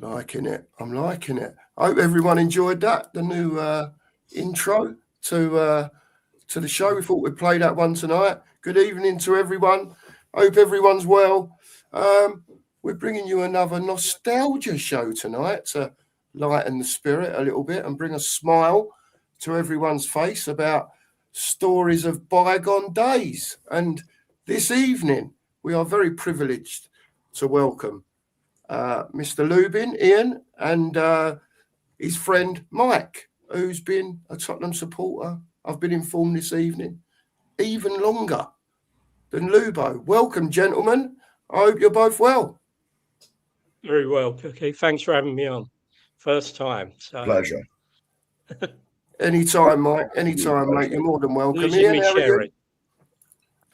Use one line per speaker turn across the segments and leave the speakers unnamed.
Liking it. I'm liking it. I hope everyone enjoyed that. The new intro to the show. We thought we'd play that one tonight. Good evening to everyone. Hope everyone's well. We're bringing you another nostalgia show tonight to lighten the spirit a little bit and bring a smile to everyone's face about stories of bygone days. And this evening, we are very privileged to welcome Mr. Lubin, Ian, and his friend Mike, who's been a Tottenham supporter, I've been informed this evening, even longer than Lubo. Welcome, gentlemen. I hope you're both well.
Very well, Cookie. Thanks for having me on. First time. So.
Pleasure.
Anytime, Mike. Anytime, mate. You're more than welcome.
Losing me, Sherry.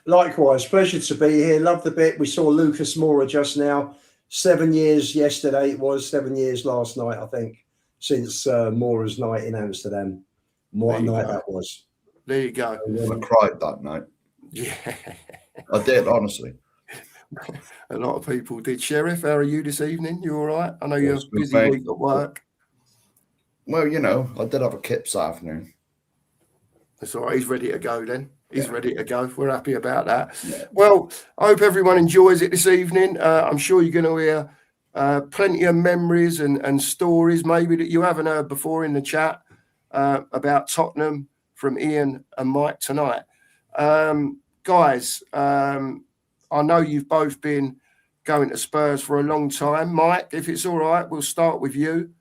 Likewise, pleasure to be here. Love the bit. We saw Lucas Moura just now. 7 years yesterday. It was 7 years last night, I think, since Moura's night in Amsterdam. What a night that was.
There you go.
I cried that night.
Yeah.
I did, honestly.
A lot of people did. Sheriff, how are you this evening? You all right? I know you're busy week at work.
Well, you know, I did have a kip this afternoon.
That's all right. He's ready to go then. He's ready to go. We're happy about that.
Yeah.
Well, I hope everyone enjoys it this evening. I'm sure you're going to hear plenty of memories and stories maybe that you haven't heard before in the chat about Tottenham from Ian and Mike tonight. Guys, I know you've both been going to Spurs for a long time. Mike, if it's all right, we'll start with you.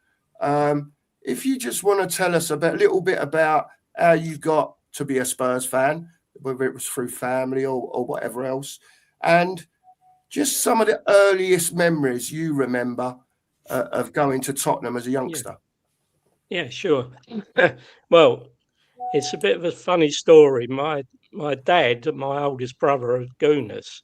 If you just want to tell us a little bit about how you got to be a Spurs fan, whether it was through family or whatever else, and just some of the earliest memories you remember of going to Tottenham as a youngster.
Yeah, sure. Well, it's a bit of a funny story. My dad, my oldest brother, are Gooners.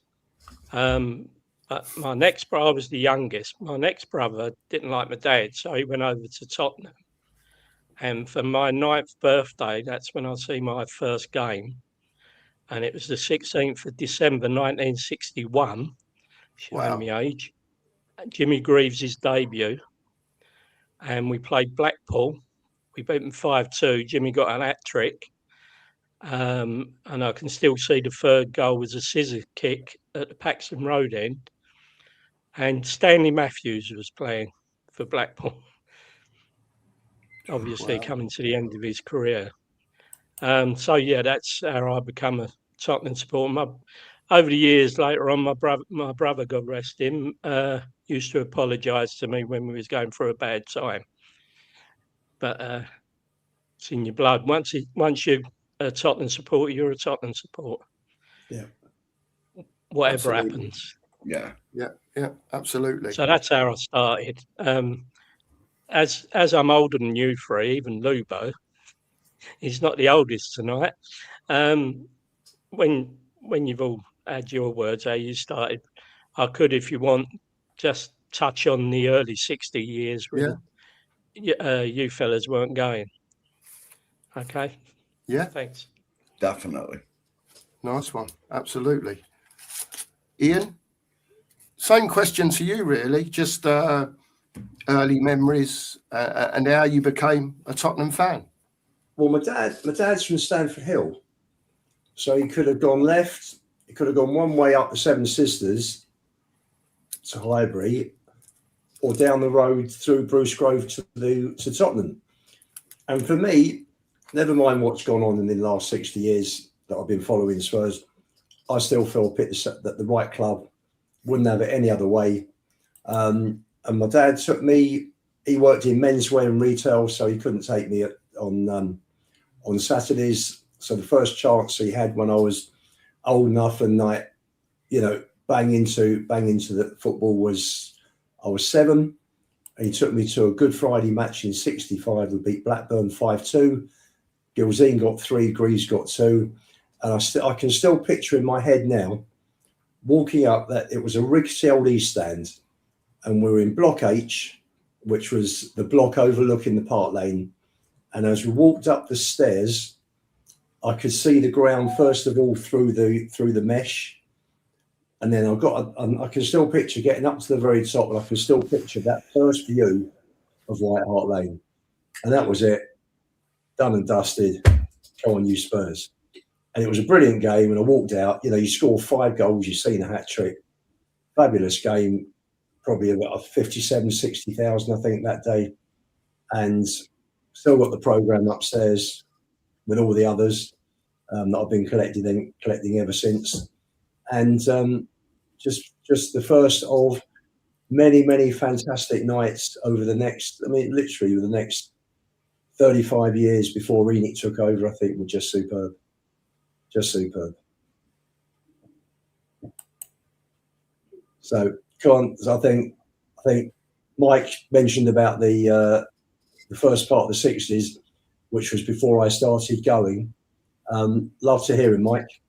My next brother, I was the youngest. My next brother didn't like my dad, so he went over to Tottenham. And for my 9th birthday, that's when I see my first game. And it was the 16th of December, 1961. Showing me age. Jimmy Greaves' debut. And we played Blackpool. We beat them 5-2. Jimmy got an hat-trick. And I can still see the third goal was a scissor kick at the Paxton Road end. And Stanley Matthews was playing for Blackpool. Obviously coming to the end of his career. So, yeah, that's how I become a Tottenham supporter. Over the years later on, my brother, God rest him, used to apologise to me when we was going through a bad time. But it's in your blood. Once you're a Tottenham supporter, you're a Tottenham supporter.
Yeah.
Whatever happens.
Yeah.
Yeah, absolutely.
So that's how I started. As I'm older than you three, even Lubo, he's not the oldest tonight. When you've all had your words, how you started, I could, if you want, just touch on the early 60 years when you fellas weren't going. Okay?
Yeah.
Thanks.
Definitely.
Nice one. Absolutely. Ian, same question to you, really. Just early memories and how you became a Tottenham fan.
Well, my dad's from Stamford Hill, so he could have gone left. He could have gone one way up the Seven Sisters to Highbury, or down the road through Bruce Grove to Tottenham. And for me, never mind what's gone on in the last 60 years that I've been following Spurs, I still feel that the right club wouldn't have it any other way. And my dad took me. He worked in menswear and retail, so he couldn't take me on Saturdays. So the first chance he had when I was old enough and bang into the football was I was 7. And he took me to a Good Friday match in '65. We beat Blackburn 5-2. Gilzine got 3, Greaves got 2. And I can still picture in my head now walking up that it was a rickety old East Stand, and we were in Block H, which was the block overlooking the Park Lane. And as we walked up the stairs, I could see the ground first of all through the mesh, And then I can still picture getting up to the very top, and I can still picture that first view of White Hart Lane. And that was it. Done and dusted. Go on, you Spurs. And it was a brilliant game. And I walked out. You score 5 goals. You've seen a hat trick. Fabulous game. Probably about 57, 60,000, I think, that day. And still got the programme upstairs with all the others that I've been collecting ever since. And just the first of many, many fantastic nights over the next, literally the next 35 years before Enoch took over, I think, were just superb. Just superb. So, I think Mike mentioned about the first part of the 60s, which was before I started going. Love to hear him, Mike.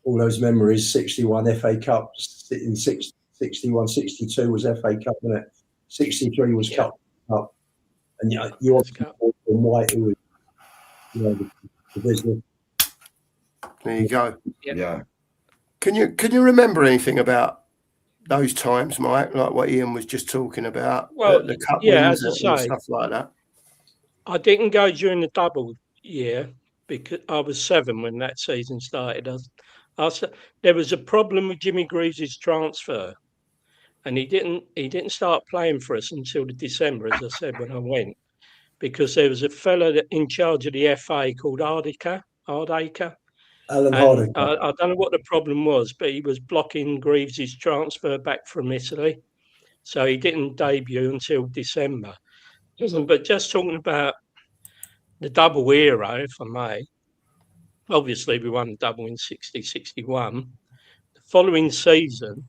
All those memories, 61 FA Cup, in 61, 62 was FA Cup, wasn't it? 63 was Cup. And you obviously from White, who was the business.
There you go.
Yeah.
Can you remember anything about those times, Mike? Like what Ian was just talking about,
Well,
the cup
yeah,
wins
as I
and
say,
stuff like that.
I didn't go during the double year because I was 7 when that season started. There was a problem with Jimmy Greaves' transfer, and he didn't start playing for us until the December, as I said when I went, because there was a fella in charge of the FA called Hardacre.
Alan
And
Harding.
I don't know what the problem was, but he was blocking Greaves' transfer back from Italy, so he didn't debut until December. But just talking about the double era, if I may, obviously we won the double in 60, 61. The following season,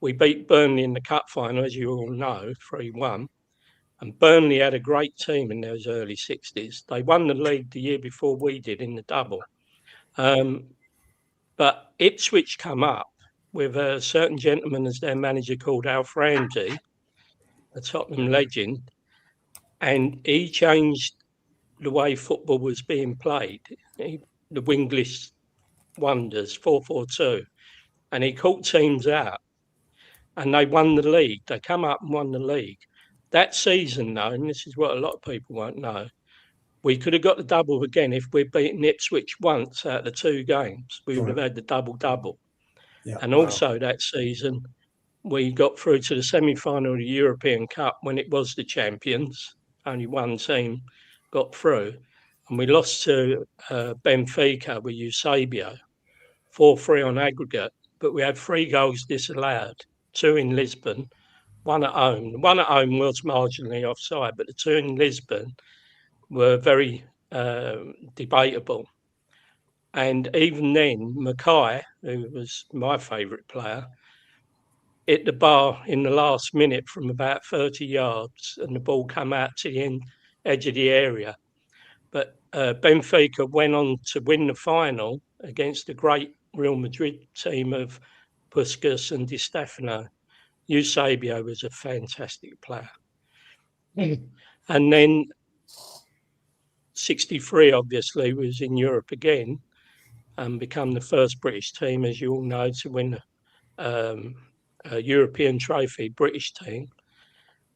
we beat Burnley in the cup final, as you all know, 3-1. And Burnley had a great team in those early 60s. They won the league the year before we did in the double. But Ipswich come up with a certain gentleman as their manager called Alf Ramsey, a Tottenham legend, and he changed the way football was being played. The Winglish wonders, 4-4-2, and he caught teams out, and they won the league. They come up and won the league. That season, though, and this is what a lot of people won't know, we could have got the double again if we'd beaten Ipswich once out of the 2 games. We would have had the double-double.
Yeah,
and also that season, we got through to the semi-final of the European Cup when it was the champions. Only one team got through. And we lost to Benfica with Eusebio, 4-3 on aggregate. But we had 3 goals disallowed, 2 in Lisbon, 1 at home. The 1 at home was marginally offside, but the 2 in Lisbon were very debatable. And even then, Mackay, who was my favourite player, hit the bar in the last minute from about 30 yards and the ball came out to the edge of the area. But Benfica went on to win the final against the great Real Madrid team of Puskas and Di Stefano. Eusebio was a fantastic player. And then 63, obviously, was in Europe again and become the first British team, as you all know, to win a European trophy, British team.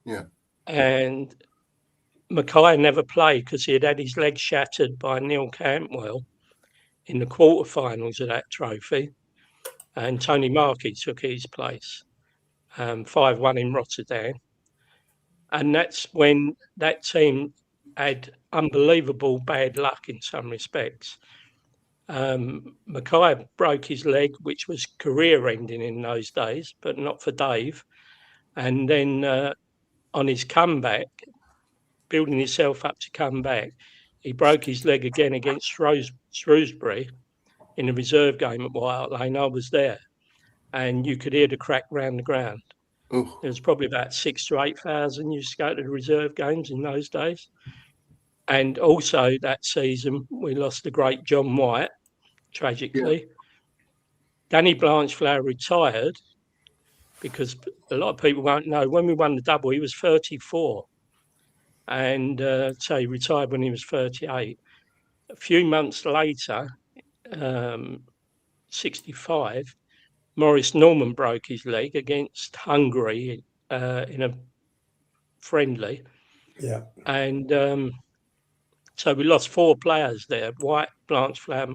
Yeah.
And Mackay never played because he had his leg shattered by Neil Cantwell in the quarterfinals of that trophy. And Tony Markey took his place, 5-1 in Rotterdam. And that's when that team had unbelievable bad luck in some respects. Mackay broke his leg, which was career-ending in those days, but not for Dave. And then on his comeback, building himself up to come back, he broke his leg again against Shrewsbury in a reserve game at White Hart Lane. I was there, and you could hear the crack round the ground.
Ooh.
There was probably about 6,000 to 8,000 used to go to the reserve games in those days. And also that season, we lost the great John White, tragically. Yeah. Danny Blanchflower retired because a lot of people won't know, when we won the double, he was 34. And so he retired when he was 38. A few months later, 65, Maurice Norman broke his leg against Hungary in a friendly.
Yeah.
And so we lost 4 players there: White, Blanchflower,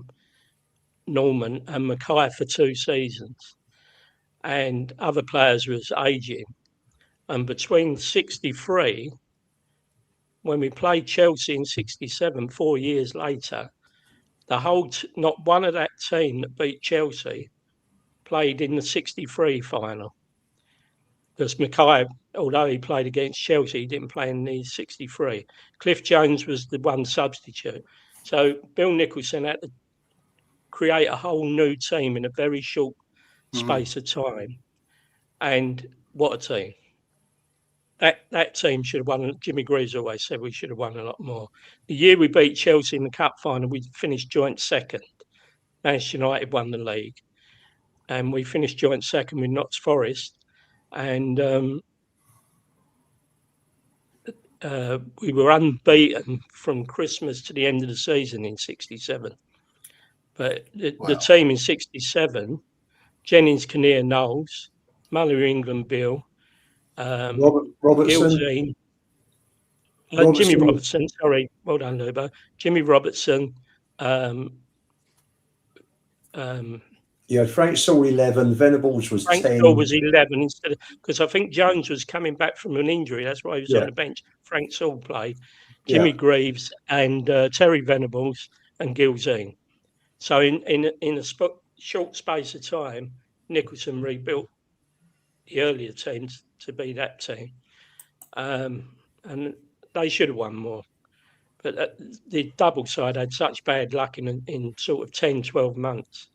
Norman and Mackay for 2 seasons. And other players was ageing. And between 63, when we played Chelsea in 67, 4 years later, the whole not one of that team that beat Chelsea played in the 63 final. Because Mackay, although he played against Chelsea, he didn't play in the 63. Cliff Jones was the one substitute. So Bill Nicholson had to create a whole new team in a very short space of time. And what a team. That team should have won. Jimmy Greaves always said we should have won a lot more. The year we beat Chelsea in the cup final, we finished joint second. Manchester United won the league. And we finished joint second with Notts Forest. And we were unbeaten from Christmas to the end of the season in 67. But the team in 67, Jennings, Kinnear, Knowles, Muller, England, Bill,
Robertson,
Jimmy Robertson, sorry, well done, Lubo. Jimmy Robertson.
Yeah, Frank Saul 11, Venables was
Frank
10.
Saul was 11 instead of, because I think Jones was coming back from an injury. That's why he was on the bench. Frank Saul played. Jimmy Greaves and Terry Venables and Gilzine. So in a short space of time, Nicholson rebuilt the earlier teams to be that team. And they should have won more. But the double side had such bad luck in sort of 10, 12 months.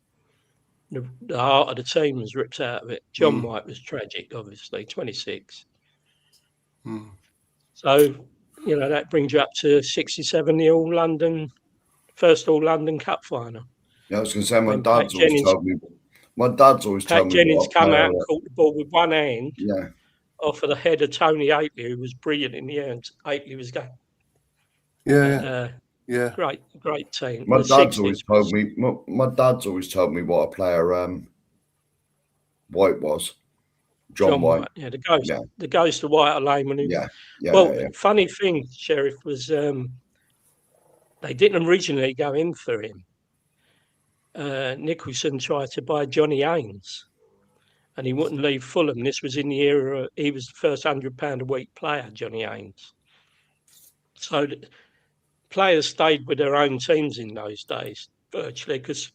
The heart of the team was ripped out of it. John White was tragic, obviously, 26. So, that brings you up to 67, the first All-London Cup final.
Yeah, I was going to say, my
When
dad's always told me
Pat Jennings come out and caught the ball with one hand off of the head of Tony Atley, who was brilliant in the end. Atley was going. Great team.
My dad's always told me. My dad's always told me what a player White was. John White.
Yeah, the ghost of White Lane. Funny thing, Sheriff, was they didn't originally go in for him. Nicholson tried to buy Johnny Haynes, and he wouldn't leave Fulham. This was in the era he was the first £100 a week player, Johnny Haynes. So players stayed with their own teams in those days, virtually, because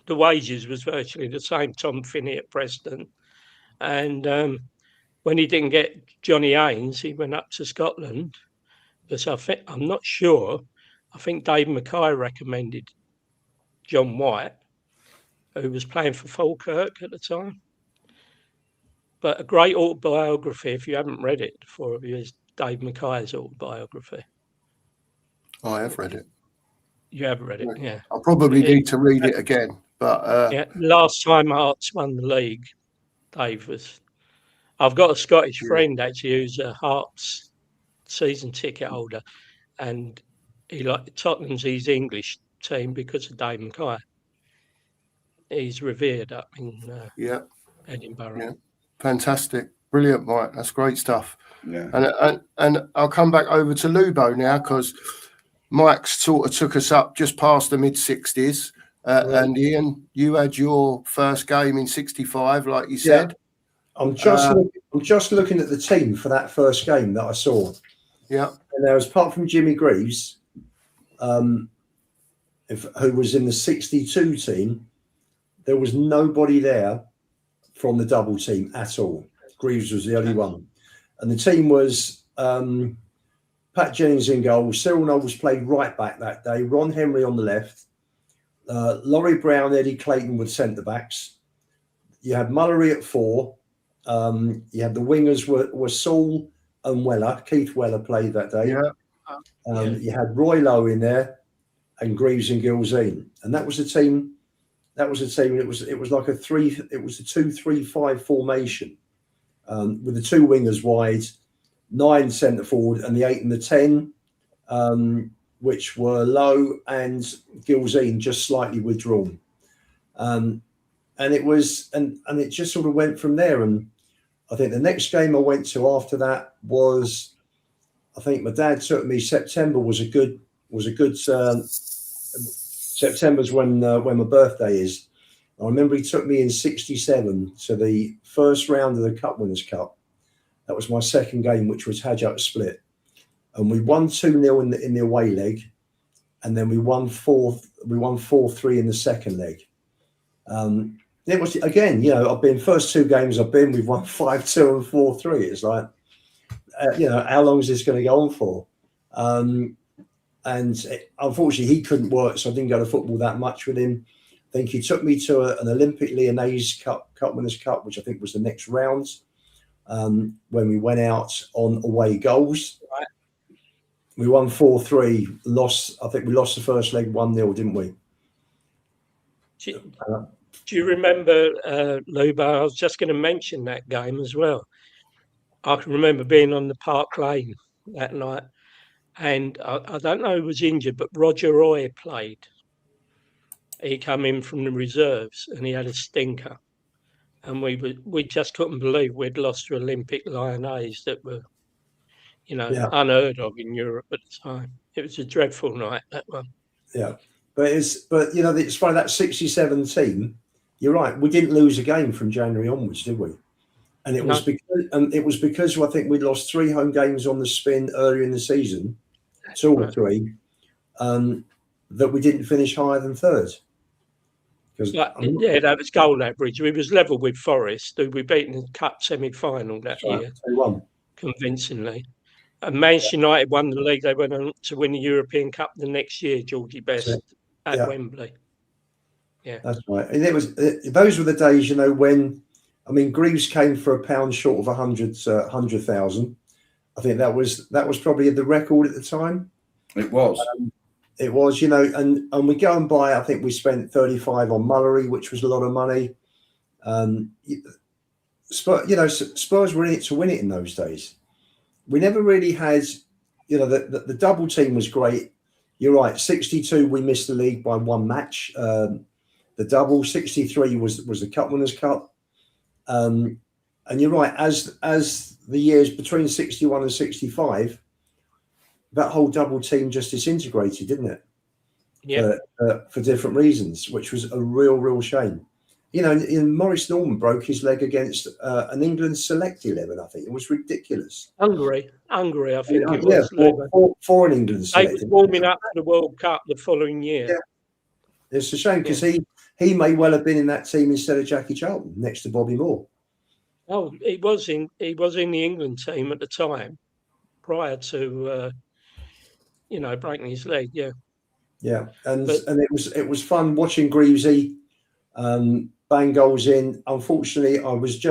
the wages was virtually the same. Tom Finney at Preston. And when he didn't get Johnny Haynes, he went up to Scotland. Because I'm not sure. I think Dave Mackay recommended John White, who was playing for Falkirk at the time. But a great autobiography, if you haven't read it, for you, is Dave Mackay's autobiography.
I have read it.
You have read it, yeah.
I probably need to read it again. But
last time Hearts won the league, Dave was. I've got a Scottish friend actually who's a Hearts season ticket holder, and Tottenham's his English team because of Dave Mackay. He's revered up in Edinburgh.
Yeah, fantastic, brilliant, Mike. That's great stuff.
Yeah,
and I'll come back over to Lubo now because Mike sort of took us up just past the mid-60s. And Ian, you had your first game in 65, like you said.
I'm just looking at the team for that first game that I saw.
Yeah.
And there was, apart from Jimmy Greaves, who was in the 62 team, there was nobody there from the double team at all. Greaves was the only one. And the team was Pat Jennings in goal. Cyril Knowles played right back that day. Ron Henry on the left. Laurie Brown, Eddie Clayton with centre backs. You had Mullery at 4. You had the wingers were Saul and Weller. Keith Weller played that day. You had Roy Lowe in there, and Greaves and Gilzine, and that was a team. It was like a 2-3-5 formation, with the 2 wingers wide, 9 centre forward, and the 8 and the 10. Which were Lowe and Gilzine just slightly withdrawn. and it was and it just sort of went from there. And I think the next game I went to after that was, I think my dad took me. September was a good. September's when my birthday is. I remember he took me in '67 to the first round of the Cup Winners' Cup. That was my second game, which was Hadjat Split, and we won 2-0 in the away leg, and then we won 4-3 in the second leg. It was, again, you know, I've been first two games we've won 5-2 and 4-3. It's like, you know, how long is this going to go on for? Unfortunately, he couldn't work, so I didn't go to football that much with him. I think he took me to an Olympic Lyonnais Cup Winners' Cup, which I think was the next round, when we went out on away goals.
Right.
We won 4-3, lost. I think we lost the first leg 1-0, didn't we?
Do you remember, Lubo? I was just going to mention that game as well. I can remember being on the Park Lane that night, and I don't know who was injured, but Roger Roy played. He came in from the reserves, and he had a stinker, and we just couldn't believe we'd lost to Olympic Lyonnais that were, you know, unheard of in Europe at the time. It was a dreadful night, that one.
Yeah, but you know, it's funny, that '67 team. You're right. We didn't lose a game from January onwards, did we? And it was because I think we'd lost 3 home games on the spin earlier in the season, 2 or 3, that we didn't finish higher than third.
That was goal average. We was level with Forest, who we beat in the Cup semi-final that year, convincingly. And Manchester United won the league. They went on to win the European Cup the next year, Georgie Best, at Wembley. Yeah, that's
right. And it was those were the days, you know, when, I mean, Greaves came for £1 short of 100,000. I think that was probably the record at the time.
It was.
It was, you know, and we go and buy. I think we spent 35 on Mullery, which was a lot of money. Spurs were in it to win it in those days. We never really had, you know, the double team was great. You're right. 62, we missed the league by 1 match. The double 63 was the Cup Winners' Cup. And you're right. As the years between 61 and 65, that whole double team just disintegrated, didn't it?
Yeah.
For different reasons, which was a real shame. You know, Maurice Norman broke his leg against an England select 11. I think it was ridiculous.
Hungary, I think it was.
For an England select.
They were warming up for the World Cup the following year.
Yeah. It's a shame because he may well have been in that team instead of Jackie Charlton next to Bobby Moore.
Oh, he was in the England team at the time, prior to breaking his leg. Yeah. Yeah, and it was fun watching Greavesy bang goals in. Unfortunately, I was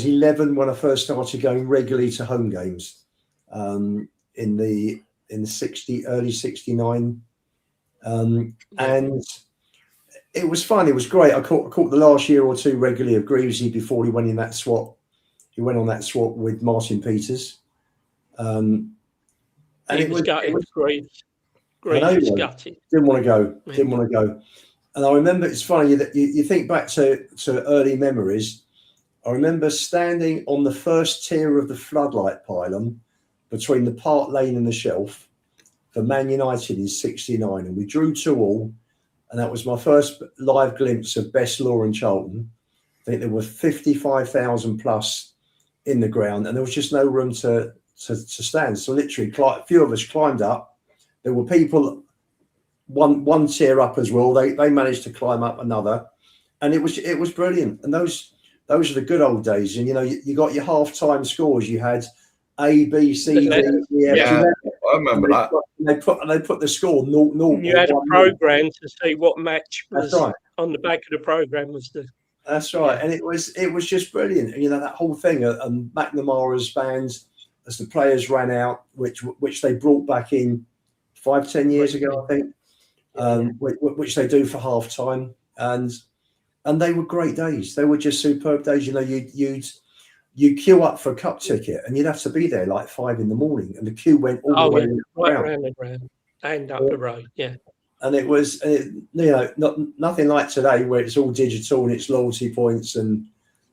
11 when I first started going regularly to home games in early '69. And it was fun. It was great. I caught the last year or two regularly of Greavesy before he went in that swap. He went on that swap with Martin Peters. And it was Greaves.
Greaves was gutted. Didn't want to go. And I remember, it's funny that you think back to early memories. I remember standing on the first tier of the floodlight pylon between the Park Lane and the Shelf for Man United in '69, and we drew 2-2, and that was my first live glimpse of Best Law and Charlton. I think there were 55,000 plus in the ground, and there was just no room to stand. So literally, a few of us climbed up. There were people one tier up as well. They managed to climb up another, and it was brilliant. And those are the good old days. And you know, you got your half-time scores. You had A, B, C, D, E, F.
Yeah, I remember that.
They put the score 0-0.
You had a program to see what match was on the back of the program was the.
That's right, and it was just brilliant. You know, that whole thing, and McNamara's bands as the players ran out, which they brought back in 5-10 years ago, I think. Which they do for half time, and they were great days. They were just superb days. You know, you'd queue up for a cup ticket, and you'd have to be there like 5 a.m, and the queue went all the way
around and up the road. Yeah,
And it was, nothing like today where it's all digital and it's loyalty points and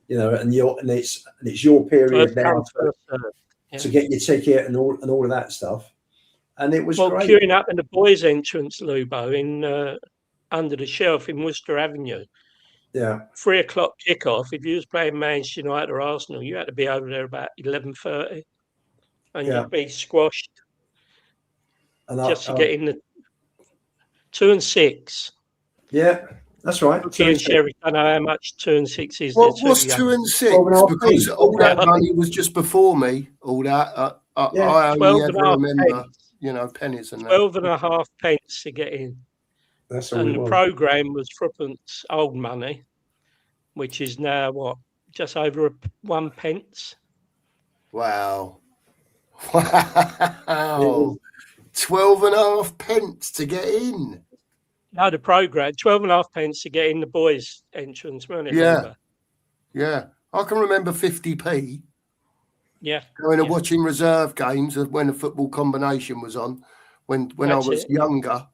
it's your period
First
now
come, first served.
to get your ticket and all of that stuff. And it was great.
Queuing up in the boys' entrance, Lubo, in under the shelf in Worcester Avenue.
Yeah.
3 o'clock kickoff. If you was playing Manchester United or Arsenal, you had to be over there about 11:30, and you'd be squashed
And
just to get in the 2 and 6.
Yeah, that's right.
Cookie and Sherry, I don't know how much 2 and 6 is.
What was 2 and 6? Because all that money was just before me. All that I only ever remember, pennies and
12.5 pence to get in.
That's all.
And the programme was Fruppant's old money, which is now just over 1 pence.
Wow. 12.5 pence to get in.
No, the programme, 12.5 pence to get in the boys' entrance, wasn't it?
Yeah. I can remember 50p.
Yeah.
Going and watching reserve games when the football combination was on, when I was younger,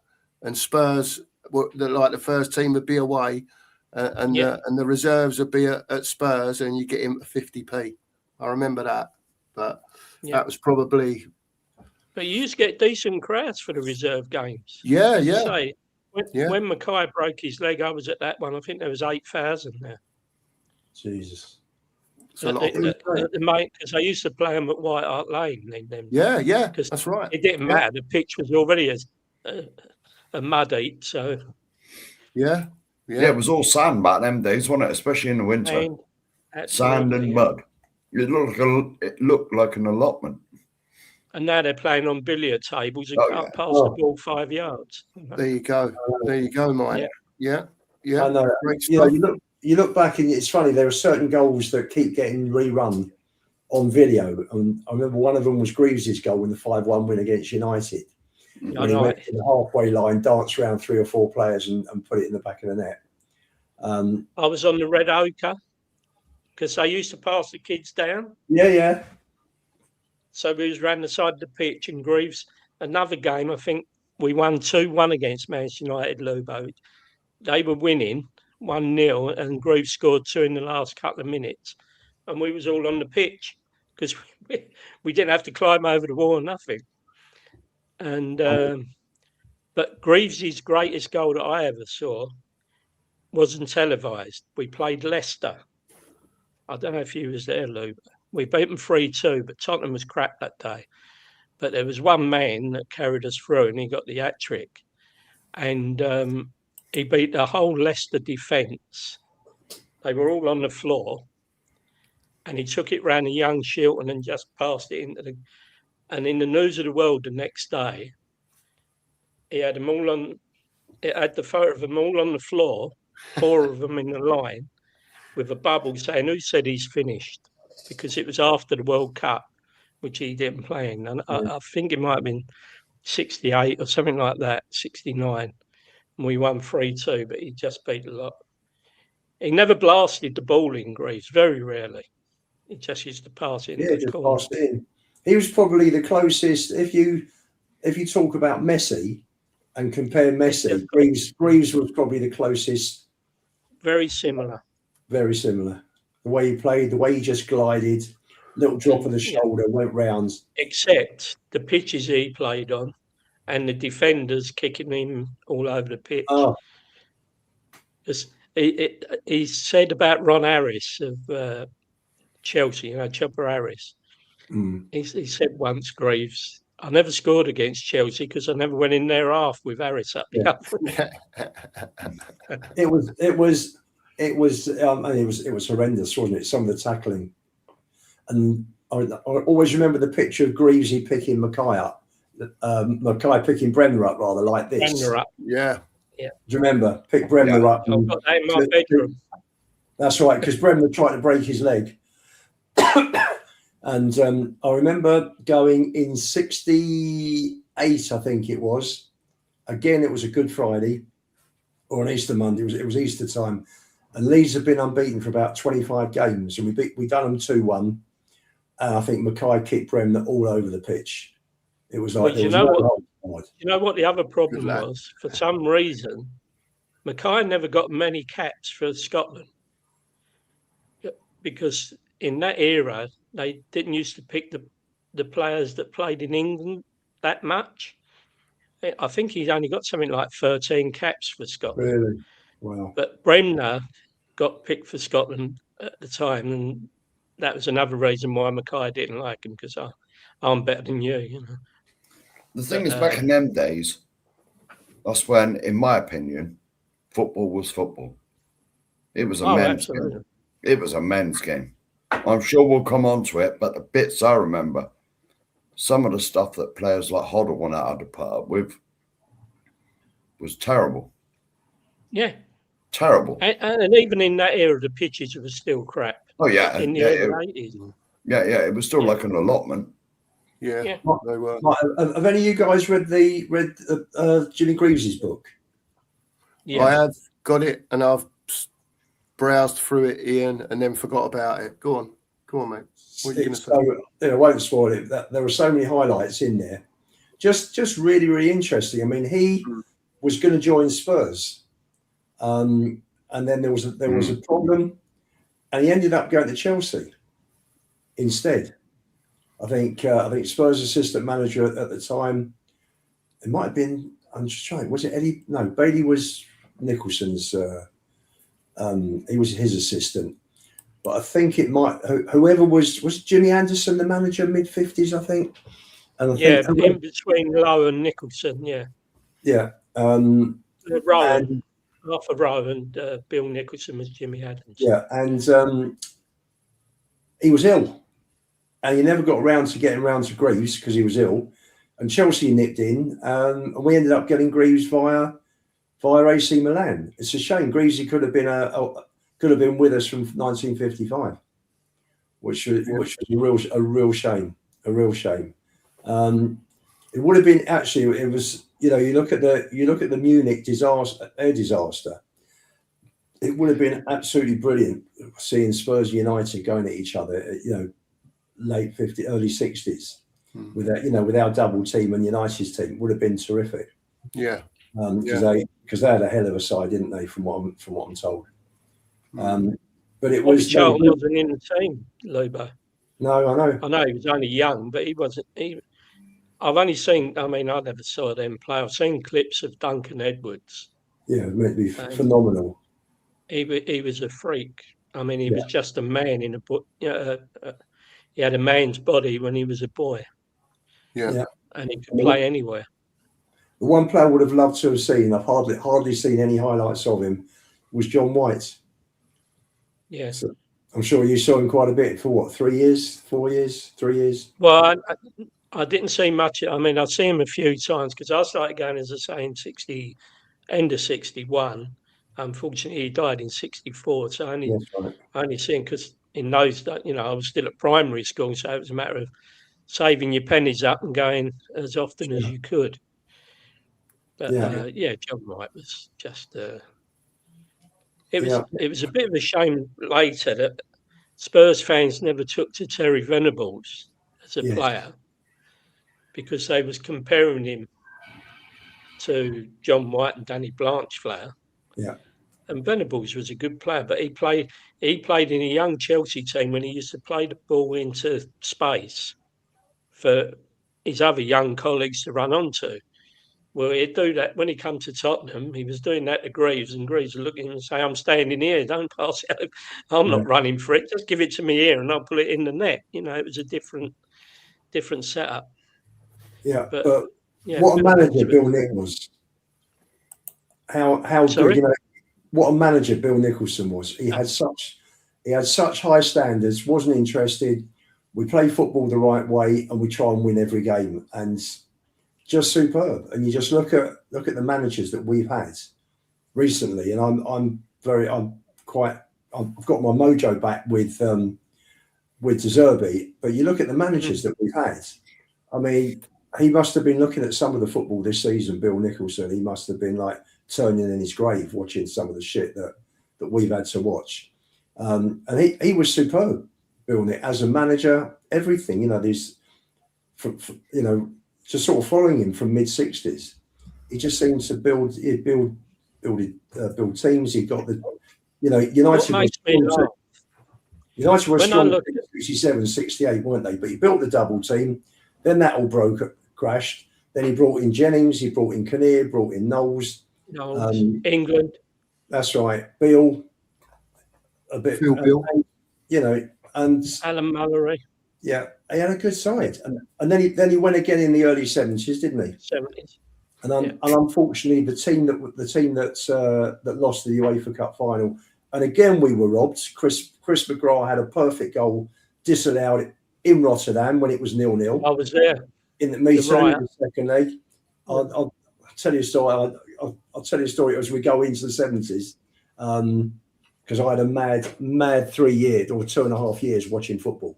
and Spurs were the first team would be away, and the reserves would be at Spurs, and you get in for 50p. I remember that, but that was probably.
But you used to get decent crowds for the reserve games.
Yeah.
When Mackay broke his leg, I was at that one. I think there was 8,000 there.
Jesus.
Because I used to play them at White Hart Lane.
Yeah, that's right.
It didn't matter. The pitch was already a mud heap. So
yeah,
it was all sand back them days, wasn't it? Especially in the winter, sand and mud. It looked like an allotment.
And now they're playing on billiard tables and can't pass the ball 5 yards.
There you go, Mike. Yeah.
I know. You look back and it's funny. There are certain goals that keep getting rerun on video. And I remember one of them was Greaves' goal in the 5-1 win against United. When he went to the halfway line, danced around 3 or 4 players and put it in the back of the net.
I was on the red ochre because I used to pass the kids down.
Yeah.
So we was round the side of the pitch, and Greaves, another game, I think we won 2-1 against Manchester United, Lubo. They were winning 1-0, and Greaves scored 2 in the last couple of minutes. And we was all on the pitch because we didn't have to climb over the wall or nothing. And but Greaves' greatest goal that I ever saw wasn't televised. We played Leicester. I don't know if you was there, Lubo. We beat them 3-2, but Tottenham was crap that day. But there was one man that carried us through, and he got the hat-trick. And he beat the whole Leicester defence. They were all on the floor. And he took it round a young Shilton and just passed it into the... And in the News of the World the next day, he had them all on... It had the photo of them all on the floor, 4 of them in the line, with a bubble saying, who said he's finished? Because it was after the World Cup, which he didn't play in. And I think it might have been 68 or something like that, 69. And we won 3-2, but he just beat a lot. He never blasted the ball in, Greaves, very rarely. He just used to pass it in.
Yeah, just passed it in. He was probably the closest. If you talk about Messi and compare Messi, Greaves was probably the closest.
Very similar.
Very similar. The way he played, the way he just glided, little drop of the shoulder, went round.
Except the pitches he played on and the defenders kicking him all over the pitch.
Oh.
He said about Ron Harris of Chelsea, Chopper Harris. He said once, Greaves, I never scored against Chelsea because I never went in their half with Harris up the upper. It was horrendous, wasn't it? Some of the tackling, and I always remember the picture of Greavesy picking Mackay up, Mackay picking Bremner up rather like this. Bremner up,
yeah. Do you remember? Pick Bremner up.
I've got that in my bedroom.
That's right, because Bremner tried to break his leg, and I remember going in '68, I think it was. Again, it was a Good Friday or an Easter Monday. It was Easter time. And Leeds have been unbeaten for about 25 games, and we done them 2-1. And I think Mackay kicked Bremner all over the pitch. It was like
you know what?
worldwide.
You know what the other problem
Good lad.
was? For some reason, Mackay never got many caps for Scotland because in that era they didn't used to pick the players that played in England that much. I think he's only got something like 13 caps for Scotland.
Really? Wow.
But Bremner got picked for Scotland at the time, and that was another reason why Mackay didn't like him, because I'm better than you, you know.
The thing is, back in them days, that's when, in my opinion, football was football. It was a men's game. It was a men's game. I'm sure we'll come on to it, but the bits I remember, some of the stuff that players like Hoddle went out to put up with was terrible.
Yeah.
Terrible.
And even in that era, the pitches were still crap.
Oh, yeah.
In the early 80s.
Yeah, it was still like an allotment.
Yeah, they were.
Have any of you guys read Jimmy Greaves' book?
Yeah. I have got it, and I've browsed through it, Ian, and then forgot about it. Go on, mate. What are you going to say?
I won't spoil it. There were so many highlights in there. Just really, really interesting. I mean, he was going to join Spurs, and then there was a problem, and he ended up going to Chelsea instead. I think Spurs assistant manager at the time, it might have been, I'm just trying, was it Eddie? No, Bailey was Nicholson's, he was his assistant. But I think it might, whoever was Jimmy Anderson the manager, mid-50s, I think? And I think,
in between Lowe and Nicholson, yeah.
Yeah.
Rowan, Arthur Rowan, Bill Nicholson was Jimmy Adams.
Yeah, and he was ill. And he never got around to getting around to Greaves because he was ill. And Chelsea nipped in, and we ended up getting Greaves via AC Milan. It's a shame. Greaves could have been with us from 1955, which was a real shame. A real shame. It would have been actually. It was, you look at the Munich air disaster. It would have been absolutely brilliant seeing Spurs United going at each other. Late 50s, early 60s, with our double team and United's team would have been terrific.
Yeah,
because they had a hell of a side, didn't they? From what I'm told. But it was
Charlton wasn't in the team, Lubo.
No, I know
he was only young, but he wasn't. I've only seen. I mean, I never saw them play. I've seen clips of Duncan Edwards.
Yeah, it meant to be phenomenal.
He was a freak. I mean, he was just a man in a book. He had a man's body when he was a boy.
Yeah.
And he could play anywhere.
The one player I would have loved to have seen, I've hardly seen any highlights of him, was John White.
Yeah.
So I'm sure you saw him quite a bit for what, 3 years, 4 years, 3 years?
Well, I didn't see much. I mean, I've seen him a few times because I started going, as I say, in end of 61. Unfortunately, he died in 64. So I only seen because in those days, I was still at primary school, so it was a matter of saving your pennies up and going as often as you could. But John White was just. It was a bit of a shame later that Spurs fans never took to Terry Venables as a player, because they was comparing him to John White and Danny Blanchflower.
Yeah.
And Venables was a good player, but he played in a young Chelsea team when he used to play the ball into space for his other young colleagues to run onto. Well, he'd do that when he come to Tottenham. He was doing that to Greaves, and Greaves would look at him and say, "I'm standing here. Don't pass it. I'm not running for it. Just give it to me here, and I'll put it in the net." It was a different setup.
Yeah, but what a manager Bill Nick was. How good, what a manager Bill Nicholson was. He had such high standards, wasn't interested. We play football the right way and we try and win every game, and just superb. And you just look at the managers that we've had recently, and I've got my mojo back with De Zerbi, but you look at the managers that we've had. I mean, he must have been looking at some of the football this season, Bill Nicholson. He must have been like turning in his grave watching some of the shit that we've had to watch. And he was superb, Bill Nick, as a manager, everything. just sort of following him from mid-60s. He just seemed to build teams. He got the, United were strong in 67, 68, weren't they? But he built the double team. Then that all crashed. Then he brought in Jennings, he brought in Kinnear, brought in Knowles.
England.
That's right. Beale. A bit.
Bill.
And
Alan Mallory.
Yeah, he had a good side. And then he went again in the early 70s, didn't he?
70s.
And unfortunately, the team that lost the UEFA Cup final, and again we were robbed. Chris McGrath had a perfect goal, disallowed it in Rotterdam when it was 0-0.
I was there
in the meeting in the second leg. I'll tell you a story. I'll tell you a story as we go into the 70s, because I had a mad 3 years or 2.5 years watching football.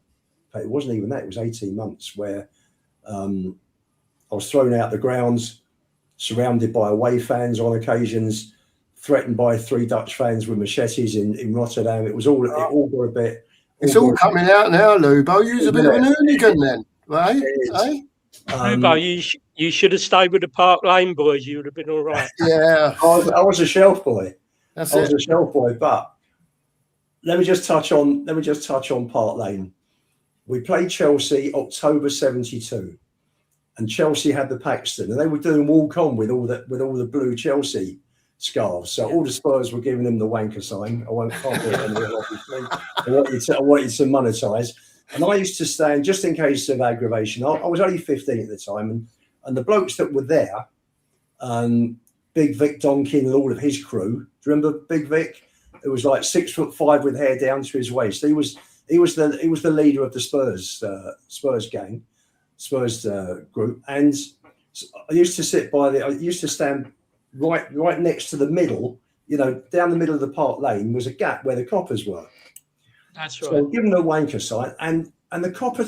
It wasn't even that; it was 18 months where I was thrown out the grounds, surrounded by away fans on occasions, threatened by 3 Dutch fans with machetes in Rotterdam. It all got a bit.
It's all coming out now, Lubo. You're a bit of an hooligan then, right?
Lubo, you should have stayed with the Park Lane boys. You would have been all right.
Yeah,
I was a shelf boy.
I
was a shelf boy. But let me just touch on Park Lane. We played Chelsea October 72. And Chelsea had the Paxton, and they were doing walk on with all the blue Chelsea scarves. So all the Spurs were giving them the wanker sign. Can't do it anymore, obviously. I want you to monetize. And I used to stand just in case of aggravation. I was only 15 at the time, and the blokes that were there, Big Vic Donkin and all of his crew. Do you remember Big Vic? It was like 6'5" with hair down to his waist. He was the leader of the Spurs gang. Spurs group, and I used to stand right next to the middle, down the middle of the Park Lane was a gap where the coppers were.
That's right.
So I give him the wanker sign, and the copper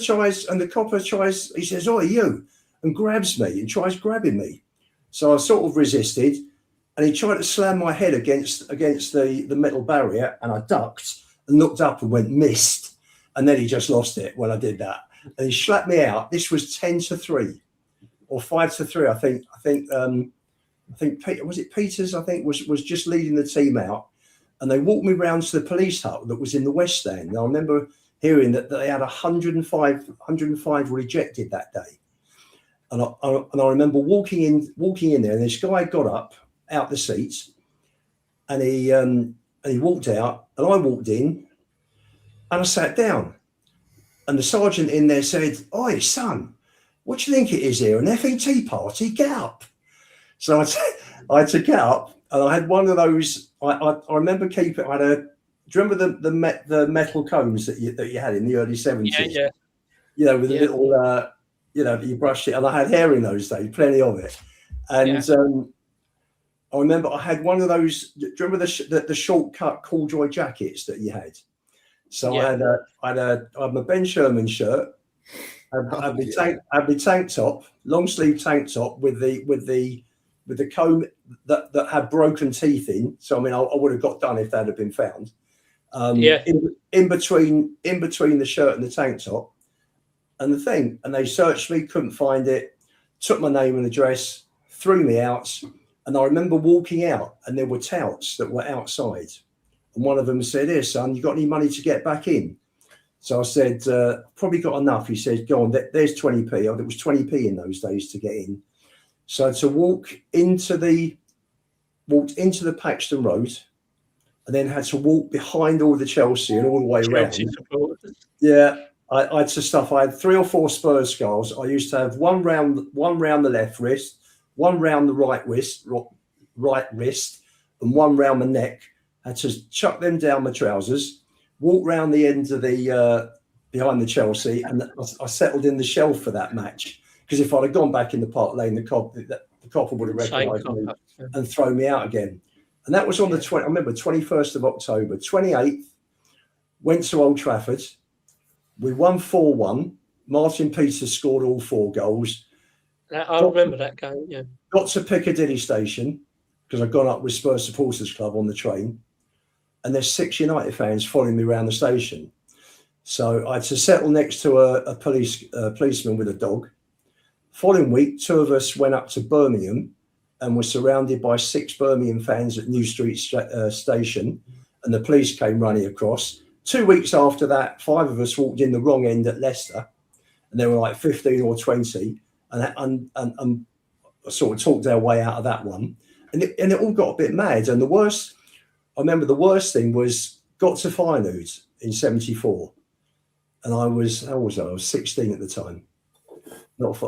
tries, he says, "Oh, you," and grabs me and tries grabbing me. So I sort of resisted, and he tried to slam my head against the metal barrier, and I ducked and looked up and went missed, and then he just lost it when I did that. And he slapped me out. This was 10-3 or 5-3. I think was it Peters? I think was just leading the team out, and they walked me round to the police hut that was in the West Stand. And I remember hearing that they had 105 rejected that day, and I remember walking in there, and this guy got up out the seats, and he walked out, and I walked in, and I sat down. And the sergeant in there said, "Oi, son, what do you think it is here? An effing tea party? Get up." So I had to get up, and I had one of those. I remember keeping. Do you remember the metal combs that you had in the early 70s?
Yeah.
With a little, you brushed it, and I had hair in those days, plenty of it. And I remember I had one of those. Do you remember the shortcut corduroy jackets that you had? So I had my Ben Sherman shirt, I had my tank top, long sleeve tank top with the comb that had broken teeth in. So I mean, I would have got done if that had been found. In between the shirt and the tank top, and they searched me, couldn't find it, took my name and address, threw me out, and I remember walking out, and there were touts that were outside. And one of them said, "Here, son, you got any money to get back in?" So I said, "Probably got enough." He said, "Go on, there's 20p. It was 20p in those days to get in. So to walked into the Paxton Road, and then had to walk behind all the Chelsea and all the way around. Yeah, I had to stuff. I had 3 or 4 Spurs scarves. I used to have one round the left wrist, one round the right wrist, and one round my neck. Had to chuck them down my trousers, walk round the end of the behind the Chelsea, and I settled in the shelf for that match. Because if I'd have gone back in the Park Lane, the copper would have recognised me and thrown me out again. And that was on the 21st of October. 28th, went to Old Trafford. We won 4-1. Martin Peters scored all 4 goals.
I remember that game, yeah.
Got to Piccadilly Station, because I'd gone up with Spurs Supporters Club on the train. And there's 6 United fans following me around the station. So I had to settle next to a policeman with a dog. Following week, 2 of us went up to Birmingham and were surrounded by 6 Birmingham fans at New Street Station, and the police came running across. 2 weeks after that, 5 of us walked in the wrong end at Leicester, and there were like 15 or 20, and sort of talked our way out of that one. And it all got a bit mad. And I remember the worst thing was got to Feyenoord in 74. And I was 16 at the time.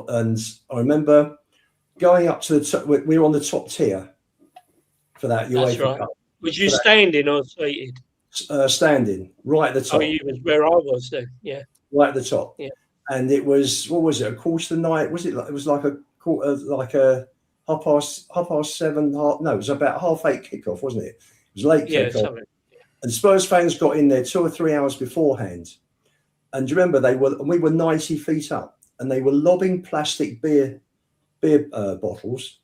And I remember going up to the top. We were on the top tier for that UEFA Cup.
Was you standing or seated?
Standing, right at the top.
Oh, you was where I was then, yeah.
Right at the top.
Yeah.
And it was, what was it, a quarter to the night? Was it like, it was like a quarter, like a half past 7, no, it was about 8:30 kickoff, wasn't it? It was late kickoff. And Spurs fans got in there 2 or 3 hours beforehand. And do you remember we were 90 feet up, and they were lobbing plastic beer bottles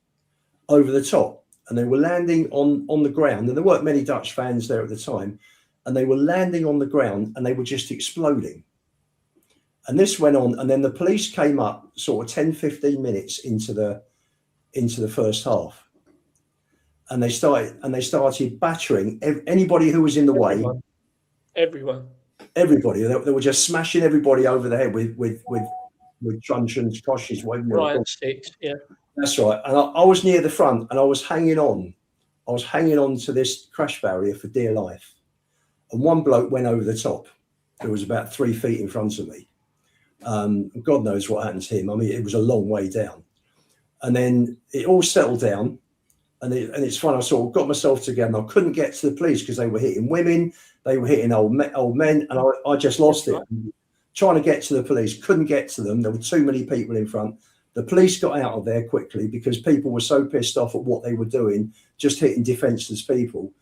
over the top, and they were landing on the ground. And there weren't many Dutch fans there at the time, and they were landing on the ground, and they were just exploding. And this went on, and then the police came up sort of 10, 15 minutes into the first half, and they started battering anybody who was in the way.
Everyone.
Everybody. They were just smashing everybody over the head with truncheons, koshes, whatever.
Right, sticks, yeah.
That's right. And I was near the front, and I was hanging on. I was hanging on to this crash barrier for dear life. And one bloke went over the top, who was about 3 feet in front of me. God knows what happened to him. I mean, it was a long way down. And then it all settled down. And it's fun. I sort of got myself together, and I couldn't get to the police because they were hitting women, they were hitting old men, and I just lost it. Trying to get to the police, couldn't get to them. There were too many people in front. The police got out of there quickly because people were so pissed off at what they were doing, just hitting defenceless people.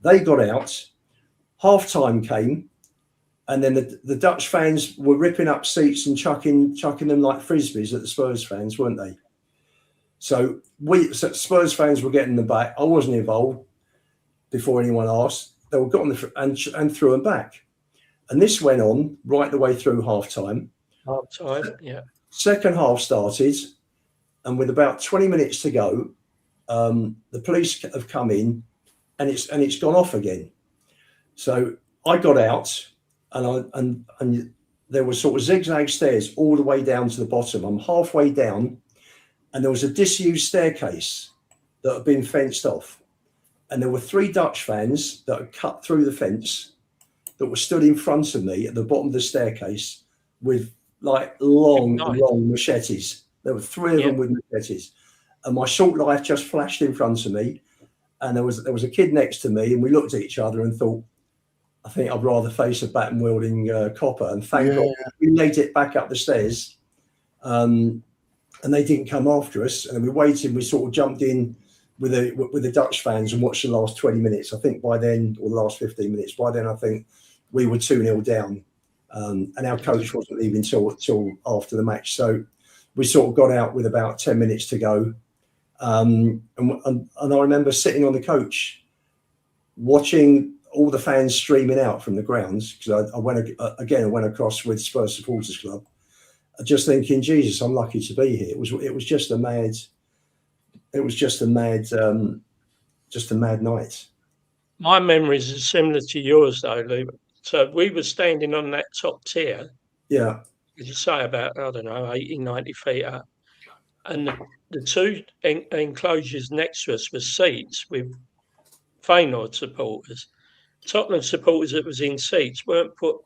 They got out. Half time came, and then the Dutch fans were ripping up seats and chucking them like frisbees at the Spurs fans, weren't they? So Spurs fans were getting them back. I wasn't involved before anyone asked. They were got on and threw them back. And this went on right the way through half time.
Half time, yeah.
Second half started, and with about 20 minutes to go, the police have come in, and it's gone off again. So I got out, and there were sort of zigzag stairs all the way down to the bottom. I'm halfway down, and there was a disused staircase that had been fenced off. And there were 3 Dutch fans that had cut through the fence that were stood in front of me at the bottom of the staircase with like long machetes. There were 3 of them with machetes. And my short life just flashed in front of me. And there was a kid next to me, and we looked at each other and thought, I think I'd rather face a bat and wielding copper. And thank God we made it back up the stairs. And they didn't come after us, and we waited. We sort of jumped in with the Dutch fans and watched the last 20 minutes. I think by then, or the last 15 minutes, by then I think we were 2-0 down, and our coach wasn't leaving till after the match. So we sort of got out with about 10 minutes to go, and I remember sitting on the coach, watching all the fans streaming out from the grounds, because I went across with Spurs Supporters Club. Just thinking, Jesus, I'm lucky to be here. It was just a mad night.
My memories are similar to yours, though, Lubo. So we were standing on that top tier.
Yeah.
As you say, about, I don't know, 80, 90 feet up. And the 2 enclosures next to us were seats with Feyenoord supporters. Tottenham supporters that was in seats weren't put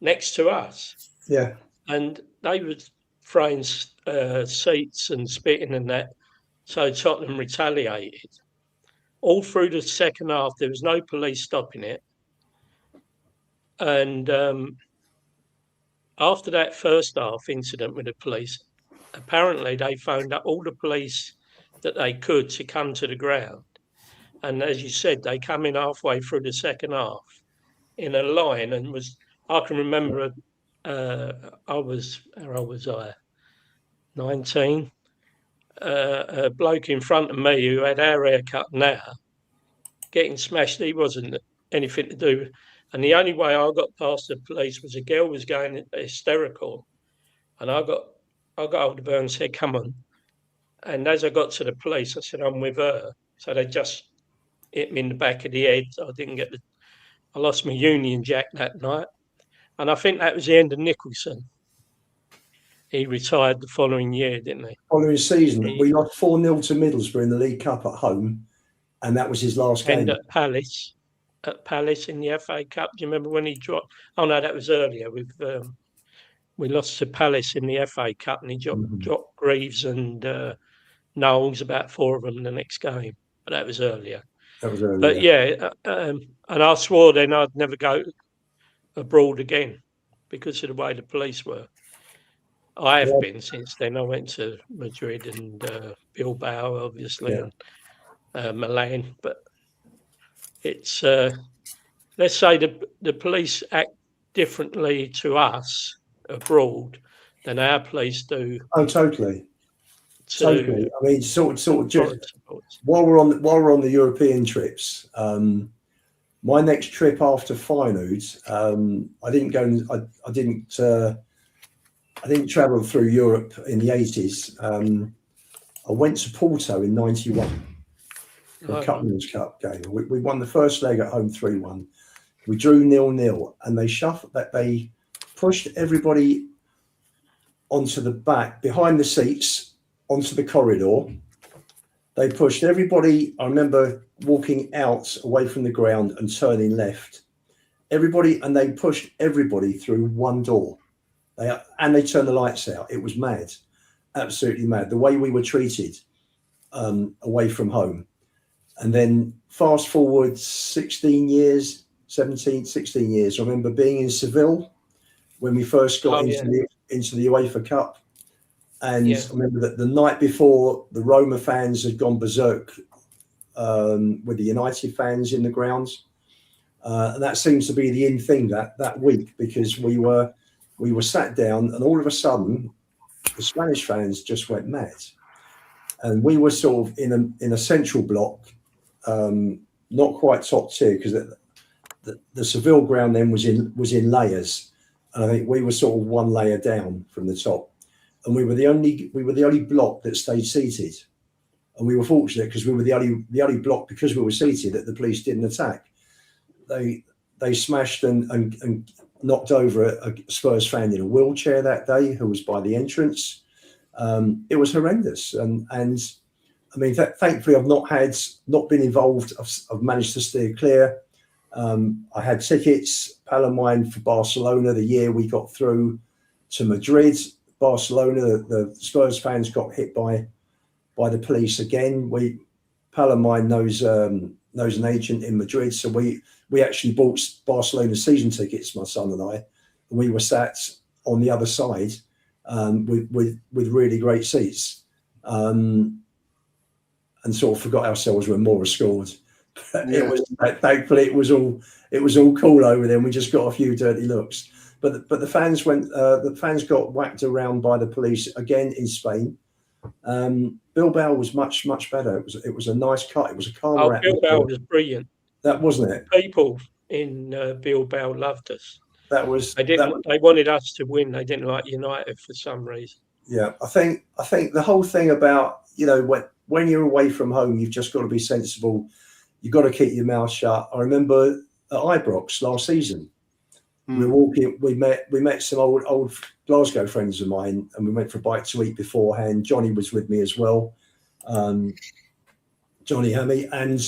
next to us.
Yeah.
And they were throwing seats and spitting and that. So Tottenham retaliated. All through the second half, there was no police stopping it. And after that first half incident with the police, apparently they phoned up all the police that they could to come to the ground. And as you said, they come in halfway through the second half in a line, and I can remember how old was I? 19. A bloke in front of me who had our haircut now, getting smashed. He wasn't anything to do. And the only way I got past the police was a girl was going hysterical. And I I got hold of her and said, "Come on." And as I got to the police, I said, "I'm with her." So they just hit me in the back of the head. I didn't get I lost my Union Jack that night. And I think that was the end of Nicholson. He retired the following year, didn't he?
Following season, we lost 4-0 to Middlesbrough in the League Cup at home, and that was his last game.
And at Palace in the FA Cup. Do you remember when he dropped? Oh no, that was earlier. We lost to Palace in the FA Cup, and he dropped Greaves and Knowles, about 4 of them, the next game. But that was earlier. But yeah, and I swore then I'd never go abroad again because of the way the police were. I have been since then. I went to Madrid and Bilbao, obviously, and Milan. But it's let's say the police act differently to us abroad than our police do.
Oh, totally. Totally. I mean, sort of just while we're on the European trips, my next trip after Feyenoord, I didn't go. I didn't travel through Europe in the 80s. I went to Porto in 91 for a Cup game. We won the first leg at home 3-1. We drew 0-0, and they pushed everybody onto the back behind the seats onto the corridor. They pushed everybody. I remember walking out away from the ground and turning left. And they pushed everybody through one door. They turned the lights out. It was mad, absolutely mad. The way we were treated away from home. And then fast forward 16 years, I remember being in Seville when we first got into the UEFA Cup. And I remember that the night before, the Roma fans had gone berserk with the United fans in the grounds. And that seems to be the in thing that week, because we were sat down, and all of a sudden the Spanish fans just went mad. And we were sort of in a central block, not quite top tier, because the Seville ground then was in layers. And I think we were sort of one layer down from the top. And we were the only block that stayed seated. And we were fortunate because we were the only block, because we were seated, that the police didn't attack. They smashed and knocked over a Spurs fan in a wheelchair that day, who was by the entrance. It was horrendous. And I mean, thankfully, I've not been involved. I've managed to steer clear. I had tickets, Palomine, for Barcelona the year we got through to Madrid. Barcelona, the Spurs fans got hit by the police again. Palomine knows an agent in Madrid, so we actually bought Barcelona season tickets, my son and I. And we were sat on the other side with really great seats, and sort of forgot ourselves when Mora scored. Thankfully it was all cool over there. And we just got a few dirty looks. But the fans got whacked around by the police again in Spain. Bilbao was much better. It was a nice cut. It was a calmer atmosphere.
Bilbao was brilliant.
That wasn't it.
People in Bilbao loved us. They wanted us to win. They didn't like United for some reason. Yeah,
I think the whole thing about, when you're away from home, you've just got to be sensible. You've got to keep your mouth shut. I remember at Ibrox last season. We were walking. We met some old Glasgow friends of mine, and we went for a bite to eat beforehand. Johnny was with me as well, Johnny Hammy, and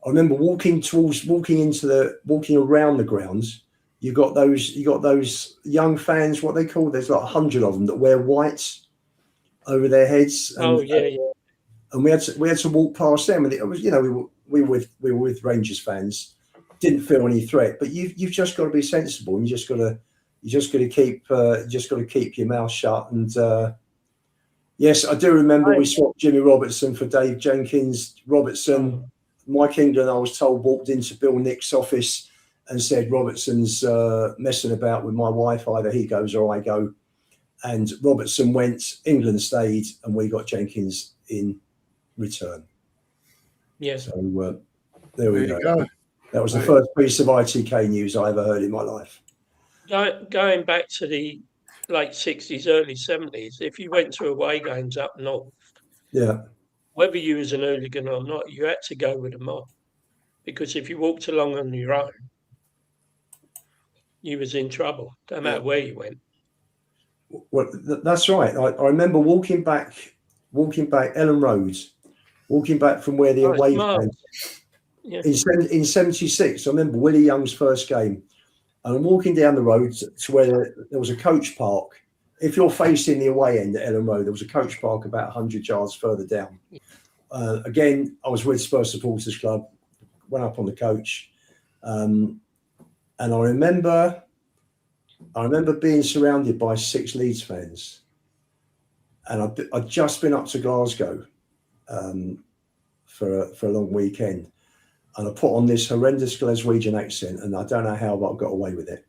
I remember walking around the grounds. You got those young fans. What they call? There's like 100 of them that wear white over their heads. And, and we had to walk past them, and it was we were with Rangers fans. Didn't feel any threat, but you've just got to be sensible, and you just got to keep your mouth shut. And yes, I do remember we swapped Jimmy Robertson for Dave Jenkins. Robertson, Mike England, I was told, walked into Bill Nick's office and said, "Robertson's messing about with my wife. Either he goes or I go." And Robertson went, England stayed, and we got Jenkins in return.
Yes.
So there we go. That was the first piece of ITK news I ever heard in my life.
Going back to the late 60s, early 70s, if you went to away games up north, whether you was an hooligan or not, you had to go with a mob. Because if you walked along on your own, you was in trouble, no matter where you went.
Well, that's right. I remember walking back Ellen Road, walking back from where the away game.
Yeah.
In 76, I remember Willie Young's first game. And I'm walking down the road to where there was a coach park. If you're facing the away end at Ellen Road, there was a coach park about 100 yards further down. Again, I was with Spurs Supporters Club, went up on the coach. And I remember being surrounded by 6 Leeds fans. And I'd just been up to Glasgow for a long weekend. And I put on this horrendous Glaswegian accent, and I don't know how, but I got away with it.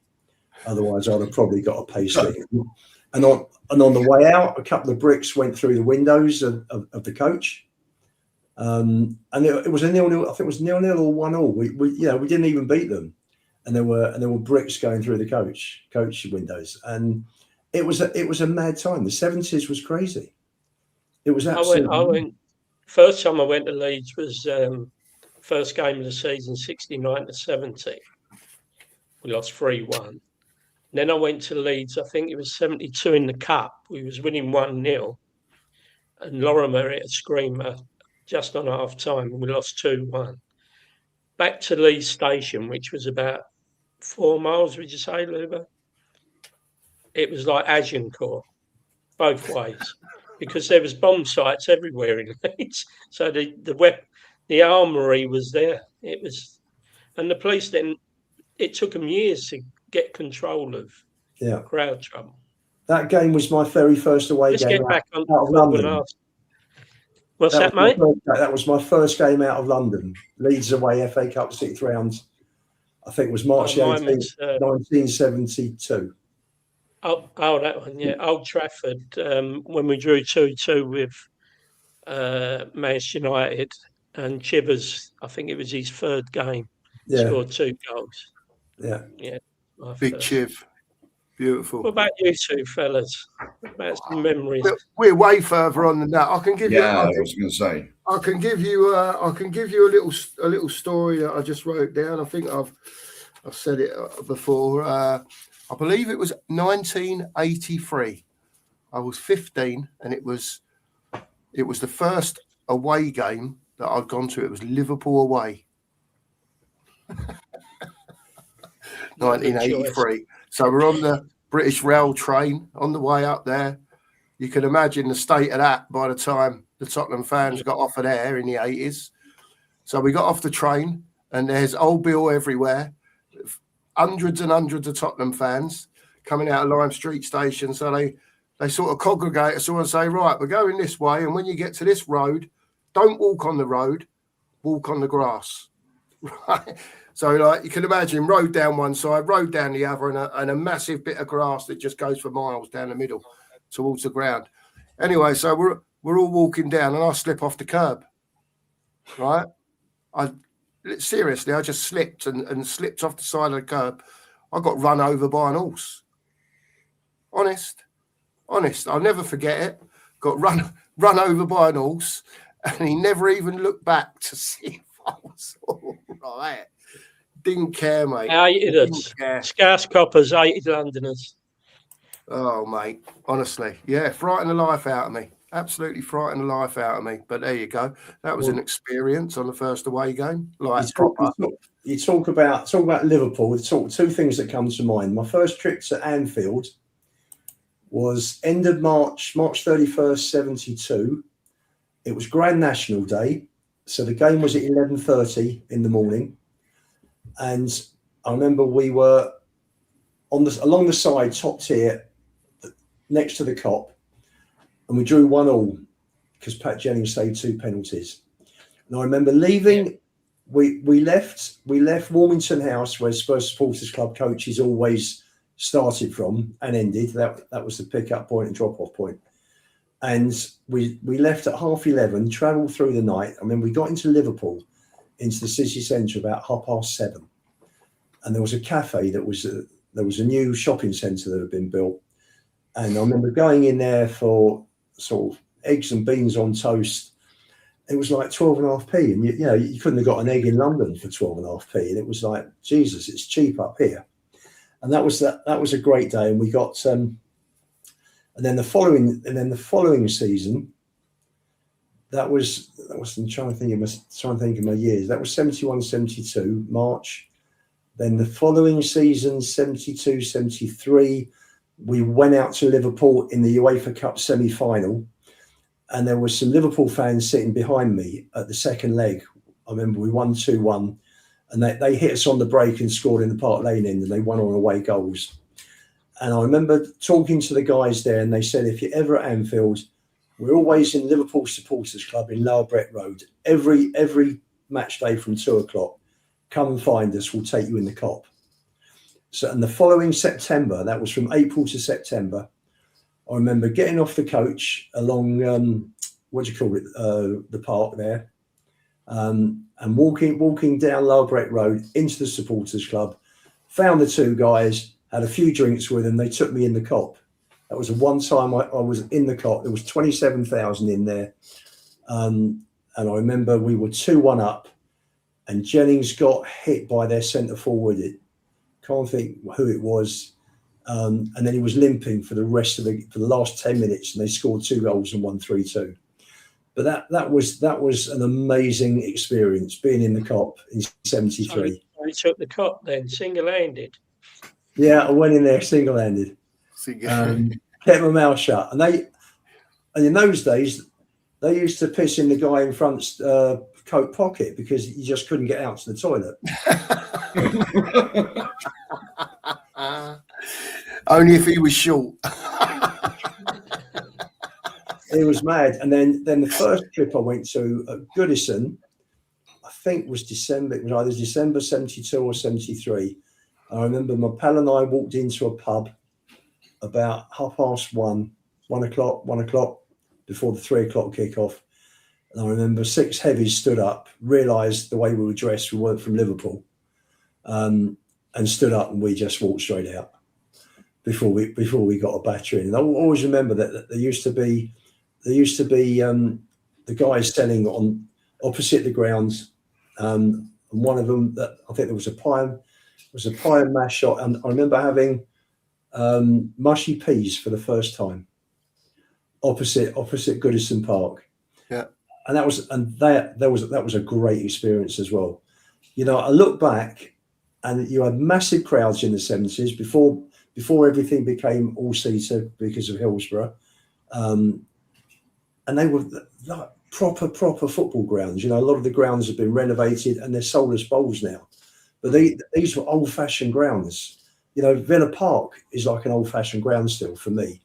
Otherwise, I'd have probably got a pay slip. And on the way out, a couple of bricks went through the windows of the coach. And it was a 0-0. I think it was 0-0 or 1-0. We didn't even beat them, and there were bricks going through the coach windows, and it was a mad time. The 70s was crazy. It was absolutely.
I went. First time I went to Leeds was. First game of the season, 69-70. We lost 3-1. Then I went to Leeds, I think it was 72 in the Cup. We was winning 1-0. And Lorimer hit a screamer just on half time, and we lost 2-1. Back to Leeds Station, which was about 4 miles, would you say, Lubo? It was like Agincourt, both ways, because there was bomb sites everywhere in Leeds. So the armoury was there. It was, and the police then. It took them years to get control of crowd trouble.
That game was my very first away game.
Let's get back on
out of London.
What's that, mate?
That was my first game out of London. Leeds away, FA Cup 6th round. I think it was March 18th, 1972.
Oh, that one, yeah. Old Trafford, when we drew 2-2 with Manchester United. And Chivers, I think it was his 3rd game, scored 2 goals.
Yeah.
Big Chiv. Beautiful.
What about you two fellas? What about some memories?
We're way further on than that. I can give you.
Yeah, I was going to say.
I can give you a little story that I just wrote down. I think I've said it before. I believe it was 1983. I was 15, and it was the first away game that I'd gone to. It was Liverpool away. 1983. So we're on the British Rail train on the way up there. You can imagine the state of that by the time the Tottenham fans got off of there in the 80s. So we got off the train, and there's Old Bill everywhere. Hundreds and hundreds of Tottenham fans coming out of Lime Street Station. So they sort of congregate us all and say, right, we're going this way. And when you get to this road, don't walk on the road, walk on the grass. Right? So, like, you can imagine, road down one side, road down the other, and a massive bit of grass that just goes for miles down the middle towards the ground. Anyway, so we're all walking down, and I slip off the curb. Right? I just slipped and slipped off the side of the curb. I got run over by an horse. Honest, I'll never forget it. Got run over by an horse. And he never even looked back to see if I was all right. Didn't care, mate.
Hated us. Scarce coppers, hated Londoners.
Oh, mate. Honestly. Yeah, frightened the life out of me. Absolutely frightened the life out of me. But there you go. That was an experience on the first away game.
You talk about Liverpool. Two things that come to mind. My first trip to Anfield was end of March 31st, 72. It was Grand National Day, so the game was at 11:30 in the morning, and I remember we were along the side, top tier, next to the Kop, and we drew 1-1 because Pat Jennings saved 2 penalties. And I remember leaving. We left Warmington House, where Spurs Supporters Club coaches always started from and ended. That was the pick-up point and drop-off point. And we left at 11:30, travelled through the night. I mean, we got into Liverpool, into the city centre about 7:30. And there was a cafe there was a new shopping centre that had been built. And I remember going in there for sort of eggs and beans on toast. It was like 12.5p, and you know you couldn't have got an egg in London for 12.5p, and it was like, Jesus, it's cheap up here. And that was a great day, and we got and then the following season, that was I'm trying to think of my years. That was 71, 72 March. Then the following season, 72, 73, we went out to Liverpool in the UEFA Cup semi-final. And there was some Liverpool fans sitting behind me at the second leg. I remember we won 2-1, and they hit us on the break and scored in the Park Lane end, and they won on away goals. And I remember talking to the guys there, and they said, if you're ever at Anfield, we're always in Liverpool Supporters Club in Lower Brett Road. Every match day from 2:00, come and find us. We'll take you in the Kop. So, and the following September, that was from April to September, I remember getting off the coach along, the park there, and walking down Lower Brett Road into the supporters club, found the two guys, had a few drinks with them. They took me in the Kop. That was the one time I was in the Kop. There was 27,000 in there. And I remember we were 2-1 up, and Jennings got hit by their centre forward. Can't think who it was. And then he was limping for the last 10 minutes, and they scored 2 goals and won 3-2. But that was an amazing experience, being in the Kop in 73.
So you took the Kop then, single-handed?
Yeah, I went in there single-handed. Kept my mouth shut. And in those days, they used to piss in the guy in front's coat pocket because you just couldn't get out to the toilet.
Only if he was short.
It was mad. And then the first trip I went to at Goodison, I think was December. It was either December 72 or 73. I remember my pal and I walked into a pub about 1:30, 1 o'clock before the 3 o'clock kickoff. And I remember 6 heavies stood up, realised the way we were dressed, we weren't from Liverpool, and stood up, and we just walked straight out before we got a battering. And I always remember that there used to be the guys selling on opposite the grounds, and one of them, that I think there was a pie and mash shot, and I remember having mushy peas for the first time opposite Goodison Park.
Yeah, and
that was a great experience as well. You know, I look back, and you had massive crowds in the 70s before everything became all-seater because of Hillsborough, and they were like proper football grounds. You know, a lot of the grounds have been renovated and they're sold as bowls now, but these were old-fashioned grounds. You know, Villa Park is like an old-fashioned ground still for me.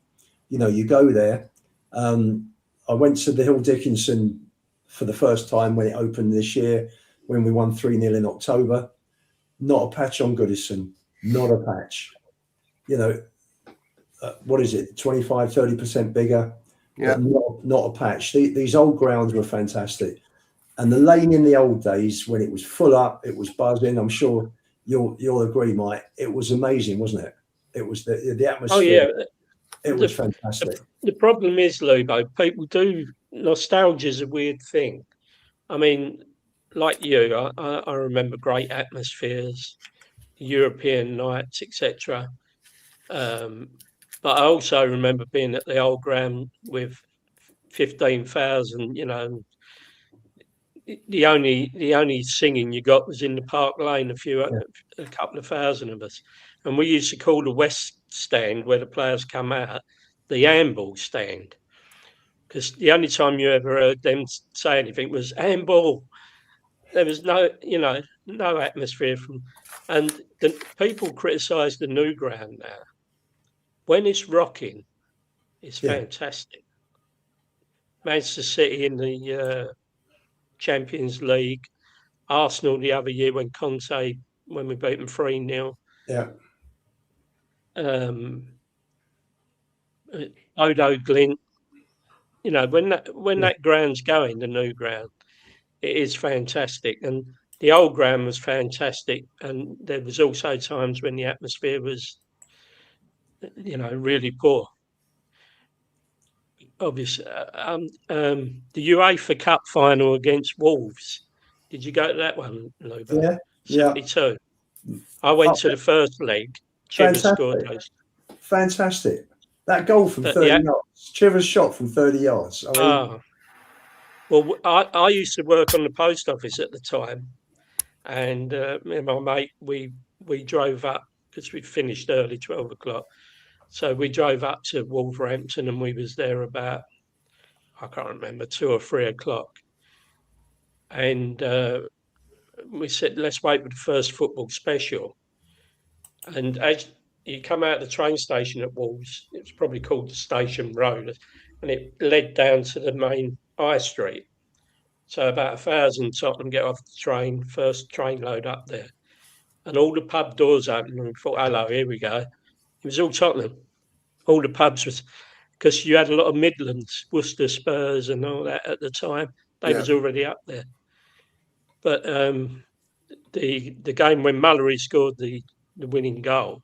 You know, you go there. I went to the Hill Dickinson for the first time when it opened this year, when we won 3-0 in October. Not a patch on Goodison, not a patch. You know, what is it, 25-30% bigger?
Yeah,
not a patch. These old grounds were fantastic. And the lane in the old days, when it was full up, it was buzzing. I'm sure you'll agree, Mike. It was amazing, wasn't it? It was the atmosphere.
Oh yeah,
it was fantastic.
The problem is, Lubo, people do, nostalgia is a weird thing. I mean, like you, I remember great atmospheres, European nights, etc. But I also remember being at the old ground with 15,000. You know, the only singing you got was in the Park Lane. A couple of thousand of us, and we used to call the West Stand, where the players come out, the handball stand, because the only time you ever heard them say anything was handball. There was no atmosphere and the people criticise the new ground now. When it's rocking, it's fantastic. Manchester City in the Champions League, Arsenal the other year when we beat them 3-0.
Yeah.
Odo Glint. You know, when that ground's going, the new ground, it is fantastic. And the old ground was fantastic. And there was also times when the atmosphere was, you know, really poor. obviously, the UEFA Cup final against Wolves. Did you go to that one, Lubo?
Yeah,
72. I went to the first leg. Chivers scored those.
Fantastic. That goal from 30 yards. Chivers shot from 30 yards. I mean,
well, I used to work on the post office at the time, and me and my mate, we drove up because we finished early, 12 o'clock. So we drove up to Wolverhampton, and we was there about, I can't remember, 2 or 3 o'clock. And we said, let's wait for the first football special. And as you come out of the train station at Wolves, it was probably called the Station Road, and it led down to the main high street. So about 1,000 Tottenham get off the train, first train load up there. And all the pub doors opened, and we thought, hello, here we go. It was all Tottenham. All the pubs was, because you had a lot of Midlands, Worcester Spurs and all that at the time. They was already up there. But the game when Mullery scored the winning goal,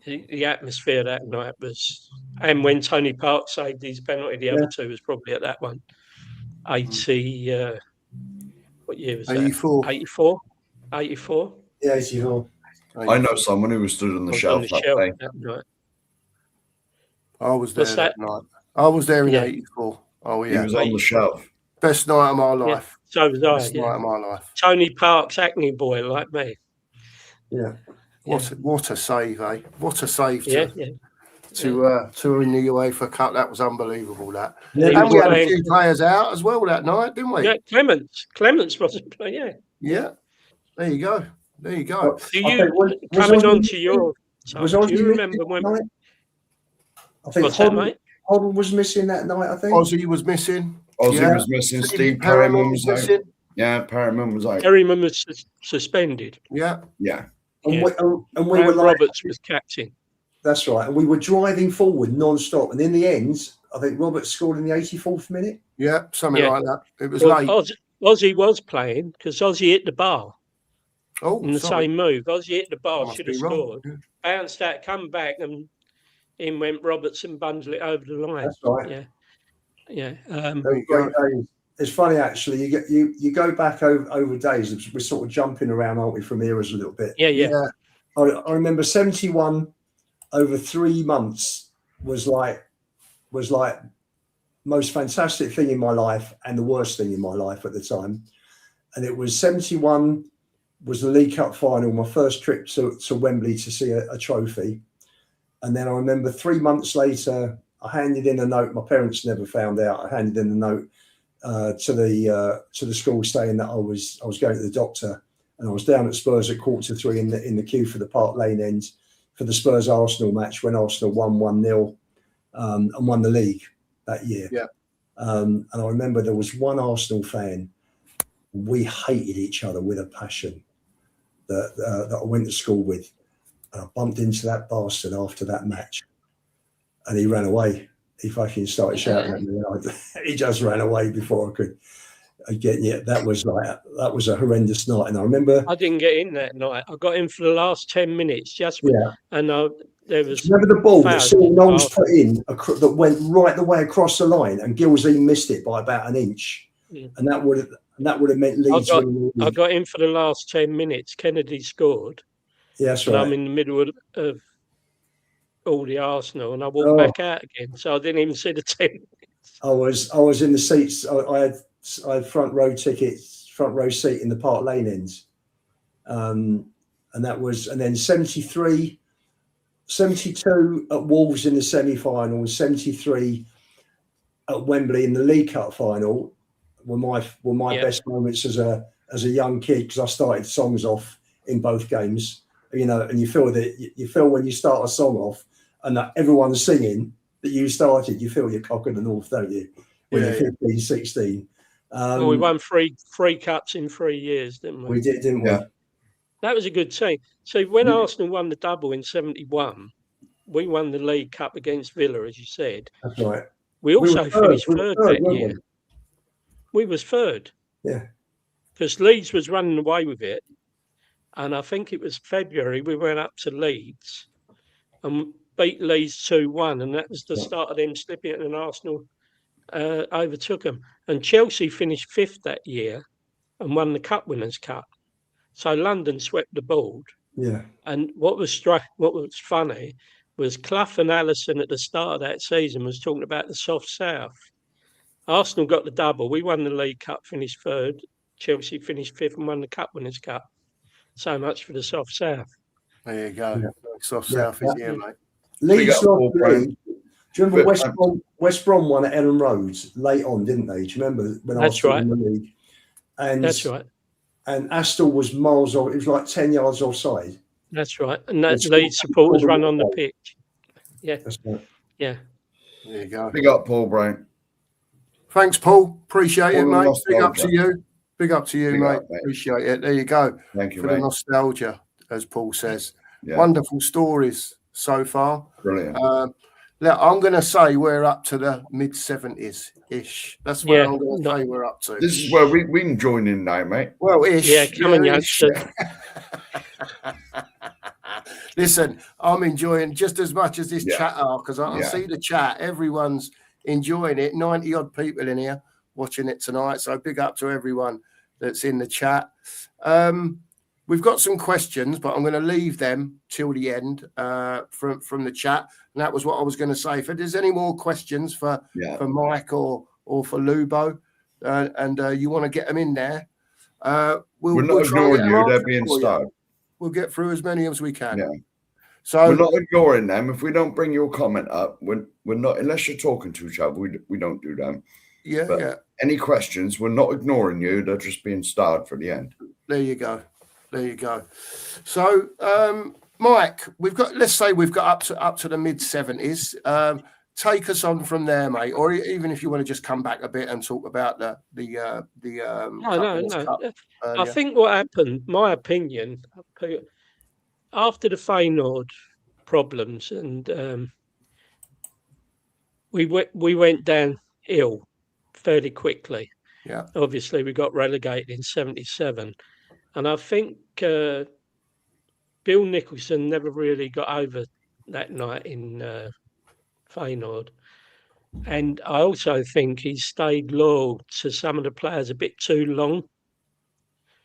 the atmosphere that night was, and when Tony Park saved his penalty, the other two was probably at that one. 80, what year was
84.
that? 84? 84?
Yeah, 84.
I know someone who was stood on the shelf that day.
That night.
I was there that night. I was there in 84. Oh, yeah.
He was on the shelf.
Best night of my life.
Yeah, so was I.
Best night of my life.
Tony Park's acne boy like me.
Yeah.
What a save, eh? What a save to win the UEFA Cup. That was unbelievable, that.
Yeah,
and we had a few players out as well that night, didn't we?
Yeah, Clements wasn't playing,
Yeah. There you go. There you go.
Do you, coming on to your time, do you remember when...
I think Hoddle was missing that night, I think.
Ozzy was missing.
Ozzy was missing. Steve Perryman was missing. Yeah, Perryman was out.
Perryman was suspended.
Yeah.
Yeah.
And we were
Roberts was captain.
That's right. And we were driving forward non-stop. And in the end, I think Roberts scored in the 84th minute.
Yeah, something like that. It was late.
Ozzy was playing because Ozzy hit the bar.
Oh,
in the same move. Ozzy hit the bar, should have scored.
Yeah.
Bounced out, come back, and in went Roberts and bundled it over the line.
That's right.
Yeah.
It's funny actually. You go back over days. We're sort of jumping around, aren't we, from eras a little bit?
Yeah.
I remember 71 over 3 months was like most fantastic thing in my life and the worst thing in my life at the time. And it was 71 was the League Cup final, my first trip to Wembley to see a trophy. And then I remember 3 months later, I handed in a note. My parents never found out. I handed in a note to the school saying that I was going to the doctor, and I was down at Spurs at 2:45 in the queue for the Park Lane end for the Spurs Arsenal match when Arsenal won 1-0 and won the league that year.
Yeah.
And I remember there was one Arsenal fan. We hated each other with a passion that I went to school with. And I bumped into that bastard after that match, and he ran away. He fucking started shouting at me. And he just ran away before I could get it. That was a horrendous night. And I remember
I didn't get in that night. I got in for the last 10 minutes, and there was.
Remember the ball that Saul Knowles put in that went right the way across the line, and Gilsey missed it by about an inch, and that would have meant Leeds.
I got in for the last 10 minutes. Kennedy scored.
Yeah, that's right.
I'm in the middle of all the Arsenal, and I walked back out again, so I didn't even see the 10 minutes.
I was in the seats. I had front row tickets, front row seat in the Park Lane ends, and then 73, 72 at Wolves in the semi-final, 73 at Wembley in the League Cup final were my best moments as a young kid, because I started songs off in both games. And you feel when you start a song off and that everyone's singing that you started, you feel your cock in the north, don't you? When you're 15, 16.
We won three cups in 3 years, didn't we?
We did, didn't we?
That was a good team. So when Arsenal won the double in 71, we won the League Cup against Villa, as you said.
That's right.
We also finished third that year. We was third.
Yeah.
Because Leeds was running away with it. And I think it was February, we went up to Leeds, and beat Leeds 2-1, and that was the start of them slipping it, and Arsenal overtook them. And Chelsea finished 5th that year and won the Cup Winners' Cup. So London swept the board.
Yeah.
And what was funny was Clough and Allison at the start of that season was talking about the soft south. Arsenal got the double. We won the League Cup, finished 3rd. Chelsea finished 5th and won the Cup Winners' Cup. So much for the soft south.
There you go.
Yeah.
Soft south is here, mate.
Leeds lost. Do you remember West Brom won at Ellen Road late on, didn't they? Do you remember when Arsenal won the league? And
that's right.
And Astle was miles off. It was like 10 yards offside.
That's right. And that Leeds supporters run on the pitch. Yeah. That's
right.
Yeah.
There you go.
Big up, Paul Brown.
Thanks, Paul. Appreciate it, mate. Big up to you. Big up to you, mate. Appreciate it. There you go.
Thank you,
for the nostalgia, as Paul says.
Yeah.
Wonderful stories so far.
Brilliant.
I'm going to say we're up to the mid-70s-ish. That's where I'm going to say we're up to.
This is where we can join in now, mate.
Well, ish.
Yeah, come on, youngster.
Listen, I'm enjoying just as much as this chat are, because I see the chat. Everyone's enjoying it. 90-odd people in here watching it tonight. So big up to everyone that's in the chat. We've got some questions, but I'm going to leave them till the end from the chat. And that was what I was going to say. If there's any more questions for Mike or for Lubo, and you want to get them in there, we're not
ignoring you. They're being started.
We'll get through as many as we can.
Yeah.
So
we're not ignoring them. If we don't bring your comment up, we're not, unless you're talking to each other, we don't do them.
Yeah.
Any questions, we're not ignoring you. They're just being starred for the end.
There you go. So, Mike, let's say we've got up to the mid-70s. Take us on from there, mate. Or even if you want to just come back a bit and talk about the
no. I think what happened, my opinion, after the Feyenoord problems, and we went downhill fairly quickly.
Yeah.
Obviously, we got relegated in '77. And I think Bill Nicholson never really got over that night in Feyenoord. And I also think he stayed loyal to some of the players a bit too long.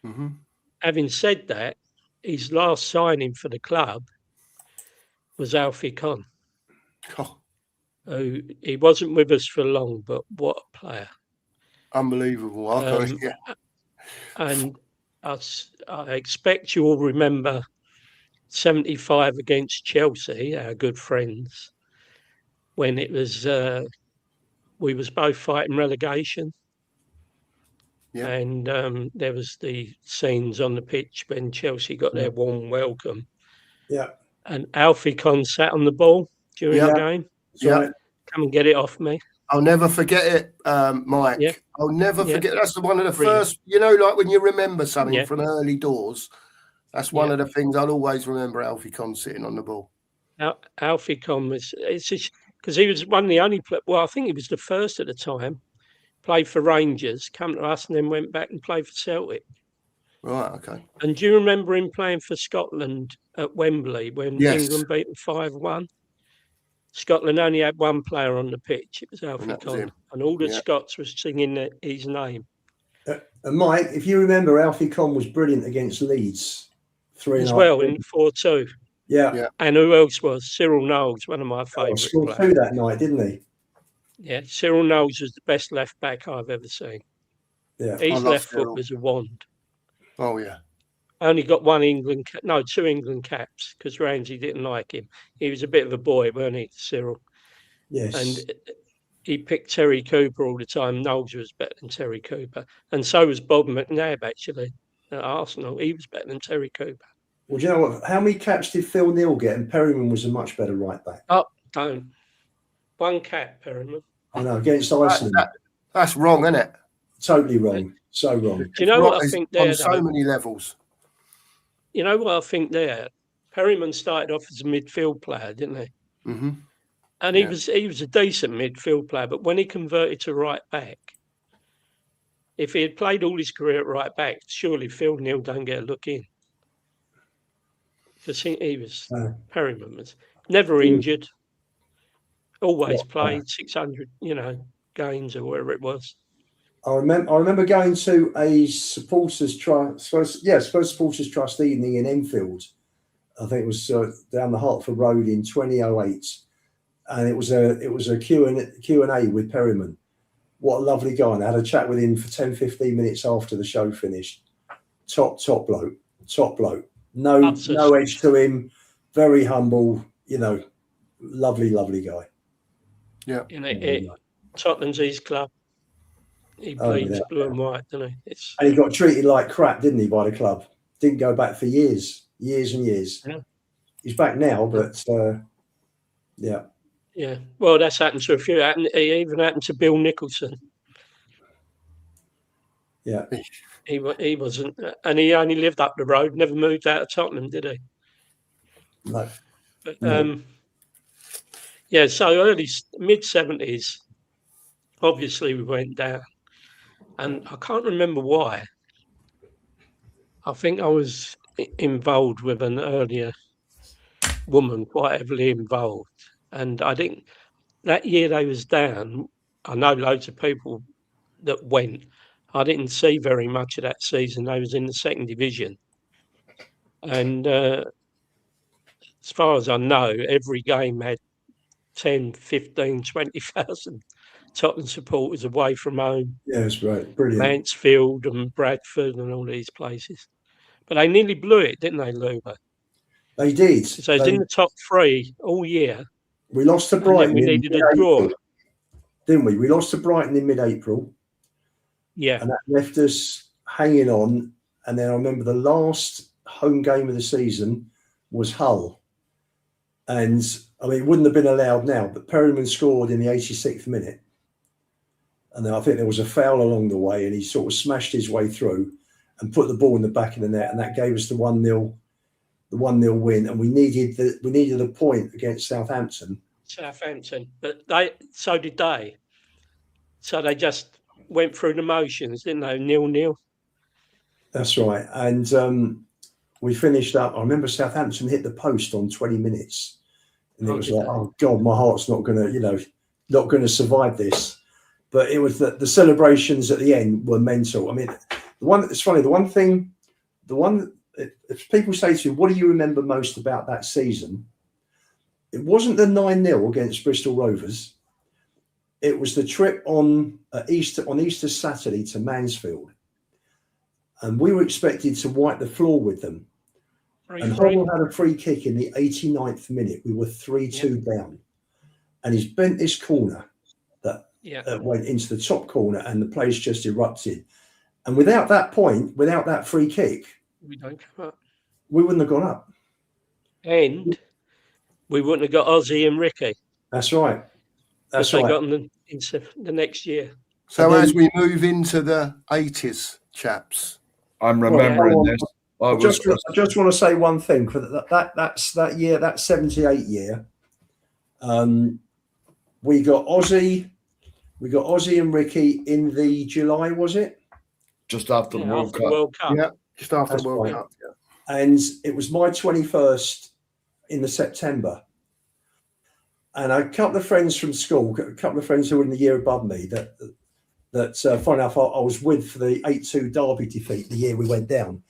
Mm-hmm.
Having said that, his last signing for the club was Alfie Conn.
Oh.
Who he wasn't with us for long, but what a player.
Unbelievable.
And I expect you all remember 75 against Chelsea, our good friends, when it was we was both fighting relegation. Yeah. And there was the scenes on the pitch when Chelsea got their warm welcome.
Yeah.
And Alfie Conn sat on the ball during the game.
Yeah.
Come and get it off me.
I'll never forget it, Mike. Yeah. I'll never forget. That's one of the first, like when you remember something from early doors, that's one of the things I'll always remember. Alfie Conn sitting on the ball.
Alfie Conn was, because he was one of the only, I think he was the first at the time, played for Rangers, come to us and then went back and played for Celtic.
Right, okay.
And do you remember him playing for Scotland at Wembley when England beat them 5-1? Scotland only had one player on the pitch. It was Alfie Conn. And all the Scots were singing his name.
And Mike, if you remember, Alfie Conn was brilliant against Leeds. 3-0.
As well, in 4-2.
Yeah.
And who else was? Cyril Knowles, one of my favourite players.
Scored 2 that night, didn't he?
Yeah, Cyril Knowles was the best left back I've ever seen.
Yeah.
His left foot was a wand.
Oh, yeah.
Only got 2 England caps, because Ramsey didn't like him. He was a bit of a boy, weren't he, Cyril?
Yes.
And he picked Terry Cooper all the time. Knowles was better than Terry Cooper. And so was Bob McNabb, actually, at Arsenal. He was better than Terry Cooper.
Well, do you know what? How many caps did Phil Neal get? And Perryman was a much better right back.
Oh, don't. 1 cap, Perryman.
I know, against Iceland.
That's wrong, isn't it?
Totally wrong. So wrong.
Do you know what I think there?
On so many levels.
You know what I think there? Perryman started off as a midfield player, didn't he?
Mm-hmm.
And he was a decent midfield player, but when he converted to right back, if he had played all his career at right back, surely Phil Neal don't get a look in. Because he was Perryman was. Never injured. Always
What,
played 600, games or whatever it was.
I remember going to a supporters trust, Spurs supporters trust evening in Enfield. I think it was down the Hertford Road in 2008, and it was a Q&A with Perryman. What a lovely guy! And I had a chat with him for 10-15 minutes after the show finished. Top bloke. No edge to him. Very humble. Lovely guy.
Yeah.
Tottenham's his club. He bleeds blue and white, doesn't he?
And he got treated like crap, didn't he, by the club? Didn't go back for years and years.
Yeah.
He's back now, but yeah.
Yeah. Well, that's happened to a few. It even happened to Bill Nicholson.
Yeah.
He wasn't, and he only lived up the road. Never moved out of Tottenham, did he?
No.
But, yeah. So early mid-70s, obviously we went down, and I can't remember why. I think I was involved with an earlier woman, quite heavily involved, and I think that year they was down. I know loads of people that went. I didn't see very much of that season. They was in the second division, and as far as I know, every game had 10, 15, 20,000 Tottenham supporters away from home.
Yeah, that's right. Brilliant.
Mansfield and Bradford and all these places. But they nearly blew it, didn't they, Lubo?
They did.
So it's in the top three all year.
We lost to Brighton.
And then we needed a draw.
Didn't we? We lost to Brighton in mid-April.
Yeah.
And that left us hanging on. And then I remember the last home game of the season was Hull. And I mean, it wouldn't have been allowed now, but Perryman scored in the 86th minute. And then I think there was a foul along the way, and he sort of smashed his way through and put the ball in the back of the net, and that gave us the 1-0 win. And we needed a point against Southampton.
But so did they. So they just went through the motions, didn't they? 0-0.
That's right. And we finished up. I remember Southampton hit the post on 20 minutes. And it was like, oh God, my heart's not gonna survive this. But it was the celebrations at the end were mental. I mean, it's funny, if people say to you, what do you remember most about that season? It wasn't the 9-0 against Bristol Rovers. It was the trip on Easter Saturday to Mansfield. And we were expected to wipe the floor with them. And Hoddle had a free kick in the 89th minute. We were 3-2 down. And he's bent this corner that went into the top corner, and the place just erupted. And without that free kick,
we don't come up.
We wouldn't have gone up.
And we wouldn't have got Ozzy and Ricky.
That's right.
That's right. They got them into the next year.
So as we move into the 80s, chaps.
I'm remembering this.
I just want to say one thing. For that's that year, that 78 year. We got Ozzy and Ricky in the July, was it?
Just after the World Cup.
Yeah, just after the World Cup. Yeah.
And it was my 21st in the September. And a couple of friends from school, a couple of friends who were in the year above me, that funny enough, I was with for the 8-2 Derby defeat the year we went down.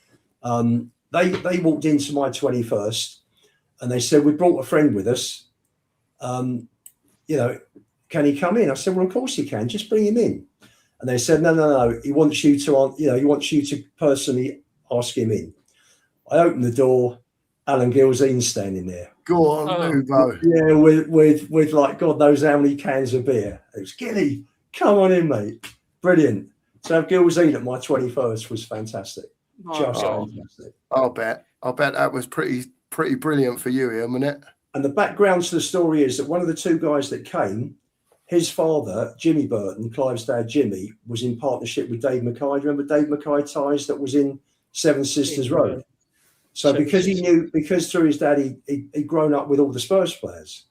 They walked into my 21st and they said, we brought a friend with us. Can he come in? I said, well, of course he can. Just bring him in. And they said, no. He wants you to personally ask him in. I opened the door. Alan Gilzean's standing there.
Go on, Lubo.
Yeah, with like God knows how many cans of beer. It was Gilly, come on in, mate. Brilliant. So Gilzean at my 21st was fantastic. Fantastic.
I'll bet that was pretty brilliant for you, Ian, wasn't it?
And the background to the story is that one of the two guys that came, his father, Jimmy Burton, Clive's dad, Jimmy, was in partnership with Dave Mackay. Do you remember Dave Mackay Ties that was in Seven Sisters Road? So because through his dad, he'd grown up with all the Spurs players.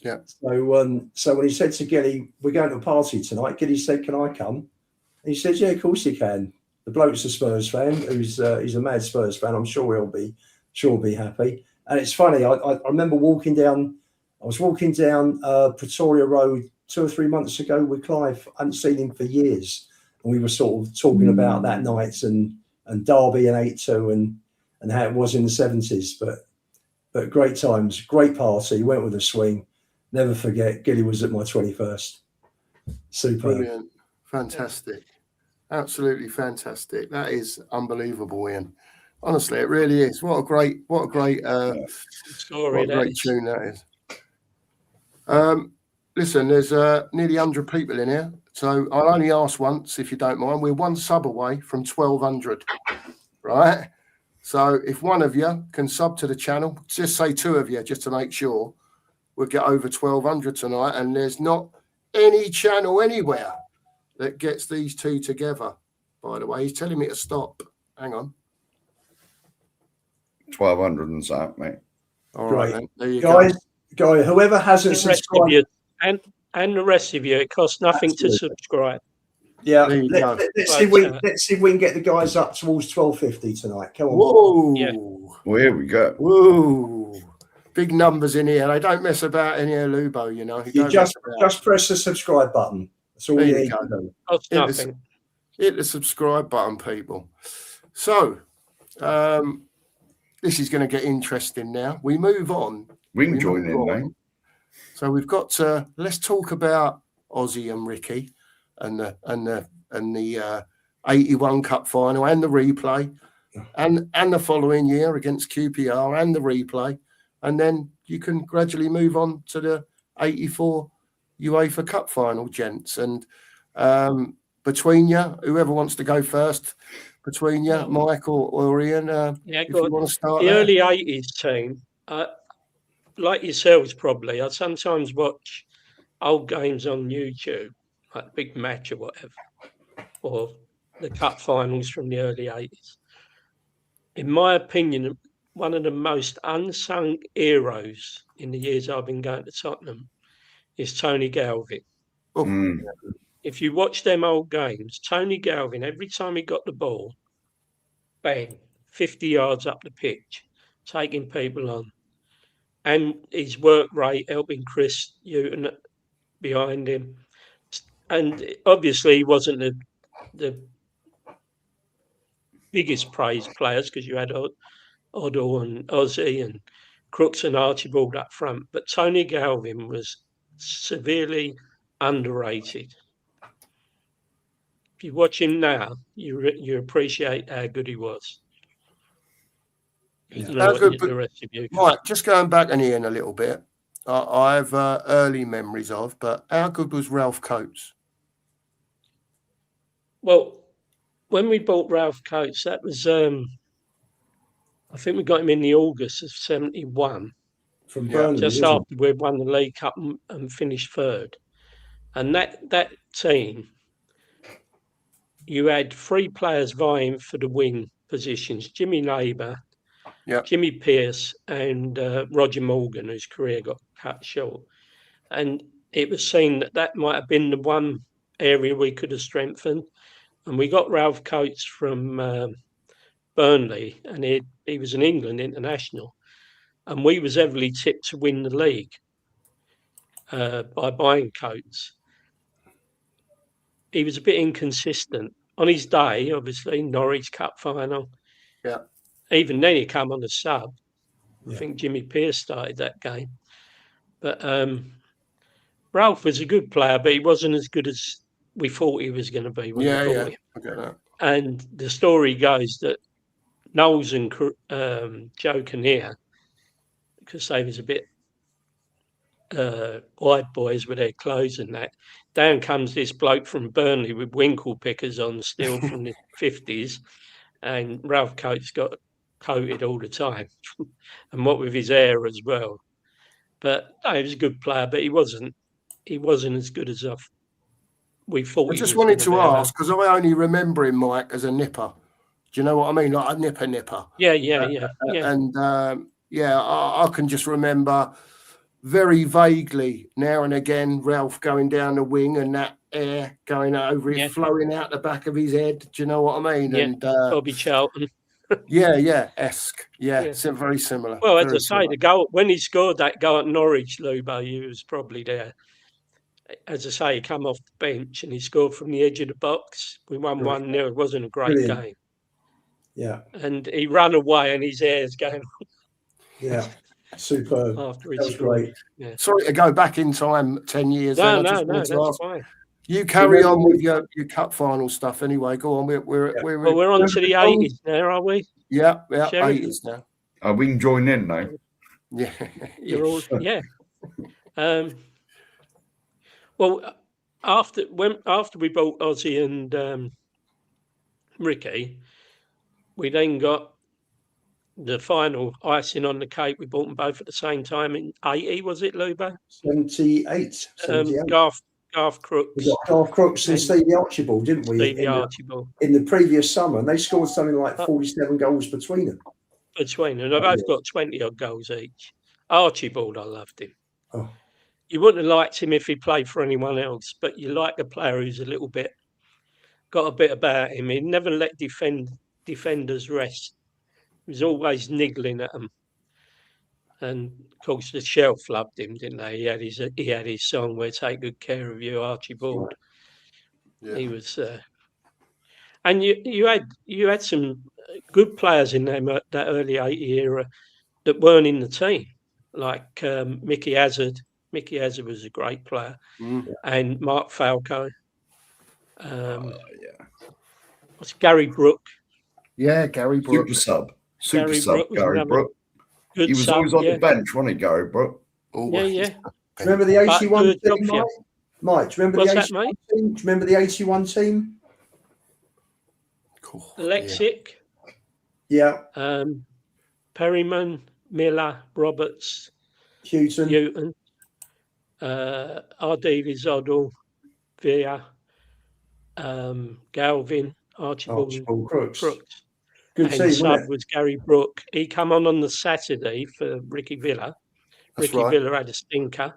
Yeah.
So when he said to Gilly, we're going to a party tonight, Gilly said, can I come? And he said, yeah, of course you can. The bloke's a Spurs fan. He's a mad Spurs fan. I'm sure he'll be happy. And it's funny. I remember walking down. I was walking down Pretoria Road 2 or 3 months ago with Clive. I hadn't seen him for years, and we were sort of talking about that night and Derby and 8-2 and how it was in the 70s. But great times, great party. Went with a swing. Never forget. Gilly was at my 21st. Super.
Brilliant. Fantastic. Absolutely fantastic. That is unbelievable, Ian. Honestly, it really is. What a great
story.
What a great tune that is. Listen, there's nearly 100 people in here, so I'll only ask once, if you don't mind. We're one sub away from 1,200, right? So if one of you can sub to the channel, just say 2 of you, just to make sure, we'll get over 1,200 tonight. And there's not any channel anywhere that gets these 2 together, by the way. He's telling me to stop. Hang on.
1,200 and something, mate.
All right, then. There you
guys,
go.
Whoever hasn't subscribed,
and the rest of you, it costs nothing to subscribe.
Yeah, let's see if we can get the guys up towards 1,250 tonight. Come on.
Whoa.
Yeah.
Well, here we go.
Whoa. Big numbers in here. They don't mess about in here, Lubo, you know.
You just press the subscribe button. That's all you need to do.
Costs nothing.
Hit the subscribe button, people. So, this is going to get interesting now. We move on.
We can join in, mate.
So we've got to let's talk about Ozzy and Ricky and the 81 Cup final and the replay and the following year against QPR and the replay, and then you can gradually move on to the 84 UEFA Cup final, gents. And between you, whoever wants to go first, between you, Mike or Ian, if you want to start.
The early 80s team, like yourselves probably, I sometimes watch old games on YouTube, like Big Match or whatever, or the cup finals from the early 80s. In my opinion, one of the most unsung heroes in the years I've been going to Tottenham is Tony Galvin.
Oh.
If you watch them old games, Tony Galvin, every time he got the ball, bang, 50 yards up the pitch, taking people on. And his work rate, helping Chris Hughton behind him. And obviously he wasn't the biggest praised players, because you had Hoddle and Ozzy and Crooks and Archibald up front. But Tony Galvin was severely underrated. If you watch him now, you appreciate how good he was. The rest of you.
Right, just going back and Ian a little bit, I have early memories of, but how good was Ralph Coates?
Well, when we bought Ralph Coates, that was, I think we got him in the August of 71.
From Burnley,
just after we won the League Cup and finished 3rd. And that team, you had 3 players vying for the wing positions: Jimmy Neighbour, Jimmy Pearce, and Roger Morgan, whose career got cut short. And it was seen that might have been the one area we could have strengthened. And we got Ralph Coates from Burnley, and he was an England international. And we was heavily tipped to win the league by buying Coates. He was a bit inconsistent. On his day, obviously, Norwich Cup final.
Yeah.
Even then, he came on the sub. I think Jimmy Pearce started that game. But Ralph was a good player, but he wasn't as good as we thought he was going to be when we bought him.
I get that.
And the story goes that Knowles and Joe Kinnear, because they was a bit white boys with their clothes and that, down comes this bloke from Burnley with winkle pickers on, still from the 50s, and Ralph Coates got coated all the time, and what with his hair as well. But no, he was a good player, but he wasn't as good as we thought.
I just wanted to ask, because I only remember him, Mike, as a nipper. Do you know what I mean? Like a nipper.
Yeah.
And I can just remember very vaguely now and again Ralph going down the wing and that air going over it, flowing out the back of his head. Do you know what I mean?
Yeah,
and
Bobby Charlton.
esque. Yeah, very similar.
Well,
very
as I say, the goal when he scored that goal at Norwich, Lubo, he was probably there. As I say, he come off the bench and he scored from the edge of the box. We won 1-0. It wasn't a great game.
Yeah.
And he ran away and his hair's going.
Yeah. Superb.
After
that was great.
Yeah.
Sorry to go back in time 10 years.
No, that's fine.
You carry on with your cup final stuff anyway. Go on. We're
on to the 80s now, are we?
Yeah, 80s now.
We can join in now.
Yeah.
You're all, yeah. Well, after we bought Ozzy and Ricky, we then got the final icing on the cake. We bought them both at the same time in 80, was it, Lubo?
78.
Garth Crooks.
We got Garth Crooks and Stevie Archibald, didn't we?
Stevie Archibald.
In the previous summer, and they scored something like 47 goals between them.
They both got 20-odd goals each. Archibald, I loved him.
Oh.
You wouldn't have liked him if he played for anyone else, but you like a player who's got a bit about him. He never let defenders rest. He was always niggling at them. And of course, the Shelf loved him, didn't they? He had his song "We'll Take Good Care of You," Archibald. Yeah. He was, and you had some good players in that early 80 era that weren't in the team, like Mickey Hazard. Mickey Hazard was a great player, and Mark Falco. What's Gary Brook?
Yeah, Gary Brook.
Super sub. Gary Brook. He was always on the bench, wasn't he, Gary Brook?
Yeah.
Remember the 81 team, Mike? Do you remember the 81 team? Do you remember the 81 team?
Cool.
Lexic.
Yeah.
Perryman, Miller, Roberts,
Houghton.
R. Davies, Hoddle, Villa, Galvin, Archibald Crooks.
Good
and
team,
sub was Gary Brook. He come on the Saturday for Ricky Villa. Villa had a stinker.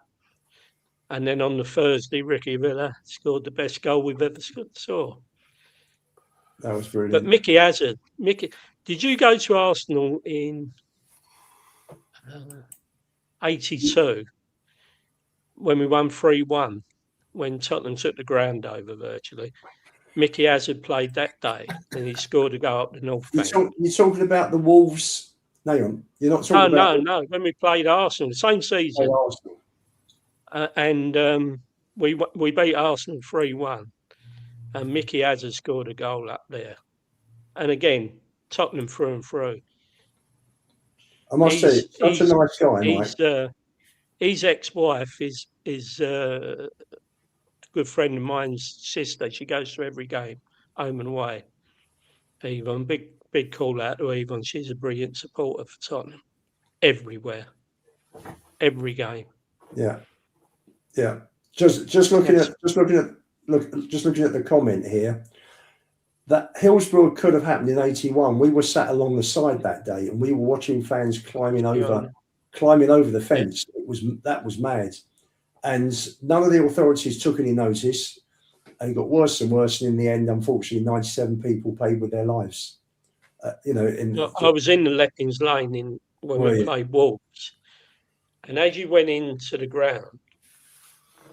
And then on the Thursday, Ricky Villa scored the best goal we've ever saw.
That was brilliant.
But Mickey Hazard. Did you go to Arsenal in 82 when we won 3-1, when Tottenham took the ground over virtually? Mickey Hazard played that day and he scored a goal up the North Bank.
You're talking about the Wolves? Hang on. You're not talking about...
No. When we played Arsenal, the same season. And we beat Arsenal 3-1. And Mickey Hazard scored a goal up there. And again, Tottenham through and through.
I must say, such a nice guy, Mike.
His ex-wife is a good friend of mine's sister. She goes to every game, home and away. Yvonne, big call out to Yvonne. She's a brilliant supporter for Tottenham. Everywhere. Every game.
Yeah. Just looking at the comment here. That Hillsborough could have happened in 81. We were sat along the side that day and we were watching fans climbing over the fence. That was mad. And none of the authorities took any notice. And it got worse and worse. And in the end, unfortunately, 97 people paid with their lives. I
was in the Leppings Lane when we played Wolves. And as you went into the ground,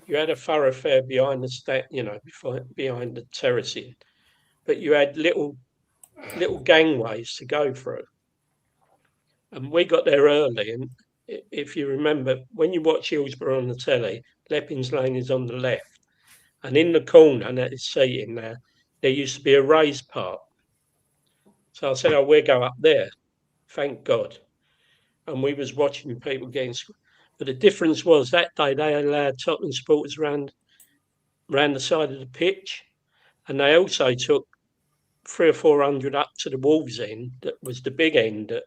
you had a thoroughfare behind behind the terracing. But you had little gangways to go through. And we got there early. And if you remember, when you watch Hillsborough on the telly, Leppings Lane is on the left. And in the corner, and that is seating there used to be a raised part. So I said, we'll go up there. Thank God. And we was watching people getting... But the difference was that day they allowed Tottenham supporters around the side of the pitch. And they also took 300 or 400 up to the Wolves end. That was the big end at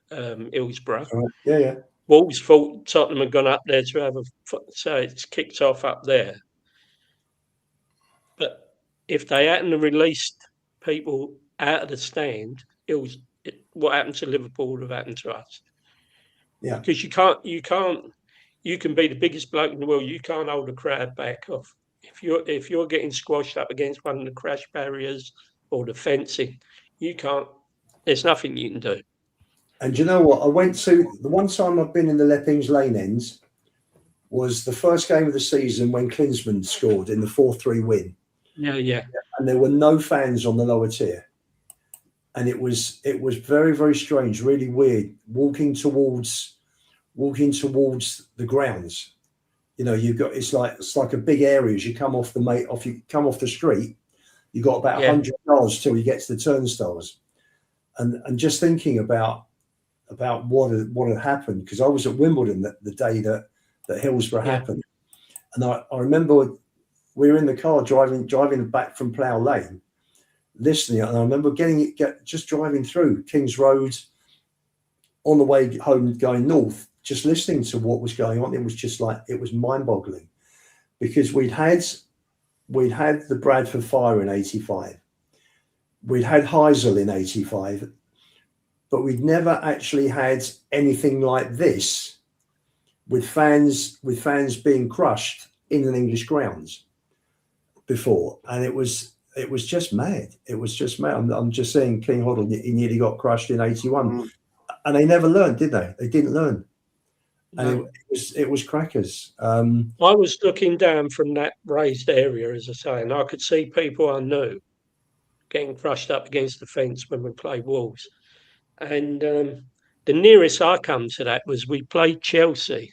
Hillsborough.
Yeah.
Wolves thought Tottenham had gone up there to have so it's kicked off up there. But if they hadn't released people out of the stand, what happened to Liverpool would have happened to us.
Yeah.
Because you can be the biggest bloke in the world, you can't hold a crowd back off. If you're getting squashed up against one of the crash barriers or the fencing, you can't There's nothing you can do.
And you know what? I went to the one time I've been in the Leppings Lane ends was the first game of the season when Klinsmann scored in the 4-3 win.
Yeah.
And there were no fans on the lower tier. And it was very, very strange, really weird, walking towards the grounds. You know, it's like a big area as you come off the street. You got about 100 yards till you get to the turnstiles. And just thinking about what had happened, because I was at Wimbledon the day that Hillsborough happened, and I remember we were in the car driving back from Plough Lane, listening, and I remember just driving through King's Road on the way home going north, just listening to what was going on. It was just it was mind-boggling, because we'd had the Bradford fire in '85, we'd had Heysel in '85. But we'd never actually had anything like this with fans being crushed in an English grounds before. And it was just mad. It was just mad. I'm just saying King Hoddle, he nearly got crushed in '81. And they never learned, did they? They didn't learn. And it was crackers.
I was looking down from that raised area, as I say, and I could see people I knew getting crushed up against the fence when we played Wolves. And the nearest I come to that was we played Chelsea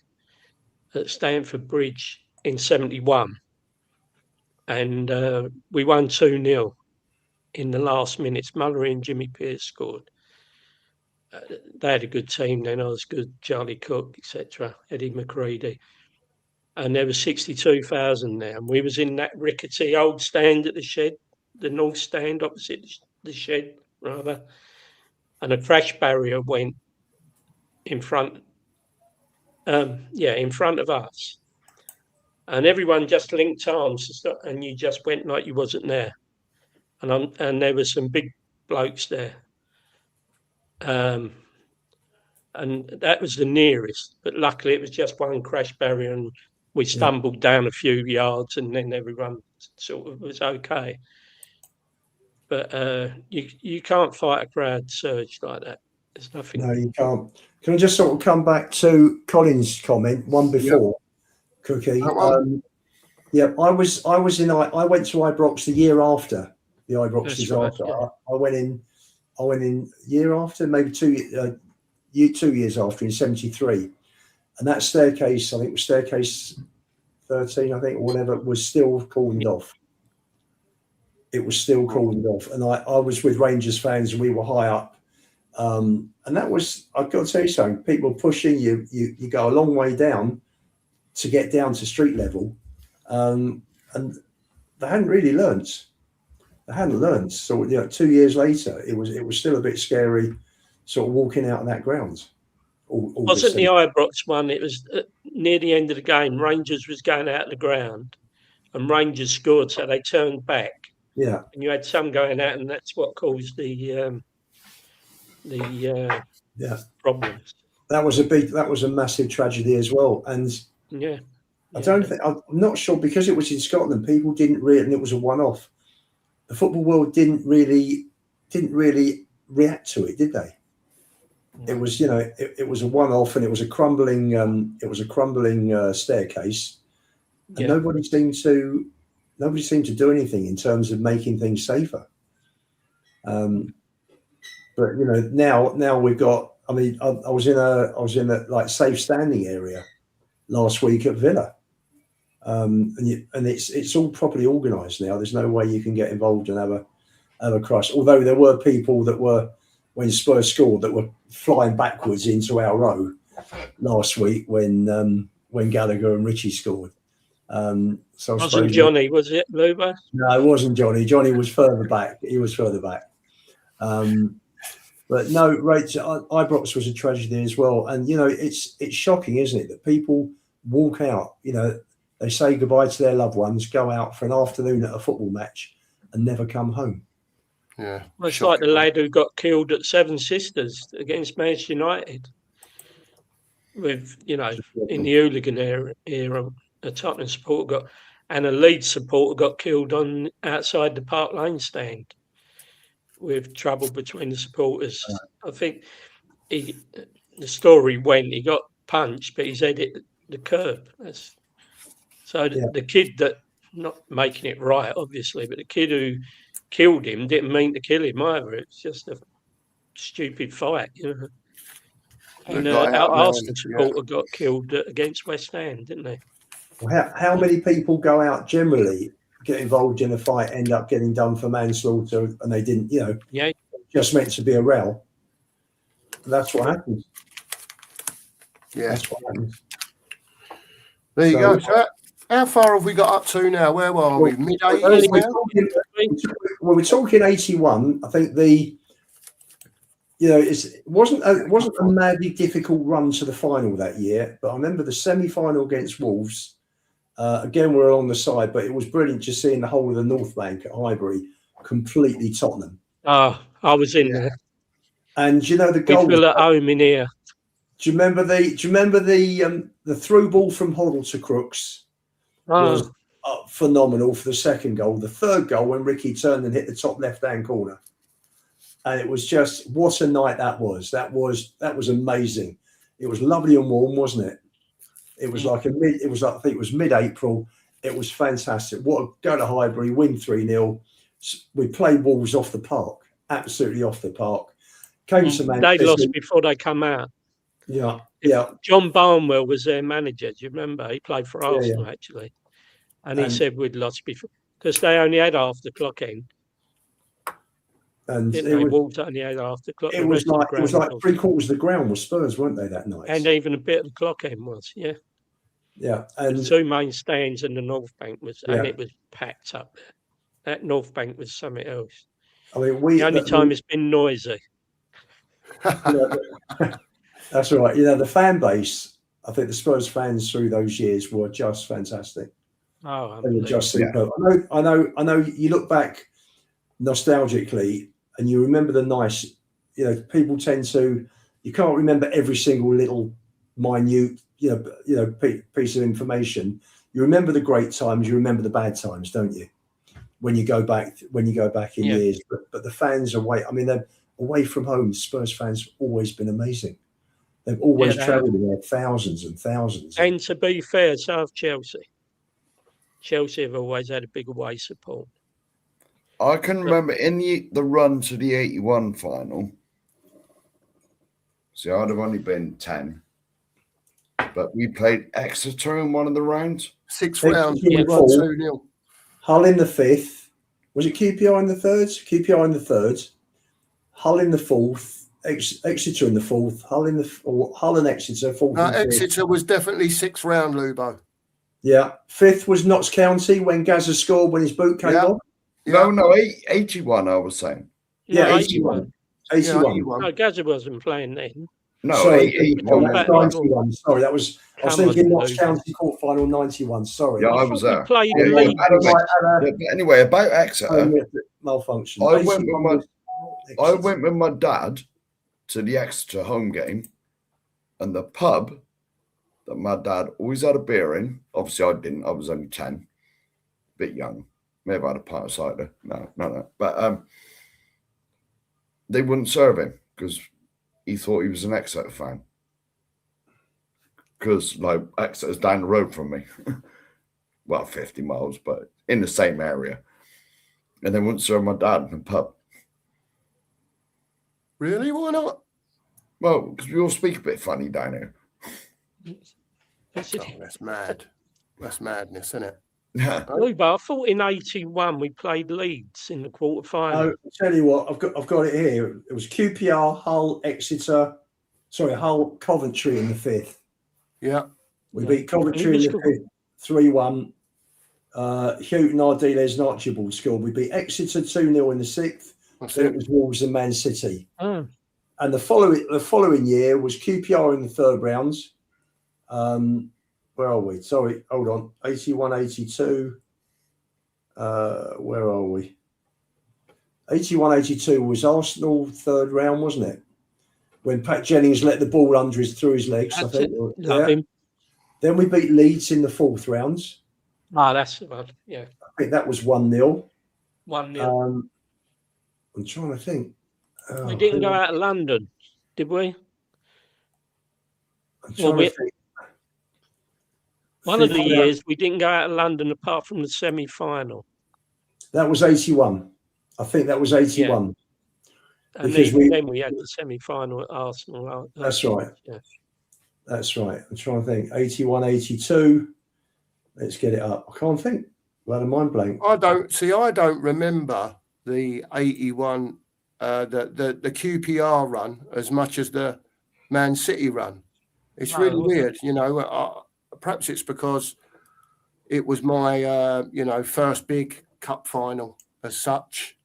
at Stamford Bridge in '71. And we won 2-0 in the last minutes. Mullery and Jimmy Pearce scored. They had a good team then. I was good. Charlie Cook, etc. Eddie McCready. And there was 62,000 there. And we was in that rickety old stand at the shed, the north stand opposite the shed, rather. And a crash barrier went in front of us. And everyone just linked arms and you just went like you wasn't there. And there were some big blokes there. And that was the nearest. But luckily it was just one crash barrier and we stumbled down a few yards and then everyone sort of was okay. But you can't fight a crowd surge like that. There's nothing.
No, you can't. Can I just sort of come back to Colin's comment, one before, Cookie? I went to Ibrox the year after the Ibrox disaster. Right, I went in year after, maybe 2 years after, in '73, and that staircase, I think it was staircase 13, I think, or whatever, was still cordoned off. It was still cordoned off, and I was with Rangers fans, and we were high up. And that was, I've got to tell you something, people pushing you, you go a long way down to get down to street level. And they hadn't really learnt. They hadn't learnt. So 2 years later, it was still a bit scary sort of walking out of that ground.
Wasn't the Ibrox one, it was near the end of the game, Rangers was going out of the ground and Rangers scored, so they turned back.
Yeah.
And you had some going out, and that's what caused the problems.
That was a massive tragedy as well. And I'm not sure, because it was in Scotland, people didn't really, and it was a one-off. The football world didn't really react to it, did they? No. It was, it was a one-off, and it was a crumbling staircase, and nobody seemed to do anything in terms of making things safer. But now we've got. I mean, I was in a like safe standing area last week at Villa, and it's all properly organised now. There's no way you can get involved and have a crush. Although there were people that were, when Spurs scored, that were flying backwards into our row last week when Gallagher and Richie scored. So
wasn't Johnny, was it, Lubo?
No, it wasn't Johnny. Johnny was further back. He was further back. But no, Rachel, Ibrox was a tragedy as well. And, it's shocking, isn't it, that people walk out, they say goodbye to their loved ones, go out for an afternoon at a football match and never come home.
Yeah.
Well, it's like the lad who got killed at Seven Sisters against Manchester United. With, in the hooligan era, a Tottenham supporter and a Leeds supporter got killed outside the Park Lane stand. with trouble between the supporters. I think the story went he got punched, but his head hit the curb. The kid that, not making it right, obviously, but the kid who killed him didn't mean to kill him either. It's just a stupid fight, you know. And our Arsenal supporter got killed against West Ham, didn't they?
Well, how many people go out generally, get involved in a fight, end up getting done for manslaughter, and they didn't, you know, just meant to be a row. That's what happens.
Yeah.
That's what happens.
There you go. So how far have we got up to now? Where were we? Mid-80s now?
We're talking 81. I think it wasn't a madly difficult run to the final that year, but I remember the semi-final against Wolves. Again, we're on the side, but it was brilliant just seeing the whole of the North Bank at Highbury completely Tottenham.
Oh, I was in there.
And you know the goal.
We feel at home in here.
Do you remember the through ball from Hoddle to Crooks was phenomenal for the second goal. The third goal when Ricky turned and hit the top left-hand corner, and it was just what a night that was. That was amazing. It was lovely and warm, wasn't it? It was like I think it was mid-April. It was fantastic. Go to Highbury, win 3-0. We played Wolves off the park, absolutely off the park. Came to Manchester.
They lost before they come out.
Yeah.
John Barnwell was their manager. Do you remember? He played for Arsenal actually, and he said we'd lost before because they only had half the clock in. And Wolves only had half the clock.
It was like 3/4 of the ground was Spurs, weren't they, that night?
And even a bit of the clock end was,
Yeah.
And the two main stands in the North Bank and it was packed up there. That North Bank was something else.
I mean,
the only time it's been noisy.
That's right. You know, the fan base, I think the Spurs fans through those years were just fantastic.
Oh,
they were just superb. I know. You look back nostalgically, and you remember the nice. You know, people tend to. You can't remember every single little minute, piece of information. You remember the great times. You remember the bad times, don't you? When you go back in years, but the fans away. I mean, they're away from home. Spurs fans have always been amazing. They've always travelled in there thousands and thousands.
And to be fair, so have Chelsea. Chelsea have always had a big away support.
I can remember in the run to the 81 final. See, I'd have only been 10. But we played Exeter in one of the rounds.
6 rounds, 2-0.
Hull in the 5th. Was it QPR in the 3rd? QPR in the 3rd. Hull in the 4th. Exeter in the 4th. Hull and Exeter 4th.
No, Exeter was definitely 6th round, Lubo.
Yeah. 5th was Notts County when Gazza scored when his boot came off.
Yeah. No, 81 I was saying.
Yeah, 81. 81.
No, Gazza wasn't playing then.
No,
sorry,
81.
91. Sorry, I was thinking Notts County quarter final 91. Sorry.
Yeah, I was there. Anyway, about Exeter.
Malfunction.
I went with my dad to the Exeter home game, and the pub that my dad always had a beer in. Obviously, I didn't. I was only 10, a bit young. Maybe I had a pint of cider. No. But they wouldn't serve him because he thought he was an Exeter fan. Because Exeter's down the road from me. Well, 50 miles, but in the same area. And they wouldn't serve my dad in the pub.
Really? Why not?
Well, because we all speak a bit funny down here.
That's mad. That's madness, isn't it?
But I thought in 81 we played Leeds in the quarter final.
I'll tell you what, I've got it here. It was QPR, Hull, Hull, Coventry in the 5th.
Yeah.
We beat Coventry in the 5th, 3-1. Houghton, Ardiles and Archibald scored. We beat Exeter 2-0 in the 6th. Then it was Wolves and Man City.
Oh.
And the following year was QPR in the 3rd rounds. Where are we? Sorry, hold on. 81, 82. Where are we? 81, 82 was Arsenal 3rd round, wasn't it? When Pat Jennings let the ball through his legs, I think. Then we beat Leeds in the 4th rounds.
Ah, that's the one. Yeah.
I think that was 1-0.
1-0.
I'm trying to think.
We didn't go out of London, did we?
I'm trying to think.
One of the years we didn't go out of London apart from the semi-final.
That was 81. I think that was 81.
Yeah. And then we had the semi-final at Arsenal.
That's right.
Yeah.
That's right. I'm trying to think. 81, 82. Let's get it up. I can't think. Well, a mind blank.
I don't remember the 81, the QPR run as much as the Man City run. It's really weird, you know. Perhaps it's because it was my, first big cup final as such.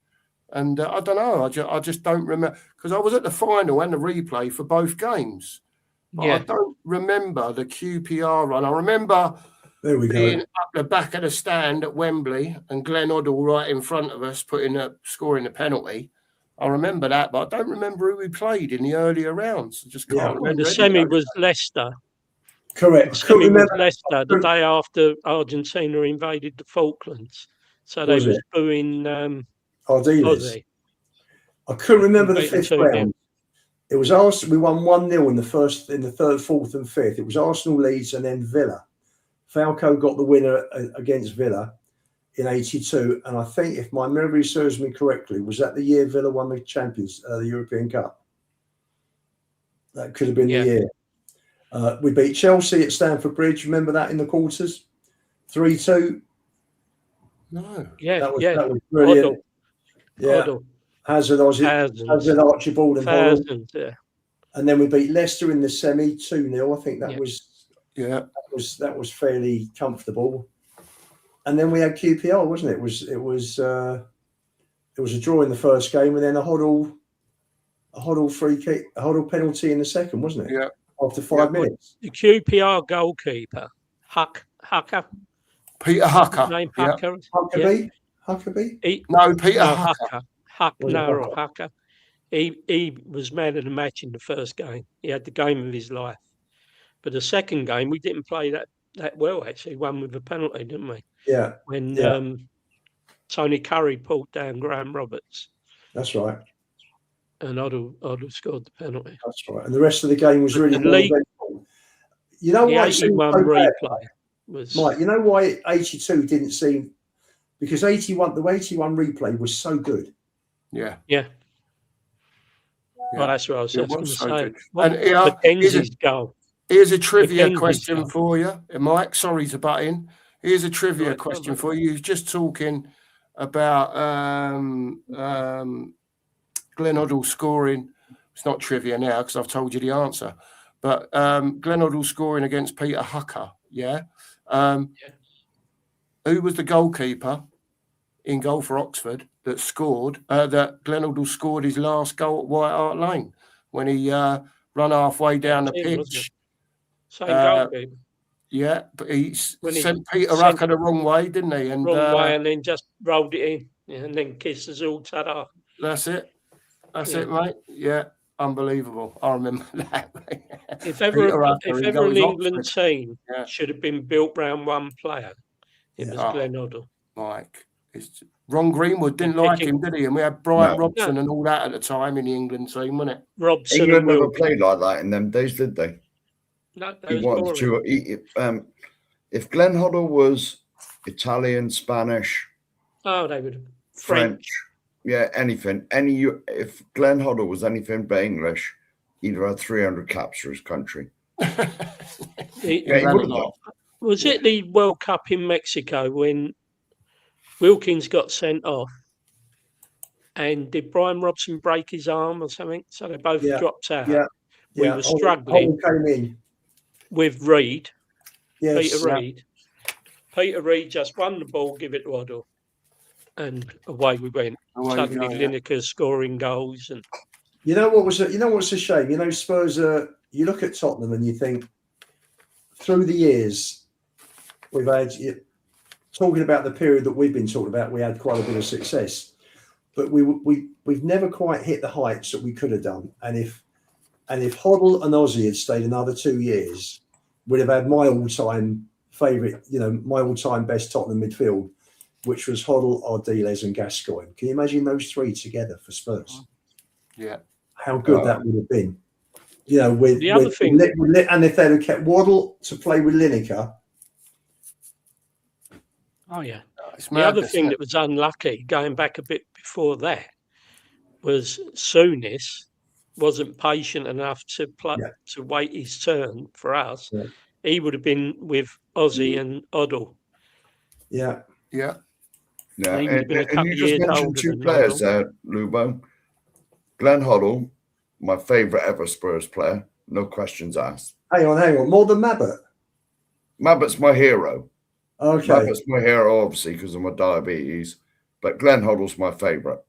And I don't know. I just don't remember, because I was at the final and the replay for both games. Yeah. I don't remember the QPR run. I remember being up the back of the stand at Wembley and Glenn Hoddle right in front of us scoring the penalty. I remember that, but I don't remember who we played in the earlier rounds. I just can't remember.
The semi was Leicester.
Correct.
The semi was Leicester the day after Argentina invaded the Falklands. So they was booing Aussie.
I couldn't remember the fifth round. It was Arsenal. We won 1-0 in the third, fourth, and fifth. It was Arsenal, Leeds, and then Villa. Falco got the winner against Villa in 82, and I think, if my memory serves me correctly, was that the year Villa won the the European Cup? That could have been the year. We beat Chelsea at Stamford Bridge. Remember that in the quarters, 3-2.
No.
That was brilliant.
Hoddle.
Hazard, Archibald, and
Thousands,
and then we beat Leicester in the semi 2-0. I think that was fairly comfortable. And then we had QPR, wasn't it? It was a draw in the first game, and then a Hoddle free kick, a Hoddle penalty in the second, wasn't it?
Yeah.
After 5 minutes.
The QPR goalkeeper, Hucker.
Peter Hucker.
Name Hucker.
Huckabee?
No, Peter Hucker.
Hucker. He was man of the match in the first game. He had the game of his life. But the second game, we didn't play that well, actually. Won with a penalty, didn't we?
Yeah.
When Tony Curry pulled down Graham Roberts.
That's right.
And Hoddle scored the penalty.
That's right. And the rest of the game was really eventful. You know
why 81 replay was...
Mike, you know why 82 didn't seem... Because the 81 replay was so good.
Yeah.
Well, that's what I was just going to say.
And
Mackenzie's goal.
Here's a trivia question for you, Mike. Sorry to butt in. Here's a trivia question for you. You're just talking about Glenn Hoddle scoring. It's not trivia now because I've told you the answer. But Glenn Hoddle scoring against Peter Hucker. Who was the goalkeeper in goal for Oxford that scored? That Glenn Hoddle scored his last goal at White Hart Lane when he run halfway down the pitch.
Same goalkeeper.
Yeah, but he sent Peter Hucker the wrong way, didn't he? And
wrong way, and then just rolled it in, and then kissed us all ta-da.
That's it. That's it, mate. Yeah, unbelievable. I remember that.
If ever an England team should have been built around one player, it was Glenn Hoddle.
Mike, Ron Greenwood didn't like him, did he? And we had Brian Robson and all that at the time in the England team, wasn't it?
Robson
England never played like that in them days, did they?
No,
he wanted to. If Glenn Hoddle was Italian, Spanish,
they would have
French, anything. If Glenn Hoddle was anything but English, he'd have had 300 caps for his country.
He was it the World Cup in Mexico when Wilkins got sent off? And did Brian Robson break his arm or something? So they both dropped out. We were struggling with Reid. Peter Reid. Peter Reid just won the ball, give it to Hoddle, and away we went. Suddenly Lineker scoring goals, and
what's a shame? You know, Spurs. You look at Tottenham and you think, through the years, we've had talking about the period that we've been talking about. We had quite a bit of success, but we've never quite hit the heights that we could have done. And if Hoddle and Ozzy had stayed another 2 years, we'd have had my all-time favourite, my all-time best Tottenham midfield which was Hoddle, Ardiles, and Gascoigne. Can you imagine those three together for Spurs?
Yeah.
How good that would have been. You know, with
the other thing,
and if they'd have kept Waddle to play with Lineker.
Oh yeah.
It's
the other
madness,
thing that was unlucky, going back a bit before that, was Souness wasn't patient enough to to wait his turn for us.
Yeah.
He would have been with Ozzy and Hoddle.
Yeah.
Yeah.
He would have been a couple
you
of
just
years
mentioned
older
two
than
players
Hoddle.
there, Lubo. Glenn Hoddle, my favourite ever Spurs player, no questions asked.
Hang on. More than Mabbott?
Mabbott's my hero.
Okay.
Mabbott's my hero, obviously, because of my diabetes. But Glenn Hoddle's my favourite.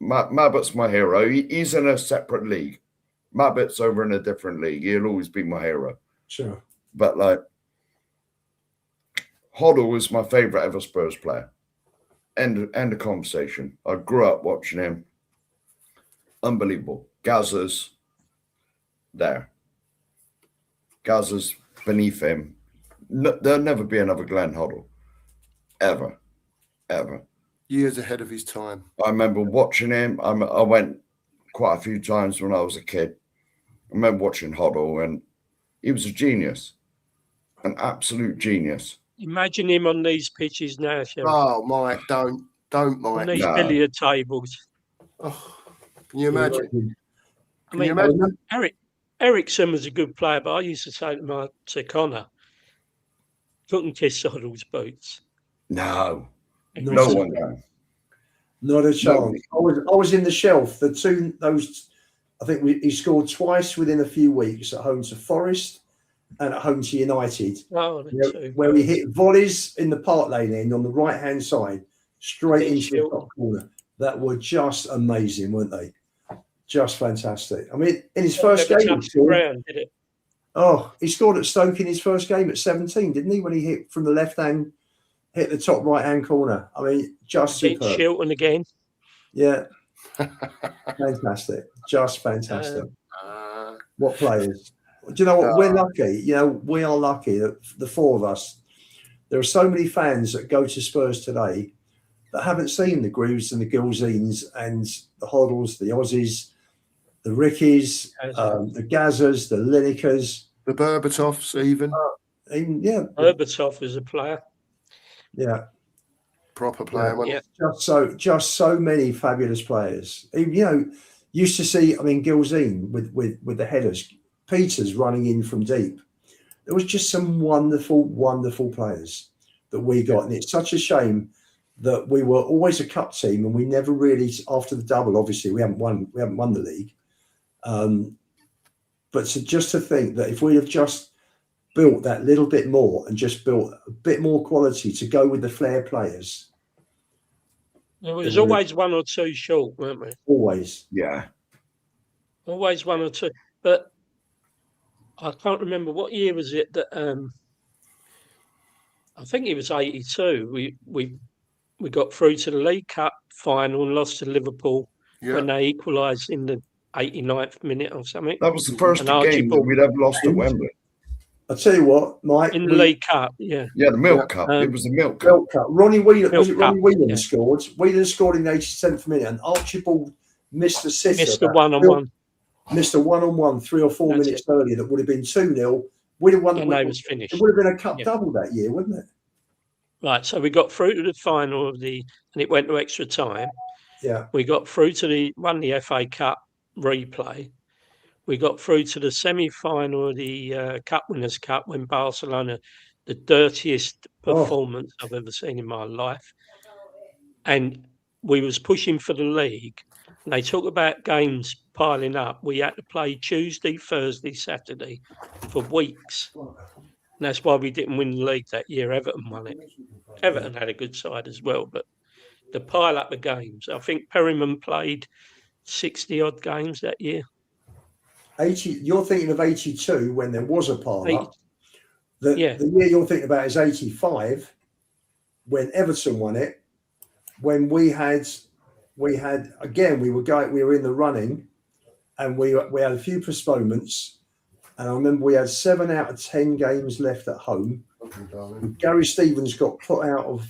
Mabbott's my hero. He's in a separate league. Mabbott's over in a different league. He'll always be my hero.
Sure.
But, like, Hoddle was my favourite ever Spurs player. End of conversation. I grew up watching him. Unbelievable. Gazza's there. Gazza's beneath him. No, there'll never be another Glenn Hoddle. Ever.
years ahead of his time.
I remember watching him. I went quite a few times when I was a kid. I remember watching Hoddle, and he was a genius. An absolute genius.
Imagine him on these pitches now, Sheriff.
Oh, Mike, don't, Mike.
On these billiard tables.
Oh, can you imagine?
I mean, Ericsson was a good player, but I used to say to Connor, couldn't kiss Hoddle's boots.
No one can.
Not a chance. I was in the shelf. I think he scored twice within a few weeks at home to Forest and at home to United.
Oh,
where he hit volleys in the Park Lane end on the right hand side, straight into the top corner. That were just amazing, weren't they? Just fantastic. I mean, in his first game, he scored at Stoke in his first game at 17, didn't he? When he hit from the left hand, hit the top right hand corner. I mean, just superb.
Shilton again.
Yeah, fantastic. Just fantastic. What players? Do you know what? We're lucky. You know, we are lucky that the four of us. There are so many fans that go to Spurs today that haven't seen the Greaves and the Gilzines and the Hoddles, the Aussies, the Rickies, the Gazzas, the Linekers,
the Berbatovs, even.
Berbatov is a player.
Yeah,
proper player.
Yeah.
Just so many fabulous players. You know, used to see. I mean, Gilzine with the headers, Peters running in from deep. There was just some wonderful players that we got, and it's such a shame that we were always a cup team and we never really, after the double, obviously we haven't won the league. But just to think that if we have just built that little bit more and just built a bit more quality to go with the flair players.
There was always one or two short, weren't we?
Always.
Yeah.
Always one or two. But I can't remember what year was it that I think it was 82. We got through to the League Cup final and lost to Liverpool when they equalised in the 89th minute or something.
That was the first game that we'd ever lost at Wembley.
I'll tell you what, Mike.
In the League Cup, yeah.
Yeah, the Milk Cup. It was the Milk Cup.
Ronnie Whelan, Ronnie Whelan scored? Whelan scored in the 87th minute and Archibald missed the sitter.
Missed the one-on-one.
Missed a one-on-one 3 or 4 minutes earlier that would have been 2-0. We'd have won.
And they was finished.
It would have been a cup double that year, wouldn't it?
Right, so we got through to the final and it went to extra time.
Yeah.
We got through to won the FA Cup replay. We got through to the semi-final of the Cup Winners' Cup when Barcelona, the dirtiest performance I've ever seen in my life. And we was pushing for the league. And they talk about games piling up. We had to play Tuesday, Thursday, Saturday for weeks. And that's why we didn't win the league that year. Everton won it. Everton had a good side as well, but the pile up of games. I think Perryman played 60-odd games that year.
80. You're thinking of 82 when there was a pile up. The year you're thinking about is 85 when Everton won it. When we were in the running, and we had a few postponements. And I remember we had 7 out of 10 games left at home. Gary Stevens got put out of.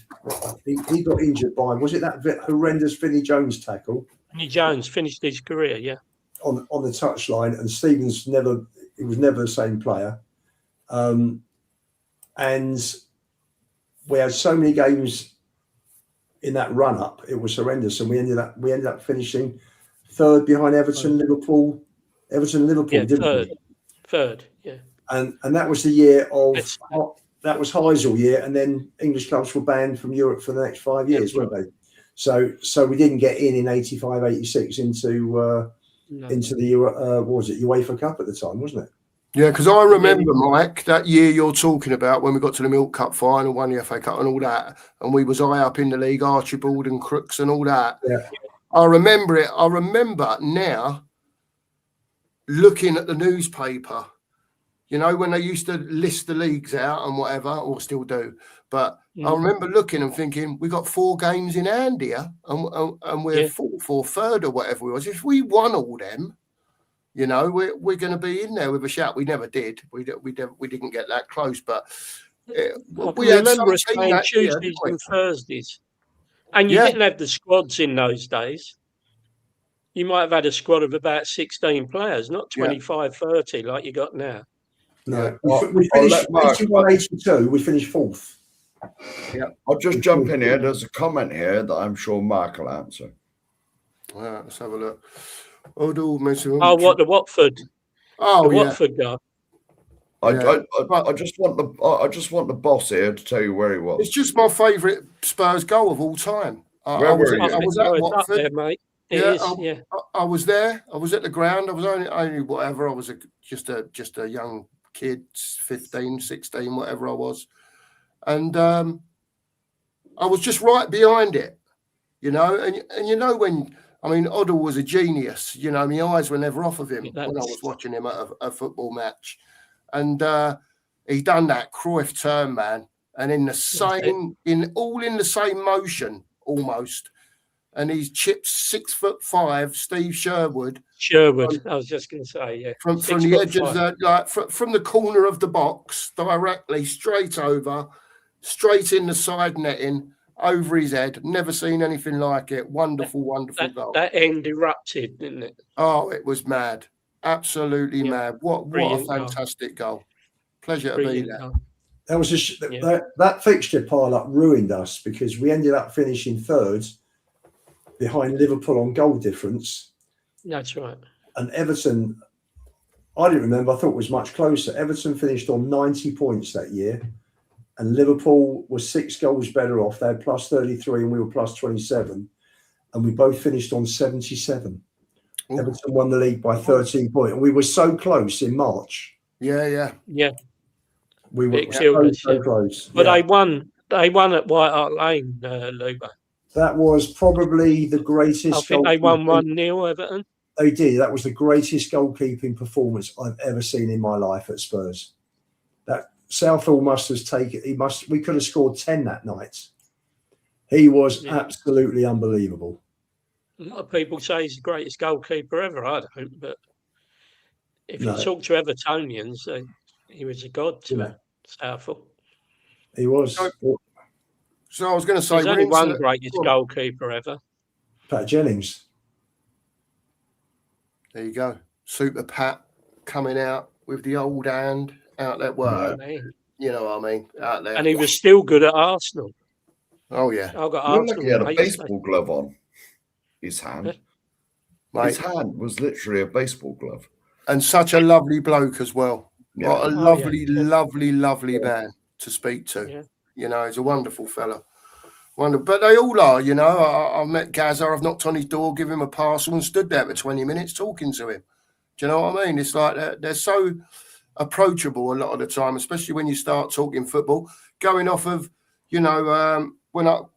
He got injured by, was it that horrendous Vinnie Jones tackle?
Vinnie Jones finished his career, yeah,
on the touchline, and Stevens he was never the same player. And we had so many games in that run up, it was horrendous, and we ended up finishing third behind Everton, Liverpool, didn't we?
Third, yeah.
And that was the year of that was Heysel year, and then English clubs were banned from Europe for the next 5 years, weren't they? So we didn't get in 85, 86 into the what was it, UEFA Cup at the time, wasn't it?
Yeah, because I remember, Mike, that year you're talking about when we got to the Milk Cup final, won the FA Cup and all that, and we was high up in the league, Archibald and Crooks and all that.
Yeah.
I remember it. I remember now looking at the newspaper, you know, when they used to list the leagues out and whatever, or still do. But I remember looking and thinking, we got 4 games in hand here, and we're fourth or third or whatever it was. If we won all them, you know, we're going to be in there with a shout. We never did. We didn't get that close, but
we remember us playing Tuesdays and Thursdays, and you didn't have the squads in those days. You might have had a squad of about 16 players, not 25, 30 like you got now.
No, we finished 81, 82. We finished fourth.
Yeah, I'll just jump in here. There's a comment here that I'm sure Mark will answer.
Right, let's have a look. Hoddle,
what the Watford?
Oh,
the Watford guy.
I just want the boss here to tell you where he was.
It's just my favourite Spurs goal of all time.
Where were you?
I was at Watford.
There, mate.
I was there. I was at the ground. I was only whatever. I was just a young kid, 15, 16, whatever I was. And I was just right behind it, you know. And you know when, I mean, Hoddle was a genius. You know, my eyes were never off of him when I was watching him at a football match. And he done that Cruyff turn, man. And in the same, in the same motion, almost. And he's chipped 6'5", Steve Sherwood.
I was just going to say, yeah.
From the edge of the, from the corner of the box, directly straight over, straight in the side netting, over his head. Never seen anything like it. Wonderful, wonderful goal.
That end erupted, didn't it?
Oh, it was mad. Absolutely mad. What a fantastic goal. Pleasure to be there.
That was that fixture pile-up ruined us because we ended up finishing third behind Liverpool on goal difference.
That's right.
And Everton, I didn't remember. I thought it was much closer. Everton finished on 90 points that year, and Liverpool was 6 goals better off. They had plus 33 and we were plus 27, and we both finished on 77. Ooh. Everton won the league by 13 points, and we were so close in March.
Yeah.
We were so close.
But they won at White Hart Lane, Lubo.
That was probably the greatest.
I think they won 1-0, Everton.
They did. That was the greatest goalkeeping performance I've ever seen in my life at Spurs. That Southall must have taken. We could have scored 10 that night. He was absolutely unbelievable.
A lot of people say he's the greatest goalkeeper ever. I don't, but if you talk to Evertonians, he was a god to Southall.
He was.
So I was going to say,
there's only one greatest goalkeeper ever.
Pat Jennings.
There you go. Super Pat coming out with the old hand out that way. You know what I mean? Out there.
And he was still good at Arsenal.
Oh, yeah.
I got Arsenal. Like he had a baseball glove on his hand. His hand was literally a baseball glove.
And such a lovely bloke as well. Yeah. What a lovely man to speak to. Yeah. You know, he's a wonderful fella. But they all are, you know. I've met Gazza, I've knocked on his door, give him a parcel and stood there for 20 minutes talking to him. Do you know what I mean? It's like they're so approachable a lot of the time, especially when you start talking football. Going off of, you know,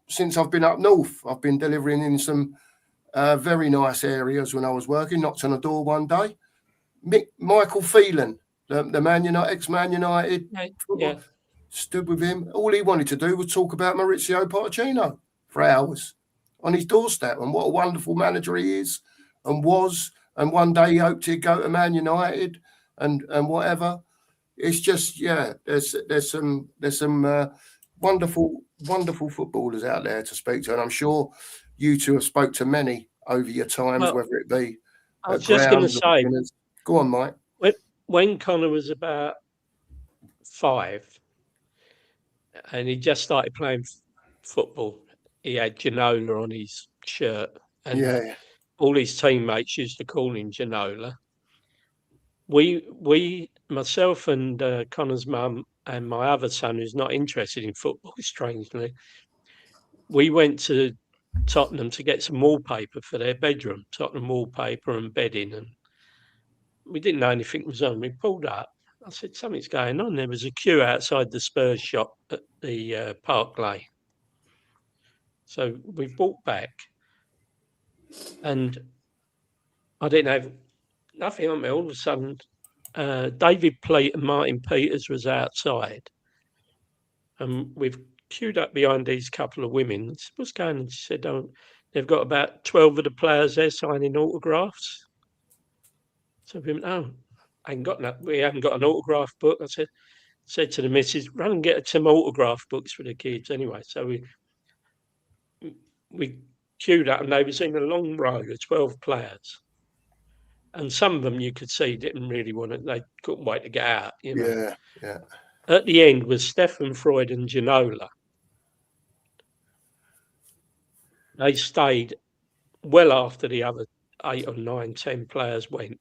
since I've been up north, I've been delivering in some very nice areas when I was working. Knocked on a door one day. Michael Phelan, the Man United, ex-Man United.
Yeah.
Stood with him. All he wanted to do was talk about Maurizio Pochettino for hours on his doorstep and what a wonderful manager he is and was. And one day he hoped he'd go to Man United and whatever. it's just there's some wonderful footballers out there to speak to, and I'm sure you two have spoke to many over your times, whether it be
I was just going to say,
go on, Mike.
When Connor was about 5 and he just started playing football, he had Ginola on his shirt, and all his teammates used to call him Ginola. We, myself and Connor's mum and my other son, who's not interested in football, strangely, we went to Tottenham to get some wallpaper for their bedroom, Tottenham wallpaper and bedding, and we didn't know anything was on. We pulled up. I said, something's going on. There was a queue outside the Spurs shop at the Park Lane. So we walked back, and I didn't have nothing on me. All of a sudden, David Pleat and Martin Peters was outside, and we've queued up behind these couple of women. I said, what's going on? She said, they've got about 12 of the players there signing autographs. So we went, we haven't got an autograph book. I said to the missus, run and get some autograph books for the kids anyway. So we queued up, and they was in a long row of 12 players. And some of them you could see didn't really want it. They couldn't wait to get out, you know.
Yeah.
At the end was Stefan Freud and Ginola. They stayed well after the other 8 or 9, 10 players went.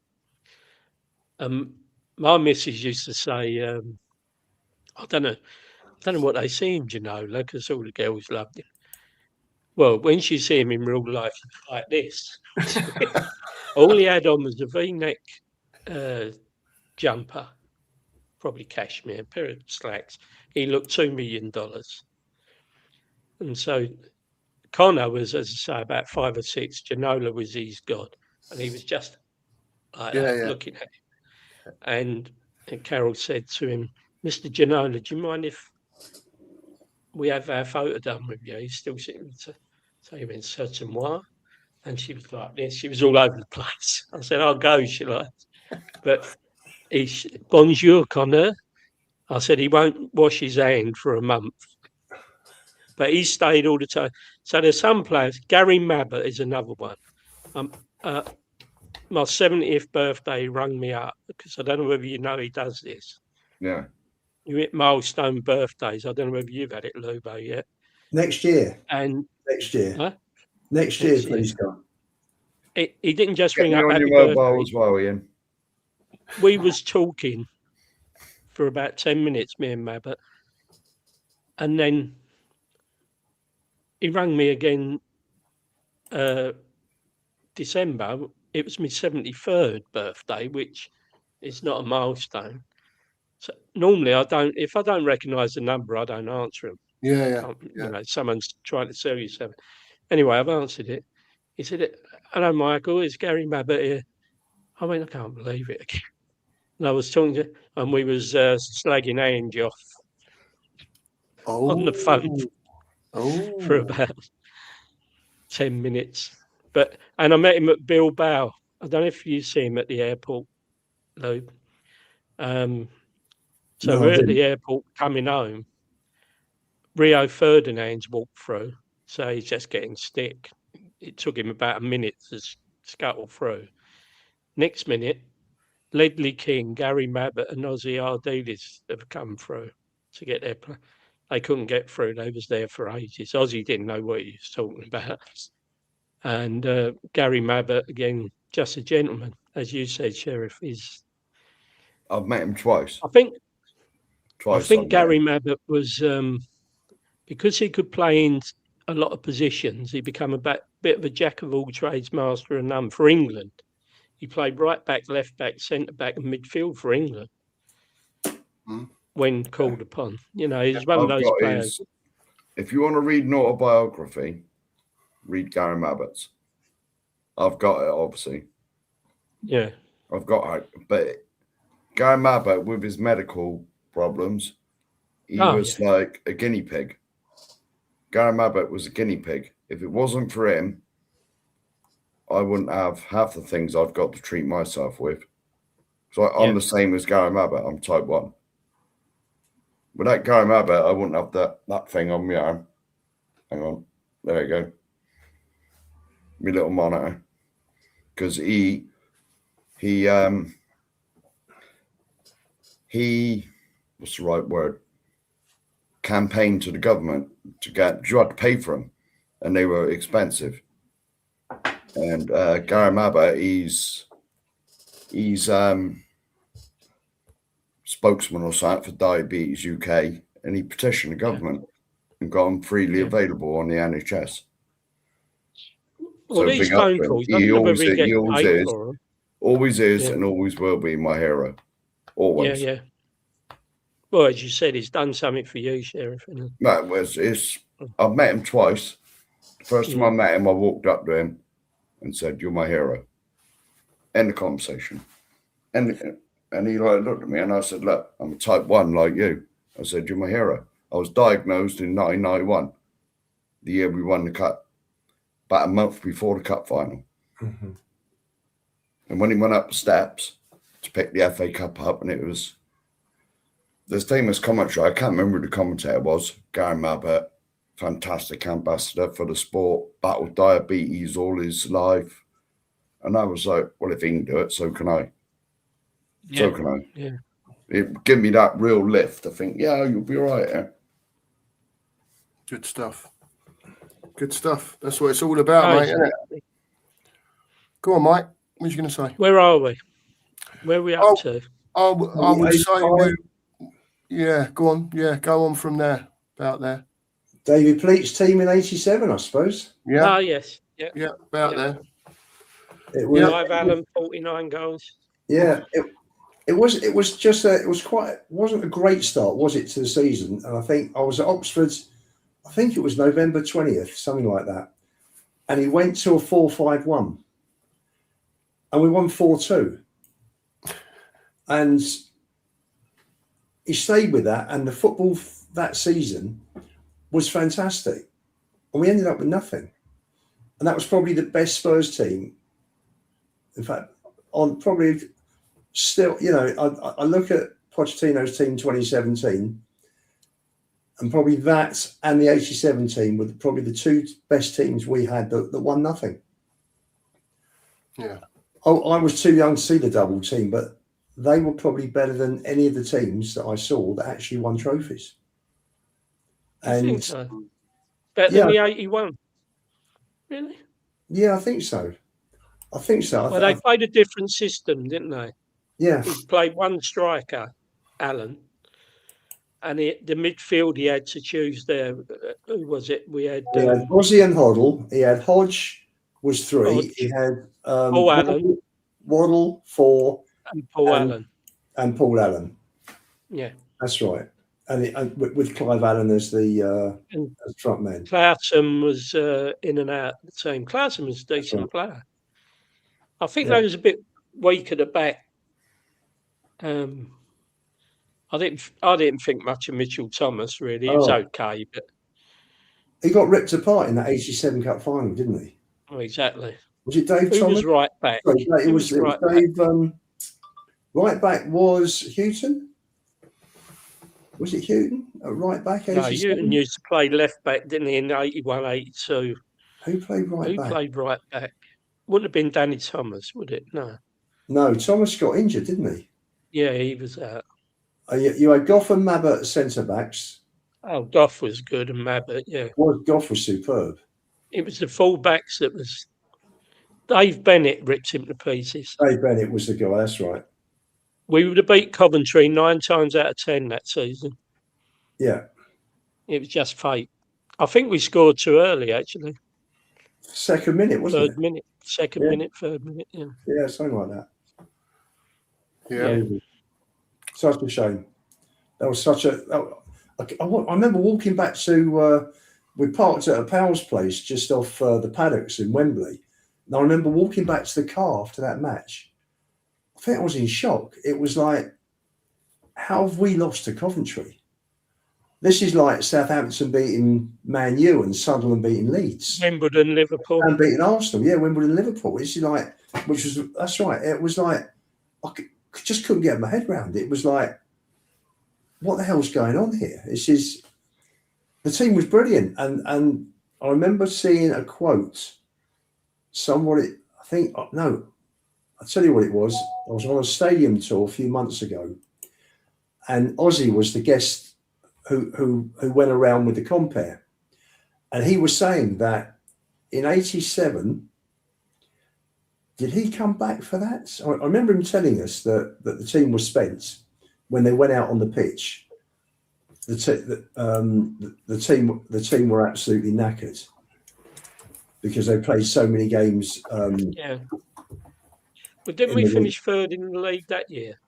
My missus used to say, I don't know what they see in Ginola, because all the girls loved him. Well, when she see him in real life, like this, all he had on was a V-neck jumper, probably cashmere, a pair of slacks. He looked $2 million. And so Connor was, as I say, about 5 or 6. Ginola was his god, and he was just like looking at him. And Carol said to him, Mr. Ginola, do you mind if we have our photo done with you? He's still sitting. So he went, certainement. And she was like this. She was all over the place. I said, I'll go, she like. But bonjour, Connor. I said, he won't wash his hand for a month. But he stayed all the time. So there's some players. Gary Mabbott is another one. My 70th birthday, he rung me up, because I don't know whether you know he does this.
Yeah.
You hit milestone birthdays. I don't know whether you've had it, Lubo, yet.
Next year.
Next year,
please come.
He didn't just ring up
on
happy
your mobile
birthday.
as well, Ian.
We was talking for about 10 minutes, me and Mabbott. And then he rang me again December. It was my 73rd birthday, which is not a milestone. So normally if I don't recognise the number, I don't answer him.
Yeah.
You know, someone's trying to sell you something. Anyway, I've answered it. He said, hello, Michael, it's Gary Mabbott here. I went, I can't believe it again. And I was talking to him, and we was slagging Ange off on the phone for about 10 minutes. And I met him at Bilbao. I don't know if you see him at the airport, Lou. We're at the airport coming home. Rio Ferdinand's walked through, so he's just getting stick. It took him about a minute to scuttle through. Next minute, Ledley King, Gary Mabbott and Ozzy Ardiles have come through to get their play. They couldn't get through. They was there for ages. Ozzy didn't know what he was talking about. And Gary Mabbott, again, just a gentleman. As you said, Sheriff,
I've met him twice.
I think Gary Mabbott was, because he could play in a lot of positions, he became a bit of a jack of all trades, master of none for England. He played right back, left back, centre back, and midfield for England when called upon. You know, he's one of those players.
If you want to read an autobiography, read Gary Mabbott's. I've got it, obviously.
Yeah.
I've got it. But Gary Mabbott, with his medical problems, he was like a guinea pig. Gary Mabbott was a guinea pig. If it wasn't for him, I wouldn't have half the things I've got to treat myself with. So I'm the same as Gary Mabbott. I'm type 1. Without Gary Abbott, I wouldn't have that thing on my arm. Hang on. There you go. My little monitor. Because he what's the right word? Campaigned to the government you had to pay for them, and they were expensive. And Gary Abbott, he's spokesman or something for Diabetes UK, and he petitioned the government and got them freely available on the NHS.
Well,
So
these phone calls,
he always is,
Yeah.
and always will be my hero. Always.
Yeah. Well, as you said, he's done something for you, Sheriff.
No, I've met him twice. The first time I met him, I walked up to him and said, "You're my hero." End the conversation. And he looked at me and I said, "Look, I'm a type 1 like you." I said, "You're my hero." I was diagnosed in 1991, the year we won the cup, about a month before the cup final.
Mm-hmm.
And when he went up the steps to pick the FA Cup up, and it was this famous commentary, I can't remember who the commentator was, Gary Abbott, fantastic ambassador for the sport, battled diabetes all his life. And I was like, well, if he can do it, so can I.
Yeah.
So can I.
Yeah.
It gave me that real lift. I think, yeah, you'll be all right. Yeah.
Good stuff. Good stuff. That's what it's all about, mate, isn't it? Go on, Mike. What are you going to say?
Where are we? Where are we up to?
I would say go on. Yeah, go on from there, about there.
David Pleat's team in 87, I suppose.
Yeah.
Oh, yes.
Yeah, about there.
It was
Clive Allen, 49 goals.
Yeah, it wasn't a great start, was it, to the season? And I think I was at Oxford, I think it was November 20th, something like that. And he went to a 4-5-1. And we won 4-2. And he stayed with that, and the football that season was fantastic. And we ended up with nothing. And that was probably the best Spurs team. In fact, on probably still, I look at Pochettino's team 2017, and probably that and the 87 team were probably the two best teams we had that won nothing.
Yeah.
I was too young to see the double team, but they were probably better than any of the teams that I saw that actually won trophies.
I think so. Better than the 81. Really?
Yeah, I think so.
Well, they played a different system, didn't they?
Yeah.
He played one striker, Allen, and the midfield he had to choose there. Who was it? We had
Ozzy and Hoddle. He had Hodge was 3.
Hodge.
He had
Paul Allen.
Waddle 4.
And Paul Allen.
And Paul Allen.
Yeah.
That's right. And with Clive Allen as the front man.
Clarkson was in and out the team. Clarkson was a decent player. I think they was a bit weak at the back. I didn't think much of Mitchell Thomas really. He was okay, but
he got ripped apart in that 87 Cup final, didn't he?
Oh, exactly.
Was it Dave
Who
Thomas?
was right back?
Sorry, it was right Dave. Right back was Houghton. Was it Houghton at right back? 87?
No, Houghton used to play left back, didn't he, in 81, 82?
Who played right back?
Who played right back? Wouldn't have been Danny Thomas, would it? No.
No, Thomas got injured, didn't he?
Yeah, he was out.
You had Goff and Mabbott centre backs.
Oh, Goff was good and Mabbott, yeah.
Well, Goff was superb.
It was the full backs that was. Dave Bennett ripped him to pieces.
Dave Bennett was the guy, that's right.
We would have beat Coventry 9 times out of 10 that season.
Yeah.
It was just fate. I think we scored too early, actually.
Second minute, wasn't
Third minute, second minute, third minute, yeah.
Yeah, something like that.
Yeah.
Such a shame. That was such a... I remember walking back to... we parked at a pal's place just off the paddocks in Wembley. And I remember walking back to the car after that match. I think I was in shock. It was like, how have we lost to Coventry? This is like Southampton beating Man U and Sunderland beating Leeds.
Wimbledon, Liverpool.
And beating Arsenal. Yeah, Wimbledon, Liverpool. This is like, that's right. It was like, just couldn't get my head around it. It was like, what the hell's going on here? The team was brilliant. And I remember seeing a quote, somebody, I'll tell you what it was. I was on a stadium tour a few months ago, and Ozzy was the guest who went around with the compare. And he was saying that in 87, did he come back for that? I remember him telling us that the team was spent when they went out on the pitch. The team were absolutely knackered because they played so many games.
Yeah. But didn't we finish third in the league that year?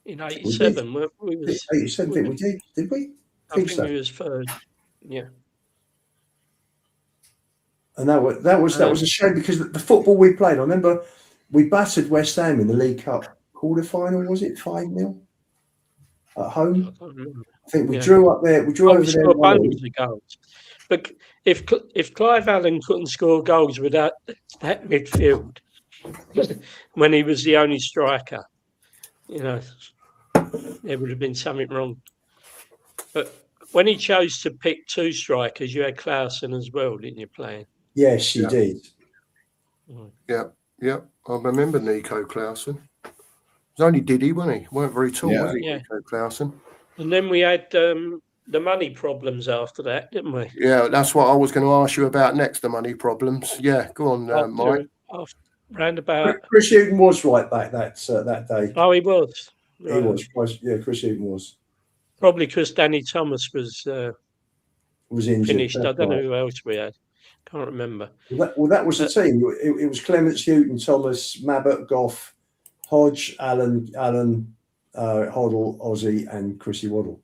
In 87, we was
87. Think we did we?
I think we was third. Yeah.
And that was a shame because the football we played. I remember we battered West Ham in the League Cup quarter-final. Was it 5-0 at home? I think we drew up there. We drew over there.
Bunches of goals. But if Clive Allen couldn't score goals without that midfield, when he was the only striker, there would have been something wrong. But when he chose to pick two strikers, you had Clausen as well, didn't you, playing?
Yes, you did.
Yeah. I remember Nico Clausen. It was only Diddy, wasn't he? Weren't very tall, was he, Nico Clausen?
And then we had the money problems after that, didn't we?
Yeah, that's what I was going to ask you about next, the money problems. Yeah, go on, Mike.
Roundabout.
Chris Hughton was right back that day.
Oh, he was.
He was. Yeah, Chris Hughton was.
Probably because Danny Thomas was
injured.
Finished. I don't know who else we had. Can't remember.
Well, that was the team. It was Clements, Hughton, Thomas, Mabbott, Goff, Hodge, Allen, Hoddle, Ozzy, and Chrissy Waddle.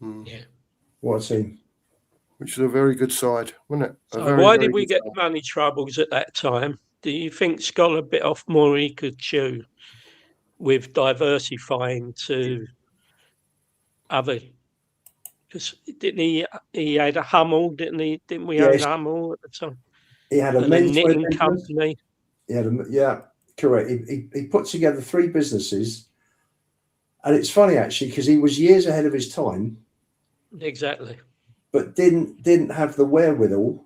Yeah.
What a team.
Which is a very good side, wasn't it?
So why did we get money troubles at that time? Do you think Scholar bit off more he could chew with diversifying to other? Because didn't he had a Hummel, didn't he? Didn't we own Hummel at the time?
He had a men's
knitting company.
Correct. He put together 3 businesses, and it's funny actually because he was years ahead of his time.
Exactly.
But didn't have the wherewithal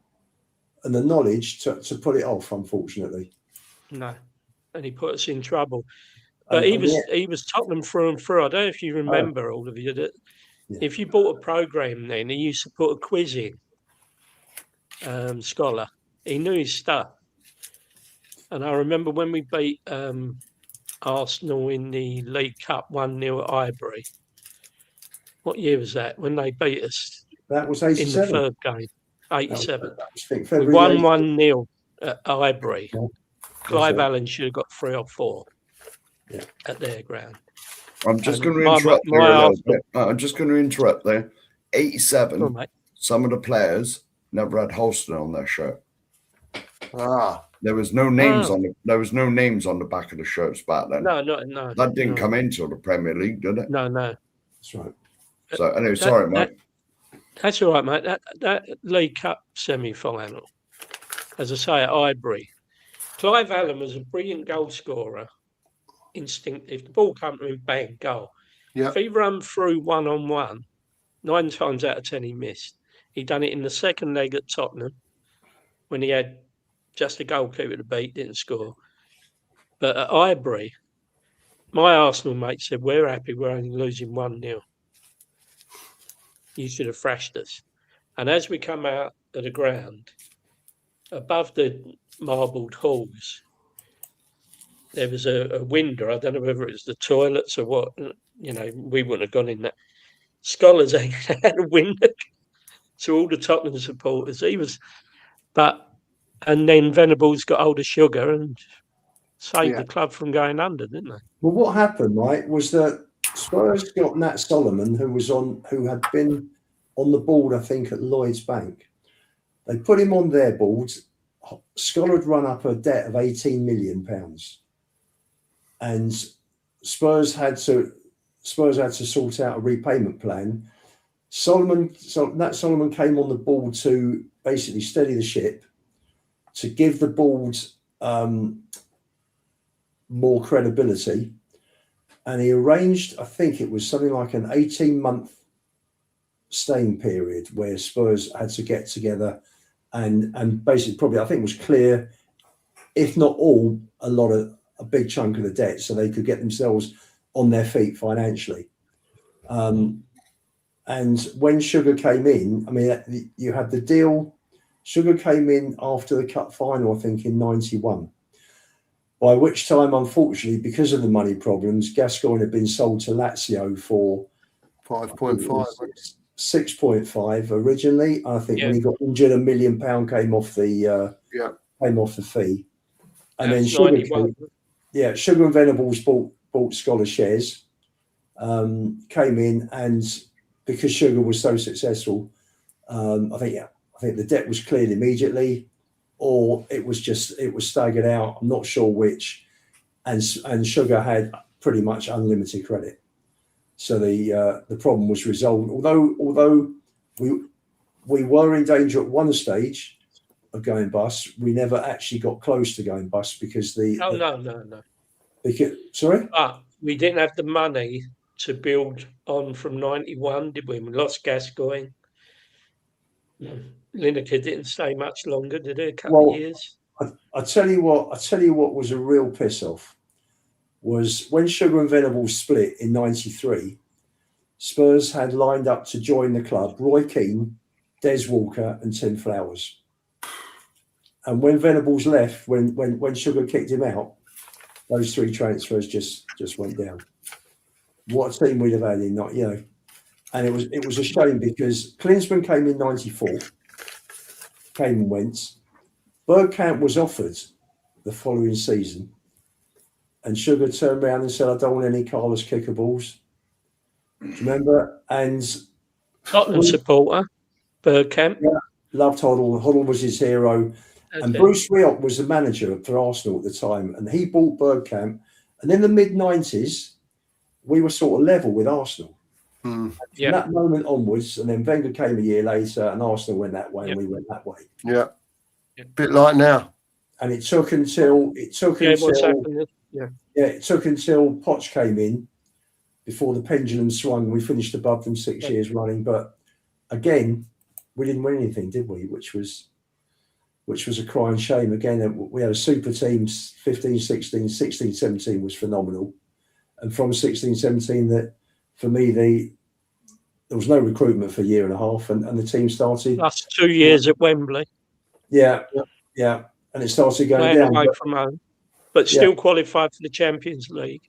and the knowledge to put it off, unfortunately.
No, and he put us in trouble. But he was Tottenham through and through. I don't know if you remember, all of you, that if you bought a program then, he used to put a quiz in, Scholar. He knew his stuff. And I remember when we beat Arsenal in the League Cup 1-0 at Highbury. What year was that? When they beat us?
That was 87.
In the third game. 87.
We
won 1-0 at Highbury. Yeah. Clive Allen should have got 3 or 4 at their ground.
I'm just going to interrupt there a little bit. I'm just going to interrupt there. 87, some of the players never had Holston on their shirt. There was no names on the back of the shirts back then.
No.
That didn't come into the Premier League, did it?
No.
That's right.
So anyway, sorry, mate.
That's all right, mate. That League Cup semi-final, as I say, at Highbury, Clive Allen was a brilliant goal scorer. Instinctive. The ball come to him, bang, goal.
Yeah.
If he run through 1-on-1, 9 times out of 10 he missed. He done it in the second leg at Tottenham when he had just a goalkeeper to beat, didn't score. But at Highbury, my Arsenal mate said, "We're happy we're only losing 1-0. You should have thrashed us." And as we come out of the ground, above the marbled halls, there was a window. I don't know whether it was the toilets or what. We wouldn't have gone in that. Scholars had a window to all the Tottenham supporters. And then Venables got hold of Sugar and saved the club from going under, didn't they?
Well, what happened, right, was that Spurs got Nat Solomon, who had been on the board, I think, at Lloyd's Bank. They put him on their board. Scholar had run up a debt of £18 million. And Spurs had to sort out a repayment plan. Nat Solomon came on the board to basically steady the ship, to give the board more credibility. and he arranged, I think it was something like an 18-month staying period where Spurs had to get together and basically probably, I think it was clear, if not all, a big chunk of the debt, so they could get themselves on their feet financially. And when Sugar came in, I mean, you had the deal. Sugar came in after the cup final, I think, in '91. By which time, unfortunately, because of the money problems, Gascoigne had been sold to Lazio for
5.5.
6.5 originally. I think when he got injured, £1 million came off the fee. And then Sugar and Venables bought Scholar shares, came in, and because Sugar was so successful, I think the debt was cleared immediately, or it was staggered out. I'm not sure which, and Sugar had pretty much unlimited credit, so the problem was resolved. Although we were in danger at one stage of going bust, we never actually got close to going bust because
no.
Sorry?
But we didn't have the money to build on from 91, did we? We lost Gascoigne. Lineker didn't stay much longer, did he? A couple of years.
I tell you what was a real piss off was when Sugar and Venables split in '93. Spurs had lined up to join the club Roy Keane, Des Walker, and Tim Flowers. And when Venables left, when Sugar kicked him out, those three transfers just went down. What a team we'd have had in not, and it was a shame because Klinsmann came in '94, came and went. Bergkamp was offered the following season, and Sugar turned around and said, "I don't want any Carlos Kickaballs." Do you remember? And
Tottenham supporter, Bergkamp.
Yeah, loved Hoddle. Hoddle was his hero. Okay. And Bruce Rioch was the manager for Arsenal at the time, and he bought Bergkamp. And in the mid-90s, we were sort of level with Arsenal. From that moment onwards, and then Wenger came a year later, and Arsenal went that way, and we went that way.
Yeah, a bit like now.
And it took until Poch came in before the pendulum swung. We finished above them 6 years running, but again, we didn't win anything, did we? Which was a crying shame. Again, we had a super team. 15, 16, 16, 17 was phenomenal, and from 16, 17, that for me there was no recruitment for a year and a half, and the team started.
That's 2 years at Wembley.
Yeah, and it started going down.
Away from home, but still qualified for the Champions League.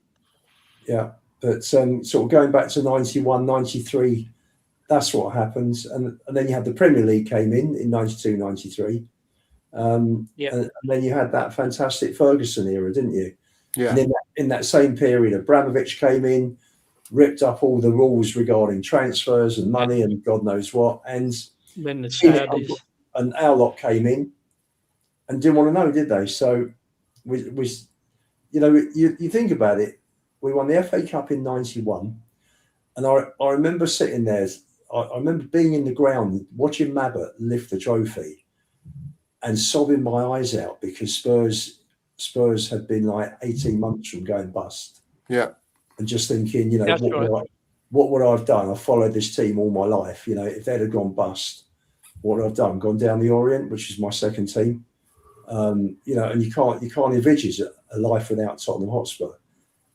Yeah, but sort of going back to 91, 93, that's what happens. And then you had the Premier League came in 92, 93. And then you had that fantastic Ferguson era, didn't you?
Yeah.
And in that same period, Abramovich came in, ripped up all the rules regarding transfers and money and God knows what. And
then the Saudis.
And our lot came in and didn't want to know, did they? So you think about it. We won the FA Cup in 91. And I remember sitting there. I remember being in the ground watching Mabbott lift the trophy and sobbing my eyes out because Spurs had been like 18 months from going bust.
Yeah.
And just thinking, what would I have done? I followed this team all my life. If they'd have gone bust, what would I have done? Gone down the Orient, which is my second team. And you can't envisage a life without Tottenham Hotspur.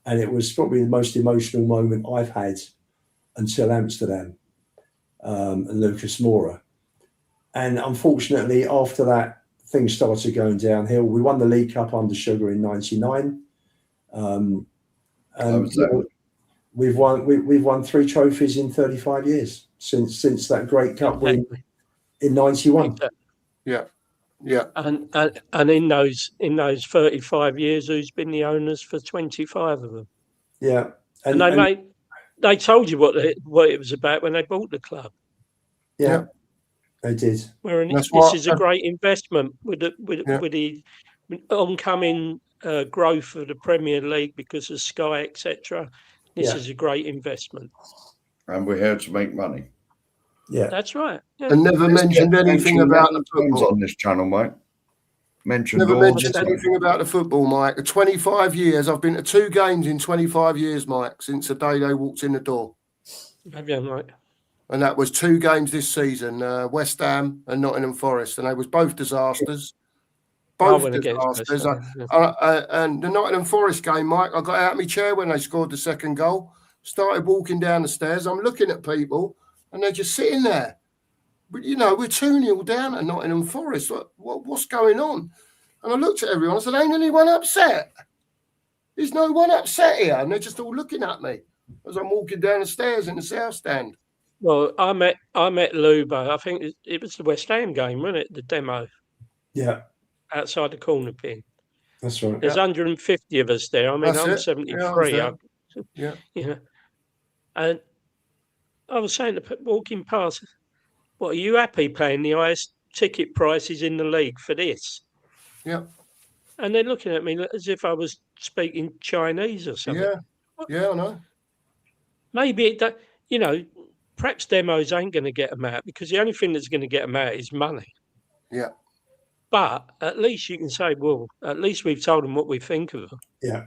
And it was probably the most emotional moment I've had until Amsterdam and Lucas Moura. And unfortunately, after that, things started going downhill. We won the League Cup under Sugar in '99. And we've won 3 trophies in 35 years since that great cup win in '91.
Yeah.
And in those 35 years, who's been the owners for 25 of them?
Yeah,
and they told you what it was about when they bought the club.
Yeah, they did.
This is a great investment with the oncoming growth of the Premier League because of Sky, etc. This is a great investment.
And we're here to make money.
Yeah, that's right. Yeah.
And never mentioned anything about the football
on this channel, mate. mentioned
Never
all
mentioned
the time.
anything about the football, Mike. 25 years. I've been to 2 games in 25 years, Mike, since the day they walked in the door.
Maybe I'm right.
And that was 2 games this season, West Ham and Nottingham Forest. And they was both disasters. Both disasters. And the Nottingham Forest game, Mike, I got out of my chair when they scored the second goal. Started walking down the stairs. I'm looking at people and they're just sitting there. But, you know, we're 2-0 down at Nottingham Forest. What's going on? And I looked at everyone. I said, ain't anyone upset? There's no one upset here. And they're just all looking at me as I'm walking down the stairs in the south stand.
Well, I met Lubo. I think it was the West Ham game, wasn't it? The demo.
Yeah.
Outside the corner pin.
That's right.
There's 150 of us there. I mean, I'm 73.
Yeah.
You know, and I was saying to walking past, what, are you happy paying the highest ticket prices in the league for this?
Yeah.
And they're looking at me as if I was speaking Chinese or something.
Yeah, I know.
Maybe you know, perhaps demos ain't going to get them out because the only thing that's going to get them out is money.
Yeah.
But at least you can say, well, at least we've told them what we think of them.
Yeah.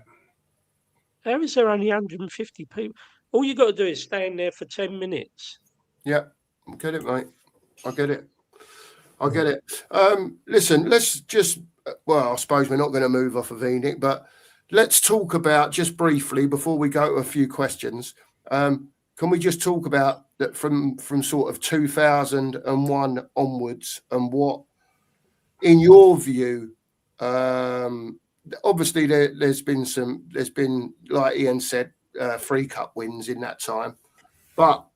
How is there only 150 people? All you got to do is stand there for 10 minutes.
Yeah, I get it, mate. I get it. Listen, let's just, well, I suppose we're not going to move off of Enoch, but let's talk about just briefly before we go to a few questions. Can we just talk about that from sort of 2001 onwards and what, in your view, obviously there's been, like Ian said, 3 cup wins in that time, but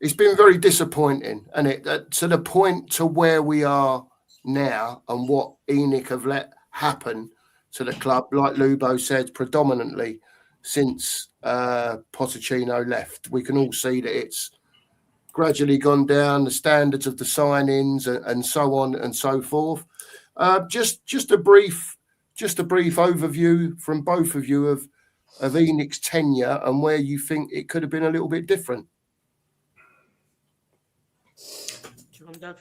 it's been very disappointing, and it to the point to where we are now and what Enoch have let happen to the club, like Lubo said, predominantly since Pochettino left. We can all see that it's gradually gone down, the standards of the signings and so on and so forth. Just a brief overview from both of you of Enoch's tenure and where you think it could have been a little bit different.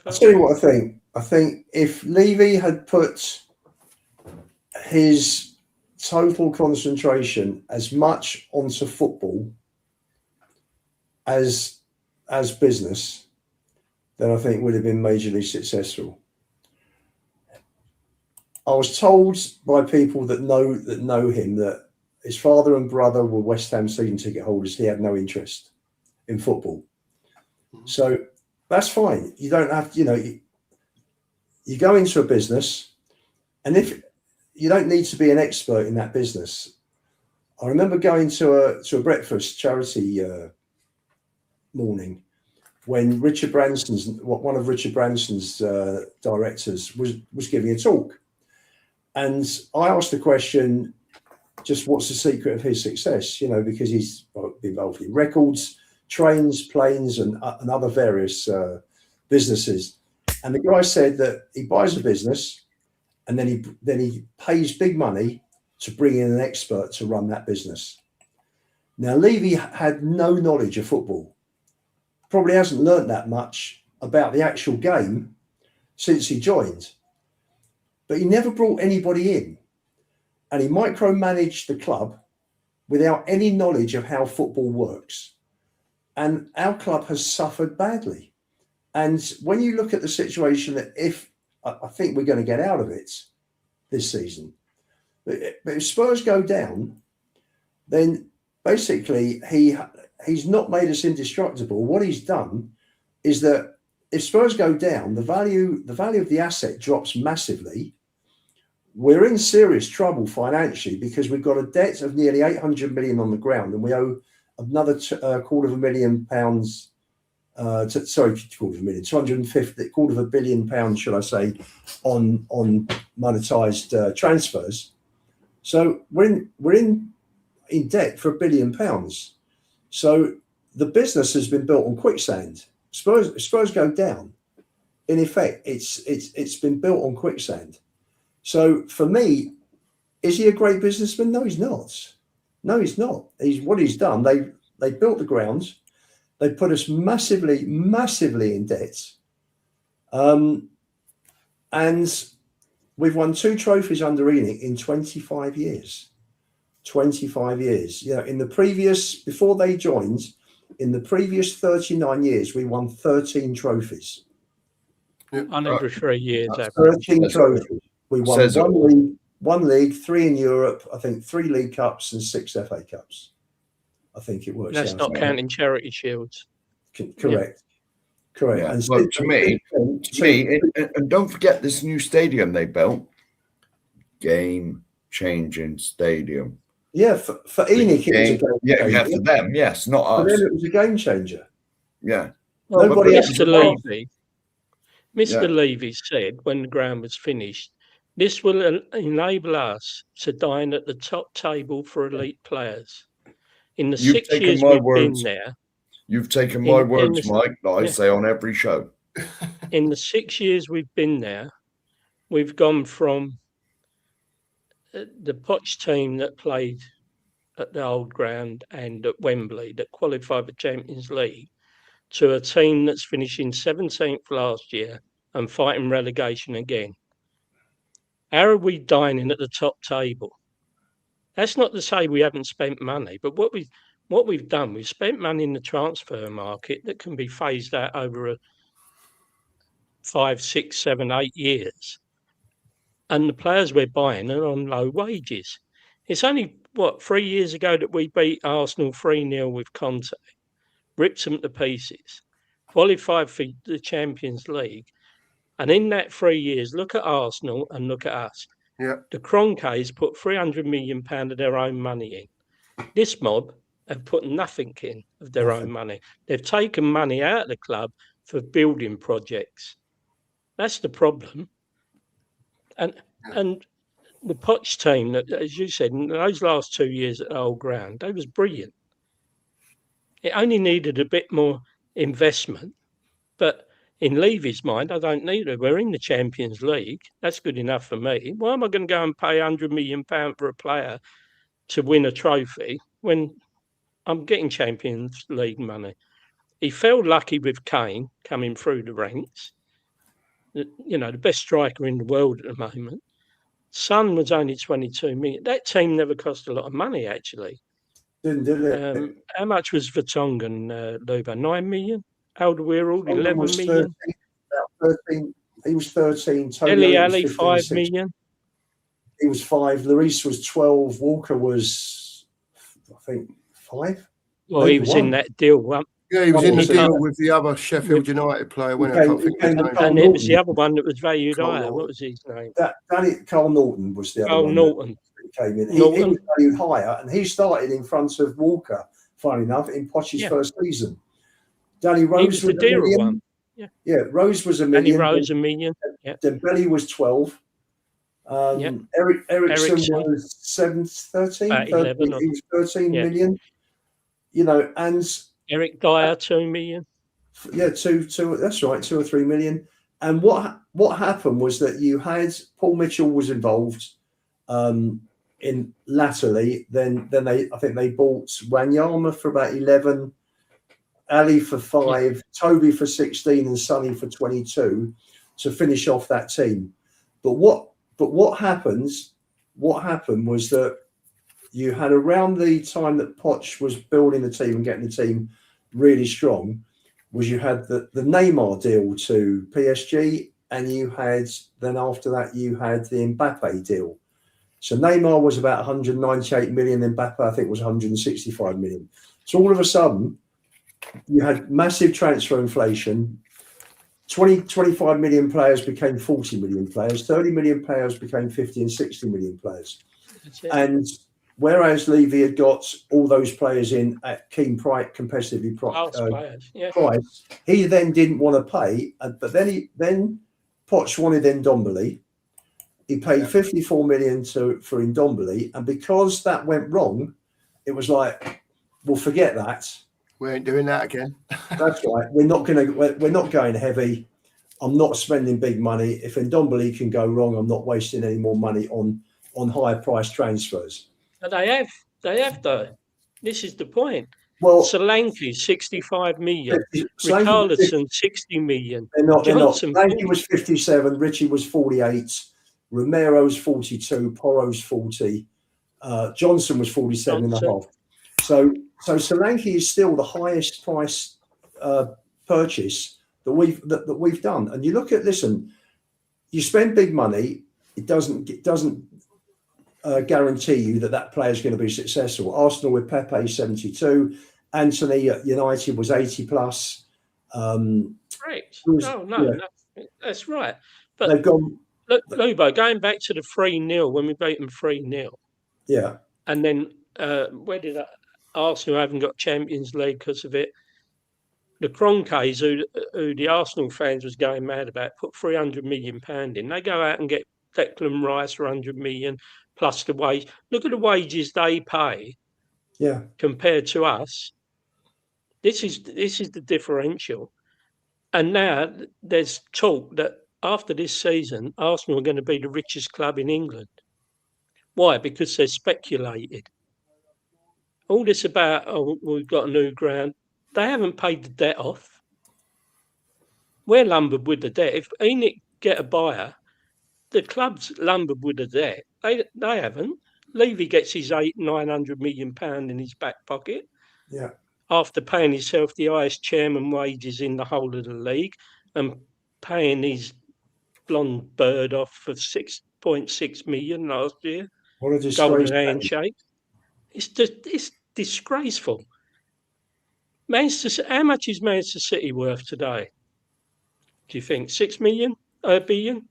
I'll tell you what I think. I think if Levy had put his total concentration as much onto football as business, then I think would have been majorly successful. I was told by people that know him that his father and brother were West Ham season ticket holders. He had no interest in football. So that's fine. You don't have to, you go into a business, and if you don't need to be an expert in that business. I remember going to a breakfast charity morning when one of Richard Branson's directors was giving a talk. And I asked the question, just what's the secret of his success? Because he's involved in records, trains, planes, and other various businesses. And the guy said that he buys a business and then he pays big money to bring in an expert to run that business. Now, Levy had no knowledge of football. Probably hasn't learned that much about the actual game since he joined. But he never brought anybody in. And he micromanaged the club without any knowledge of how football works. And our club has suffered badly. And when you look at the situation that I think we're going to get out of it this season, but if Spurs go down, then basically he's not made us indestructible. What he's done is that if Spurs go down, the value of the asset drops massively. We're in serious trouble financially because we've got a debt of nearly 800 million on the ground, and we owe another £250 million, £250 billion, should I say, on monetized transfers. So we're in debt for £1 billion. So the business has been built on quicksand. Spurs go down. In effect, it's been built on quicksand. So for me, is he a great businessman? No, he's not. No, he's not. What he's done. They built the grounds. They put us massively in debt. And we've won 2 trophies under ENIC in 25 years. 25 years. You know, before they joined, in the previous 39 years, we won 13 trophies.
On every 3 years.
13 trophies. We won one league, 3 in Europe, I think 3 League Cups and 6 FA Cups. I think it works.
That's not counting charity shields.
Correct.
Yeah. Correct. And well, to me, and don't forget this new stadium they built, game-changing stadium.
Yeah, for ENIC, it was a game changer.
Yeah, for them, yes, not us.
For them, it was a game changer.
Yeah.
Well, Mr. Levy said when the ground was finished, this will enable us to dine at the top table for elite players. In the 6 years we've been there.
You've taken my words, Mike, that I say on every show.
In the 6 years we've been there, we've gone from the Poch team that played at the old ground and at Wembley that qualified for Champions League to a team that's finishing 17th last year and fighting relegation again. How are we dining at the top table? That's not to say we haven't spent money, but what we've done, we've spent money in the transfer market that can be phased out over 5, 6, 7, 8 years. And the players we're buying are on low wages. It's only, 3 years ago that we beat Arsenal 3-0 with Conte, ripped them to pieces, qualified for the Champions League. And in that 3 years, look at Arsenal and look at us.
Yeah.
The Kroenkes put £300 million of their own money in. This mob have put nothing in of their own money. They've taken money out of the club for building projects. That's the problem. And the Poch team, that, as you said, in those last 2 years at the old ground, they was brilliant. It only needed a bit more investment. But in Levy's mind, I don't need it. We're in the Champions League. That's good enough for me. Why am I going to go and pay £100 million for a player to win a trophy when I'm getting Champions League money? He felt lucky with Kane coming through the ranks. You know, the best striker in the world at the moment. Son was only 22 million. That team never cost a lot of money, actually.
Did it?
How much was Vertonghen, Lubo? 9 million? Alderweireld, 11 million?
13, he was 13.
Dele Alli, 5 million?
He was 5. Lloris was 12. Walker was, I think, 5.
Well, he was in that deal.
Yeah, he was in the deal with the other Sheffield United player.
And it was the other one that was valued higher. What was his name?
Carl Norton was the other one.
Norton.
Came in. He was valued higher, and he started in front of Walker, funny enough, in Poch's first season. Danny Rose was
the dearer one.
Yeah, Rose was $1 million.
Danny Rose, $1 million. Yeah.
Dembele was 12. Ericsson was 13.
11.
He was 13 million. You know, and
Eric Dyer, 2 million.
Yeah, two. That's right, 2 or 3 million. And what happened was that you had Paul Mitchell was involved in latterly. Then I think they bought Wanyama for about 11, Ali for 5, Toby for 16, and Sonny for 22 to finish off that team. But what happened was that you had around the time that Poch was building the team and getting the team really strong, was you had the Neymar deal to PSG, and you had then after that you had the Mbappe deal. So Neymar was about 198 million, Mbappe I think was 165 million. So all of a sudden you had massive transfer inflation. 25 million players became 40 million players, 30 million players became 50 and 60 million players. And whereas Levy had got all those players in at keen price, competitively price, he then didn't want to pay. But then Poch wanted Ndombele. He paid 54 million for Ndombele, and because that went wrong, it was like, well, forget that.
We ain't doing that again.
That's right. We're not going heavy. I'm not spending big money. If Ndombele can go wrong, I'm not wasting any more money on higher price transfers.
But they have though. This is the point.
Well,
Solanke, 65 million.
50,
Richarlison, 60 million.
They're not.
Johnson,
Solanke was 57. Richie was 48. Romero's 42. Porro's 40. Johnson was 47 and a half. So Solanke is still the highest price purchase that we've done. And you look at, listen, you spend big money, it doesn't guarantee you that player is going to be successful. Arsenal with Pepe 72, Anthony at United was 80 plus.
Right. That's right. But
they've gone.
Look, Lubo, going back to the 3-0 when we beat them 3-0.
Yeah.
And then where did Arsenal haven't got Champions League because of it? The Kroenkes, who the Arsenal fans was going mad about, put £300 million in. They go out and get Declan Rice for 100 million plus the wage. Look at the wages they pay.
Yeah.
Compared to us, this is the differential. And now there's talk that after this season, Arsenal are going to be the richest club in England. Why? Because they're speculated. All this about, oh, we've got a new ground. They haven't paid the debt off. We're lumbered with the debt. If Enoch get a buyer, the club's lumbered with the debt. They haven't. Levy gets his £900 million in his back pocket.
Yeah.
After paying himself the highest chairman wages in the whole of the league and paying his blonde bird off for 6.6 million last year.
What a disgrace.
Golden handshake. It's disgraceful. How much is Manchester City worth today? Do you think 6 million? Billion?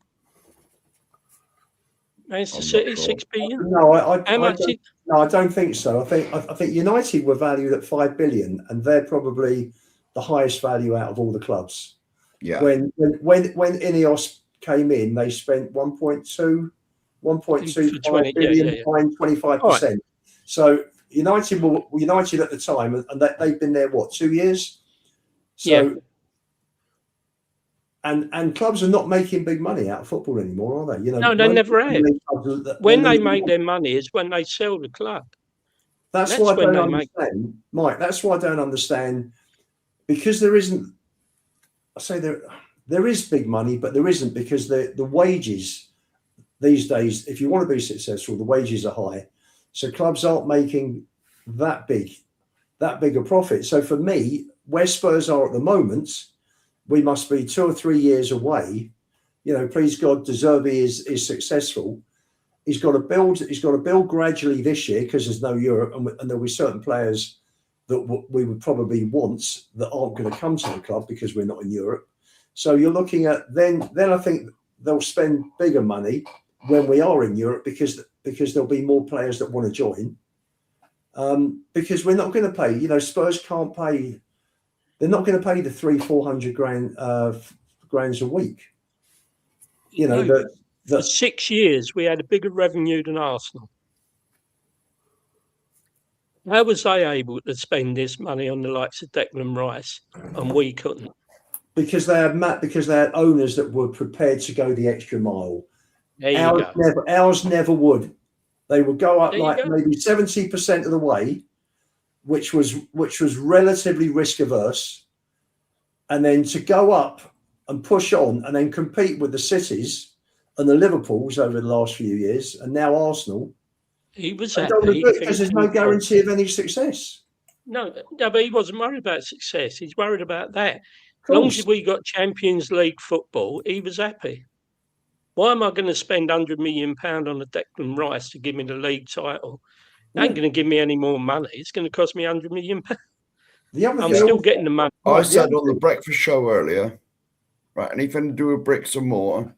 Manchester City, 6 billion?
No, I don't think so. I think United were valued at 5 billion, and they're probably the highest value out of all the clubs.
Yeah.
When Ineos came in, they spent 1.25 billion, buying 25%. Right. So United were United at the time, and they've been there 2 years. So.
Yeah.
And clubs are not making big money out of football anymore, are they?
No, they never have. When they make their money is when they sell the club.
That's why I don't understand, Mike. That's why I don't understand, because there isn't. I say there is big money, but there isn't, because the wages these days, if you want to be successful, the wages are high, so clubs aren't making that big a profit. So for me, where Spurs are at the moment, we must be 2 or 3 years away. Please God, De Zerbi is successful. He's got to build gradually this year, because there's no Europe, and there'll be certain players that we would probably want that aren't going to come to the club because we're not in Europe. So you're looking at then I think they'll spend bigger money when we are in Europe, because there'll be more players that want to join. Because we're not going to pay. Spurs can't pay. They're not going to pay the 300-400 grand a week.
For 6 years we had a bigger revenue than Arsenal. How was they able to spend this money on the likes of Declan Rice and we couldn't?
Because they had owners that were prepared to go the extra mile. Ours never would. They would go up maybe 70% of the way, which was relatively risk averse, and then to go up and push on and then compete with the Cities and the Liverpools over the last few years, and now Arsenal.
He was
happy because there's no guarantee of any success.
No, but he wasn't worried about success. He's worried about that. As long as we got Champions League football, he was happy. Why am I going to spend £100 million on a Declan Rice to give me the league title? It ain't going to give me any more money. It's going to cost me £100 million. I'm still getting the money.
I said on the breakfast show earlier, right, anything to do with bricks and mortar,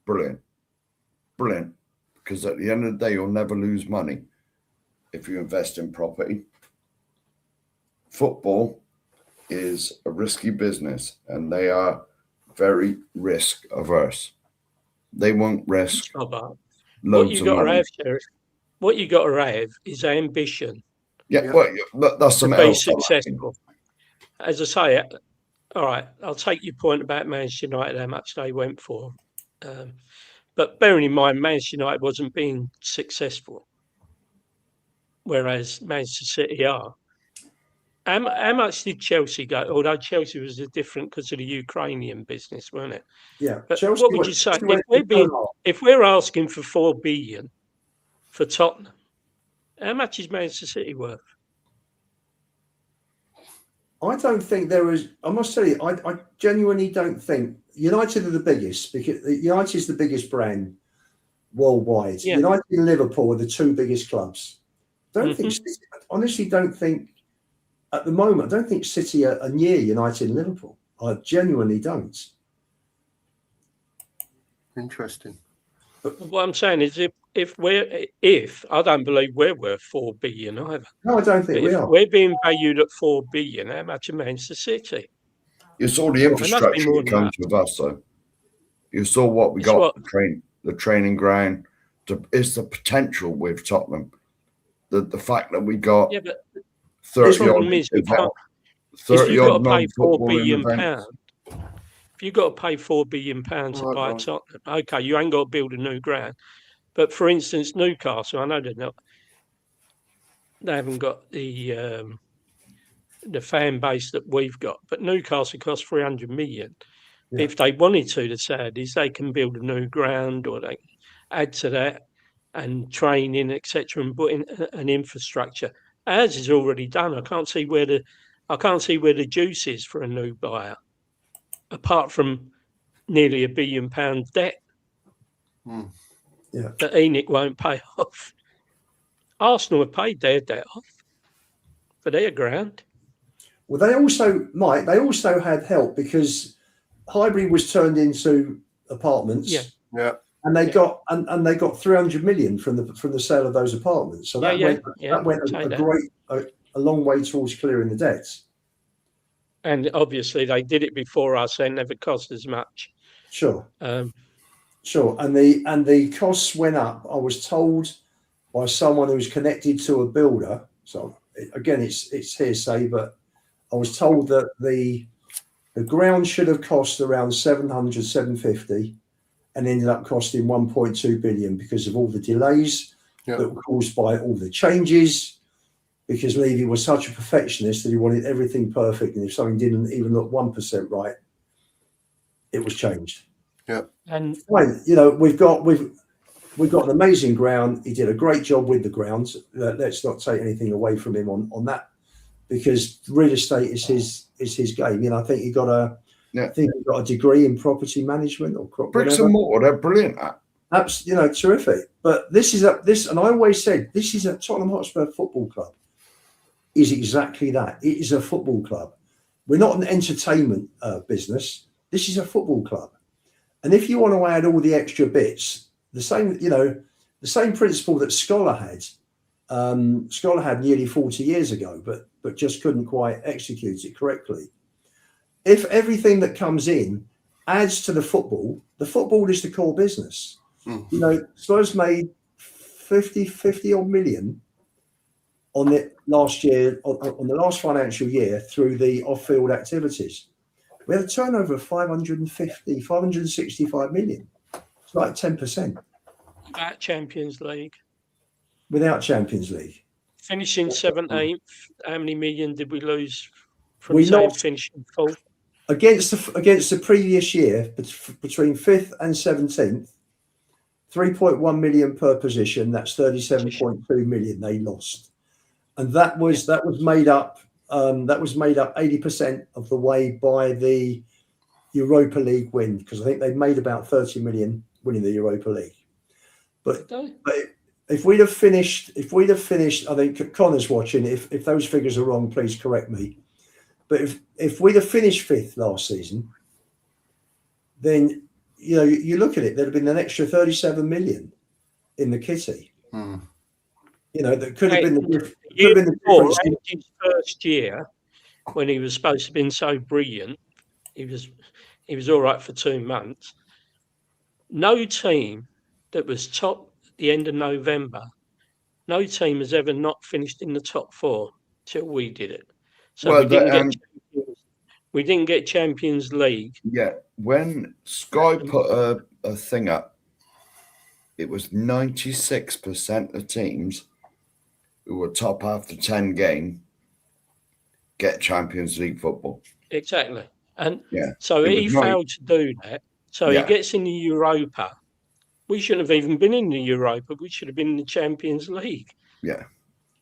brilliant. Because at the end of the day, you'll never lose money if you invest in property. Football is a risky business, and they are very risk averse. They won't risk loads of money.
What you got to have is ambition.
Yeah, well, that's something else.
To be successful. As I say, all right, I'll take your point about Manchester United, how much they went for. But bearing in mind, Manchester United wasn't being successful, whereas Manchester City are. How much did Chelsea go? Although Chelsea was different because of the Ukrainian business, wasn't it?
Yeah.
But what would you say if we're asking for 4 billion for Tottenham? How much is Manchester City worth?
I don't think there is. I must tell you, I genuinely don't think United are the biggest, because United is the biggest brand worldwide.
Yeah.
United and Liverpool are the 2 biggest clubs. Honestly, don't think at the moment. I don't think City are near United and Liverpool. I genuinely don't.
Interesting.
But what I'm saying is, if I don't believe we're worth 4 billion either.
No, I don't think we are.
We're being valued at 4 billion. How much of Manchester City?
You saw the infrastructure that comes with us, though. You saw what we got. The training ground. It's the potential with Tottenham. The fact that we got 30 odd.
If you've got to pay £4 billion. If you've got to pay £4 billion to buy Tottenham, okay, you ain't got to build a new ground. But for instance, Newcastle, I know they haven't got the fan base that we've got, but Newcastle costs 300 million. Yeah. If they wanted to, the Saudis, they can build a new ground, or they add to that and training, etc., and put in an infrastructure. Ours is already done. I can't see where the juice is for a new buyer, apart from nearly £1 billion debt that Enoch won't pay off. Arsenal have paid their debt off for their ground.
Well, they also had help because Highbury was turned into apartments.
Yeah.
And they got 300 million from the sale of those apartments. So that went a long way towards clearing the debts.
And obviously they did it before us, and never cost as much.
Sure. Sure. And the costs went up. I was told by someone who's connected to a builder. So again, it's hearsay, but I was told that the ground should have cost around 700, 750, and ended up costing 1.2 billion because of all the delays that were caused by all the changes. Because Levy was such a perfectionist that he wanted everything perfect, and if something didn't even look 1% right, it was changed.
Yeah,
and
we've got an amazing ground. He did a great job with the grounds. Let's not take anything away from him on that, because real estate is his game. I think he got a degree in property management or
bricks and mortar. They're brilliant at.
Absolutely, terrific. But this, and I always said, this is a Tottenham Hotspur Football Club. Is exactly that. It is a football club. We're not an entertainment business. This is a football club. And if you want to add all the extra bits, the same principle that Scholar had nearly 40 years ago, but just couldn't quite execute it correctly. If everything that comes in adds to the football is the core business. Spurs made 50 odd million on it last year, on the last financial year, through the off-field activities. We had a turnover of 565 million. It's like 10%.
Without Champions League.
Without Champions League.
Finishing 7th, 8th, how many million did we lose from finishing 4th?
Against the previous year, between 5th and 17th, 3.1 million per position. That's 37.2 million they lost. And that was made up 80% of the way by the Europa League win, because I think they made about 30 million winning the Europa League. But if we'd have finished, I think Connor's watching. If those figures are wrong, please correct me. But if we'd have finished 5th last season, then you look at it, there'd have been an extra 37 million in the kitty. That could have been the difference.
His first year, when he was supposed to have been so brilliant, he was all right for 2 months. No team that was top at the end of November, no team has ever not finished in the top 4 till we did it. So we didn't get Champions League.
Yeah, when Sky put a thing up, it was 96% of teams who were top after 10 games get Champions League football.
Exactly. And
Yeah.
so he failed to do that. So he gets in the Europa. We shouldn't have even been in the Europa. We should have been in the Champions League.
Yeah.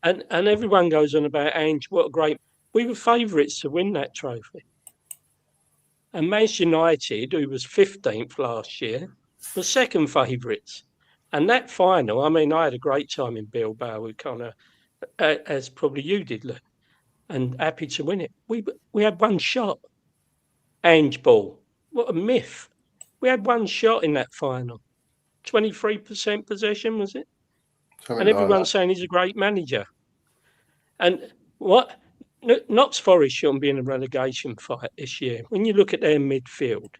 And everyone goes on about Ange, what a great... We were favourites to win that trophy. And Manchester United, who was 15th last year, were second favourites. And that final, I mean, I had a great time in Bilbao with Connor, as probably you did, Luke, and happy to win it. We had one shot. Ange ball. What a myth. We had one shot in that final. 23% possession, was it?
Something
and everyone's saying he's a great manager. And what? Notts Forest shouldn't be in a relegation fight this year. When you look at their midfield,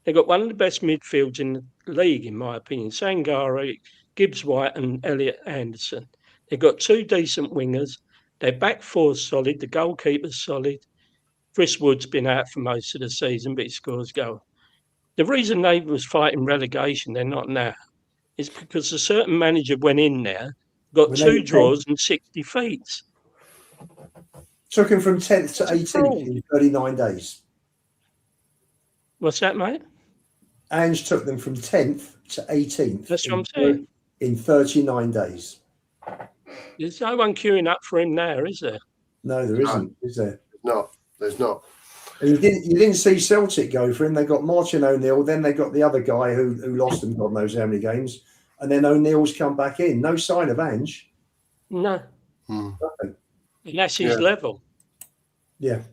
they've got one of the best midfields in the league, in my opinion. Sangare, Gibbs White and Elliot Anderson. They've got two decent wingers. Their back four's solid. The goalkeeper's solid. Chris Wood's been out for most of the season, but he scores goals. The reason they was fighting relegation, they're not now, is because a certain manager went in there, got two draws and 60 defeats.
Took him from 10th to 18th in 39 days.
What's that, mate?
Ange took them from 10th to 18th.
That's what I'm saying.
In 39 days.
There's no one queuing up for him now, is there?
No, there isn't, is there?
No, there's not.
And you didn't see Celtic go for him. They got Martin O'Neill, then they got the other guy who lost them God knows how many games, and then O'Neill's come back in. No sign of Ange.
No.
Nothing.
And that's his level.
Yeah.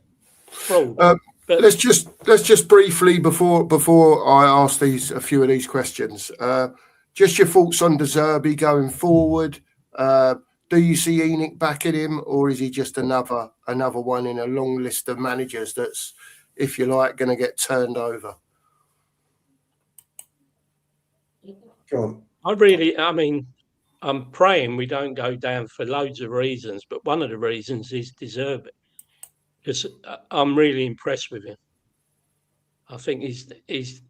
Let's just briefly before I ask a few of these questions. Just your thoughts on De Zerbi going forward. Do you see Enoch backing him, or is he just another one in a long list of managers that's, if you like, going to get turned over?
Go on.
I'm praying we don't go down for loads of reasons, but one of the reasons is De Zerbi, because I'm really impressed with him. I think he's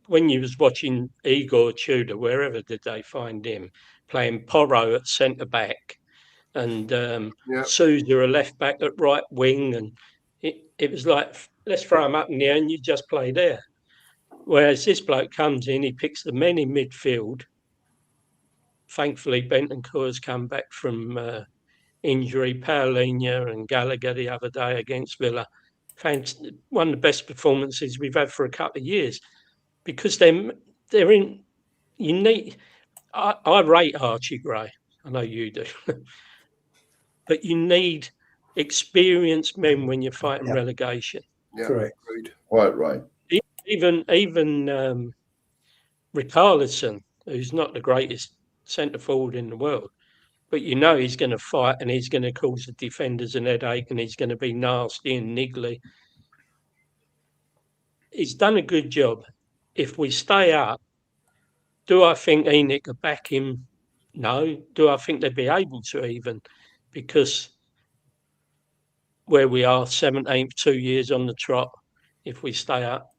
when you was watching Igor Tudor, wherever did they find him, playing Porro at centre-back and Sousa a left-back at right wing, and it was like, let's throw him up in the air and you just play there. Whereas this bloke comes in, he picks the men in midfield. Thankfully, Bentancur's come back from injury. Paulinho and Gallagher the other day against Villa. One of the best performances we've had for a couple of years, because they're in. You need. I rate Archie Gray. I know you do, but you need experienced men when you're fighting relegation.
Yeah,
correct.
Quite right.
Even Richarlison, who's not the greatest centre forward in the world, but he's going to fight and he's going to cause the defenders an headache and he's going to be nasty and niggly. He's done a good job. If we stay up, do I think Enoch will back him? No. Do I think they'd be able to even? Because where we are, 17th, 2 years on the trot, if we stay up,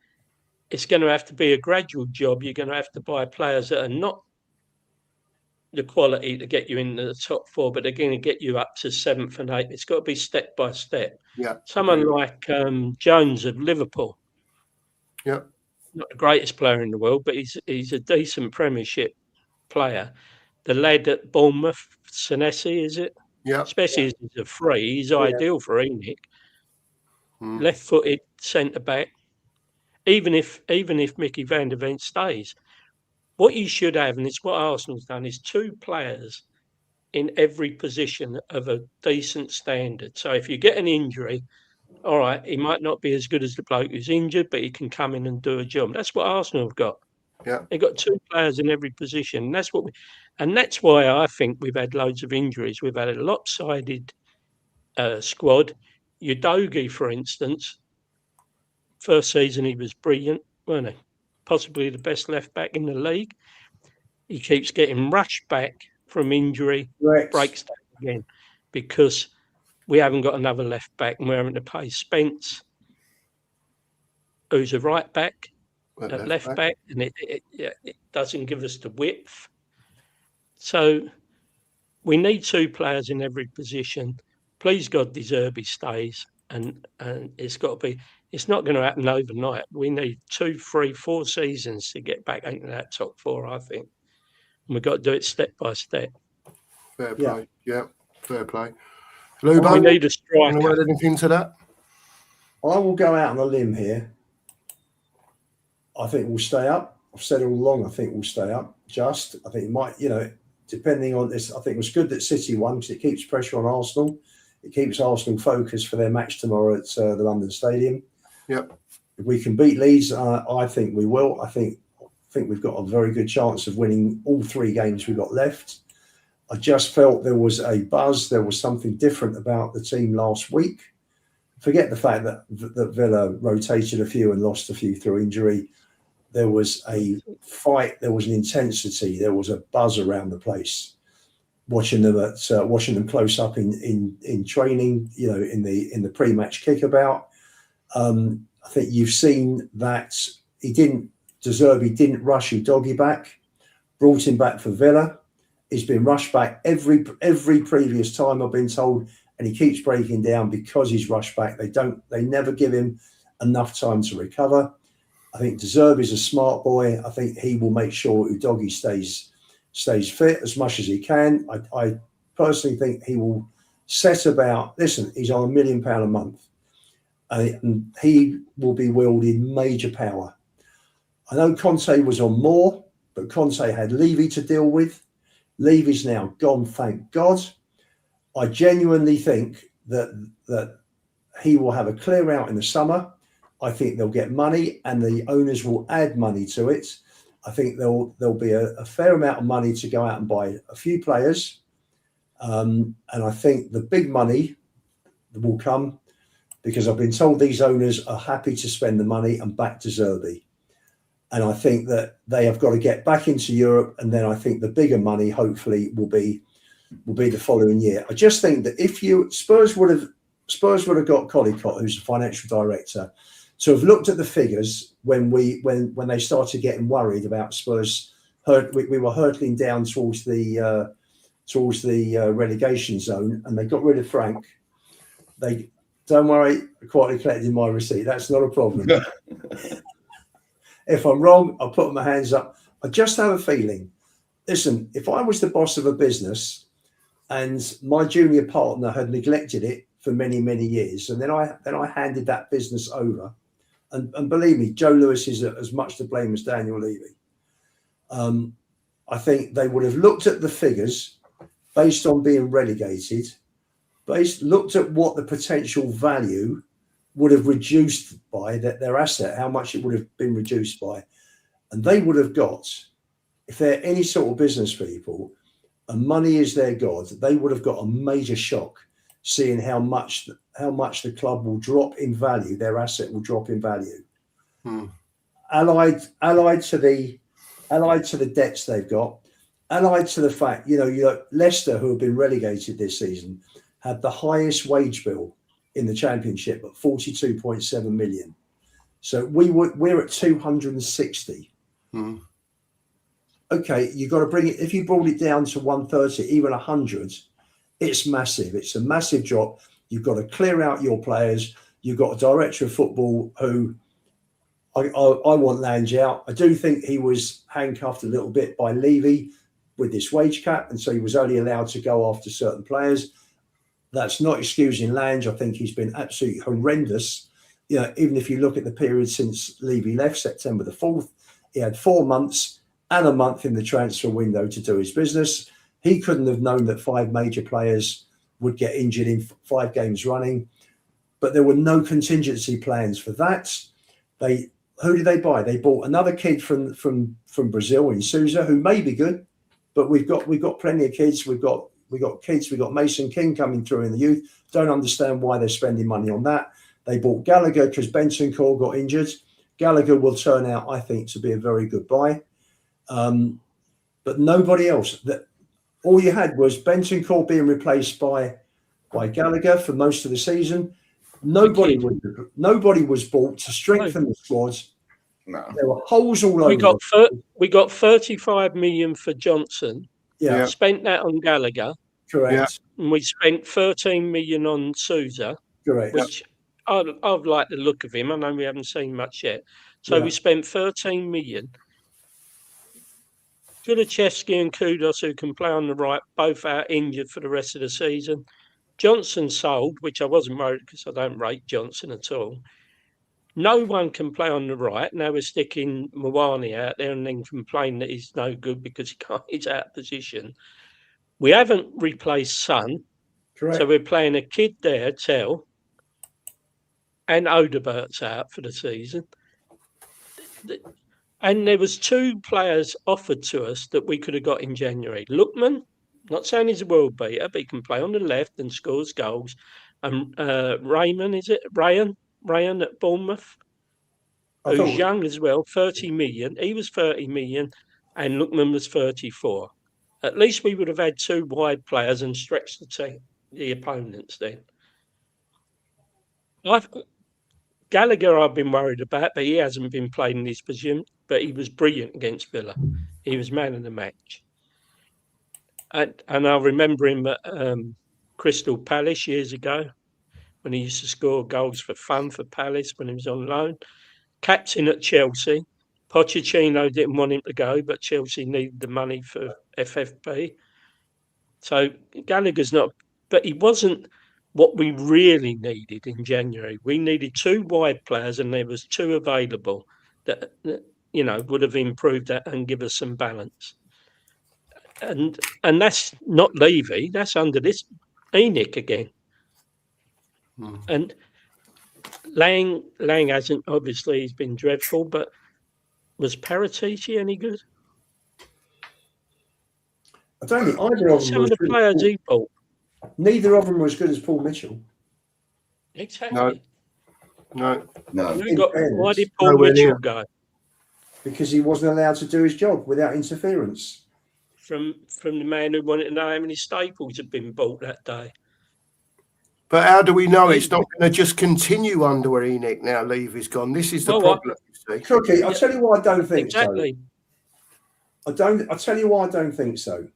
it's going to have to be a gradual job. You're going to have to buy players that are not the quality to get you into the top four, but they're going to get you up to 7th and 8th. It's got to be step by step.
Yeah.
Someone like Jones of Liverpool.
Yeah.
Not the greatest player in the world, but he's a decent Premiership player. The lad at Bournemouth, Senesi, is it?
Yeah.
Especially as he's a free, he's ideal for Enoch. Left-footed centre-back. Even if Mickey van der Ven stays, what you should have, and it's what Arsenal's done, is two players in every position of a decent standard. So if you get an injury, all right, he might not be as good as the bloke who's injured, but he can come in and do a job. That's what Arsenal have got.
Yeah,
they've got two players in every position. And that's why I think we've had loads of injuries. We've had a lopsided squad. Udogie, for instance, first season he was brilliant, weren't he? Possibly the best left back in the league. He keeps getting rushed back from injury, breaks down again, because we haven't got another left back, and we're having to pay Spence, who's a right back, at left back, and it doesn't give us the width. So we need two players in every position. please God, De Zerbi stays, and it's got to be. It's not going to happen overnight. We need 2, 3, 4 seasons to get back into that top 4, I think. And we've got to do it step by step.
Fair play. Yeah, fair play. Lubo,
we need a striker.
Want to add anything to that?
I will go out on a limb here. I think we'll stay up. I've said all along, I think we'll stay up. I think it might, depending on this, I think it was good that City won because it keeps pressure on Arsenal. It keeps Arsenal focused for their match tomorrow at the London Stadium.
Yep.
If we can beat Leeds, I think we will. I think we've got a very good chance of winning all 3 games we've got left. I just felt there was a buzz. There was something different about the team last week. Forget the fact that Villa rotated a few and lost a few through injury. There was a fight. There was an intensity. There was a buzz around the place. Watching them close up in training, in the pre-match kickabout. I think you've seen that De Zerbi didn't rush Udogie back, brought him back for Villa. He's been rushed back every previous time, I've been told, and he keeps breaking down because he's rushed back. They never give him enough time to recover. I think De Zerbi's a smart boy. I think he will make sure Udogie stays fit as much as he can. I personally think he will set about. Listen, he's on £1 million a month, and he will be wielding major power. I know Conte was on more, but Conte had Levy to deal with. Levy's now gone, thank God. I genuinely think that he will have a clear out in the summer. I think they'll get money, and the owners will add money to it. I think there'll be a fair amount of money to go out and buy a few players. And I think the big money will come because I've been told these owners are happy to spend the money and back De Zerbi. And I think that they have got to get back into Europe. And then I think the bigger money, hopefully, will be the following year. I just think that if Spurs would have got Collicott, who's the financial director, to have looked at the figures when they started getting worried about Spurs. We were hurtling down towards the relegation zone, and they got rid of Frank. Don't worry, I quietly collected my receipt. That's not a problem. If I'm wrong, I'll put my hands up. I just have a feeling. Listen, if I was the boss of a business and my junior partner had neglected it for many, many years, and then I handed that business over, and believe me, Joe Lewis is as much to blame as Daniel Levy. I think they would have looked at the figures based on being relegated, looked at what the potential value would have reduced by their asset, how much it would have been reduced by. And they would have got, if they're any sort of business people, and money is their God, they would have got a major shock seeing how much the club will drop in value, their asset will drop in value. Allied to the debts they've got, allied to the fact, Leicester, who have been relegated this season, had the highest wage bill in the Championship at 42.7 million. So we're at 260. Okay, you've got to bring it. If you brought it down to 130, even 100, it's massive. It's a massive drop. You've got to clear out your players. You've got a director of football who I want Lange out. I do think he was handcuffed a little bit by Levy with this wage cap, and so he was only allowed to go after certain players. That's not excusing Lange. I think he's been absolutely horrendous. Even if you look at the period since Levy left, September the 4th, he had 4 months and a month in the transfer window to do his business. He couldn't have known that 5 major players would get injured in 5 games running, but there were no contingency plans for that. Who did they buy? They bought another kid from Brazil in Sousa, who may be good, but we've got plenty of kids. We've got kids. We've got Mason King coming through in the youth. Don't understand why they're spending money on that. They bought Gallagher because Bentancur got injured. Gallagher will turn out, I think, to be a very good buy. But nobody else. All you had was Bentancur being replaced by Gallagher for most of the season. Nobody was bought to strengthen the squads.
No.
There were holes all over.
We got 35 million for Johnson.
Yeah.
Spent that on Gallagher.
Correct.
and we spent 13 million on Sousa,
Correct.
which I've liked the look of him. I know we haven't seen much yet. So we spent 13 million. Kulichevsky and Kudos, who can play on the right, both out injured for the rest of the season. Johnson sold, which I wasn't worried because I don't rate Johnson at all. No one can play on the right. Now we're sticking Mawani out there and then complain that he's no good because he's out of position. We haven't replaced Son.
Correct.
So we're playing a kid there, Tell, and Odebert's out for the season. And there was 2 players offered to us that we could have got in January. Lookman, not saying he's a world beater, but he can play on the left and scores goals. And Rayan at Bournemouth, who's young as well, 30 million. He was 30 million and Lookman was 34. At least we would have had 2 wide players and stretched the opponents then. Gallagher I've been worried about, but he hasn't been played in his position, but he was brilliant against Villa. He was man of the match. And I remember him at Crystal Palace years ago when he used to score goals for fun for Palace when he was on loan. Captain at Chelsea. Pochettino didn't want him to go, but Chelsea needed the money for FFP. So Gallagher's not, but he wasn't what we really needed in January. We needed 2 wide players and there was 2 available that would have improved that and give us some balance. And that's not Levy, that's under this ENIC again. And Lang hasn't, obviously he's been dreadful, but was Paratici any good?
I don't think either of them.
Some of the players he bought.
Neither of them were as good as Paul Mitchell.
Exactly.
No.
Why did Paul Mitchell go?
Because he wasn't allowed to do his job without interference.
From the man who wanted to know how many staples had been bought that day.
But how do we know it's not going to just continue under ENIC now Levy's gone? This is the problem, you see.
Cookie, I'll tell you why I don't think so. I'll tell you why I don't think so.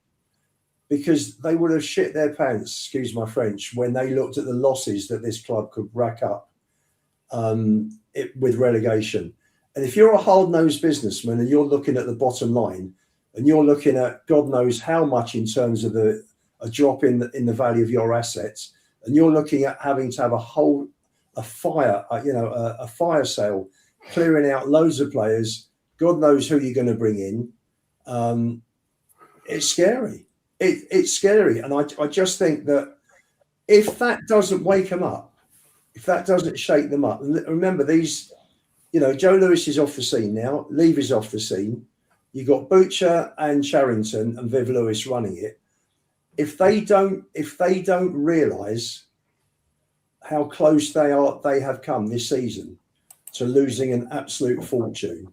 Because they would have shit their pants, excuse my French, when they looked at the losses that this club could rack up with relegation. And if you're a hard-nosed businessman and you're looking at the bottom line and you're looking at God knows how much in terms of a drop in the value of your assets, and you're looking at having to have a fire sale, clearing out loads of players, God knows who you're going to bring in, it's scary. It's scary. And I just think that if that doesn't wake them up, if that doesn't shake them up, and remember these, Joe Lewis is off the scene now, Levy's off the scene. You've got Butcher and Charrington and Viv Lewis running it. If they don't realise how close they have come this season to losing an absolute fortune,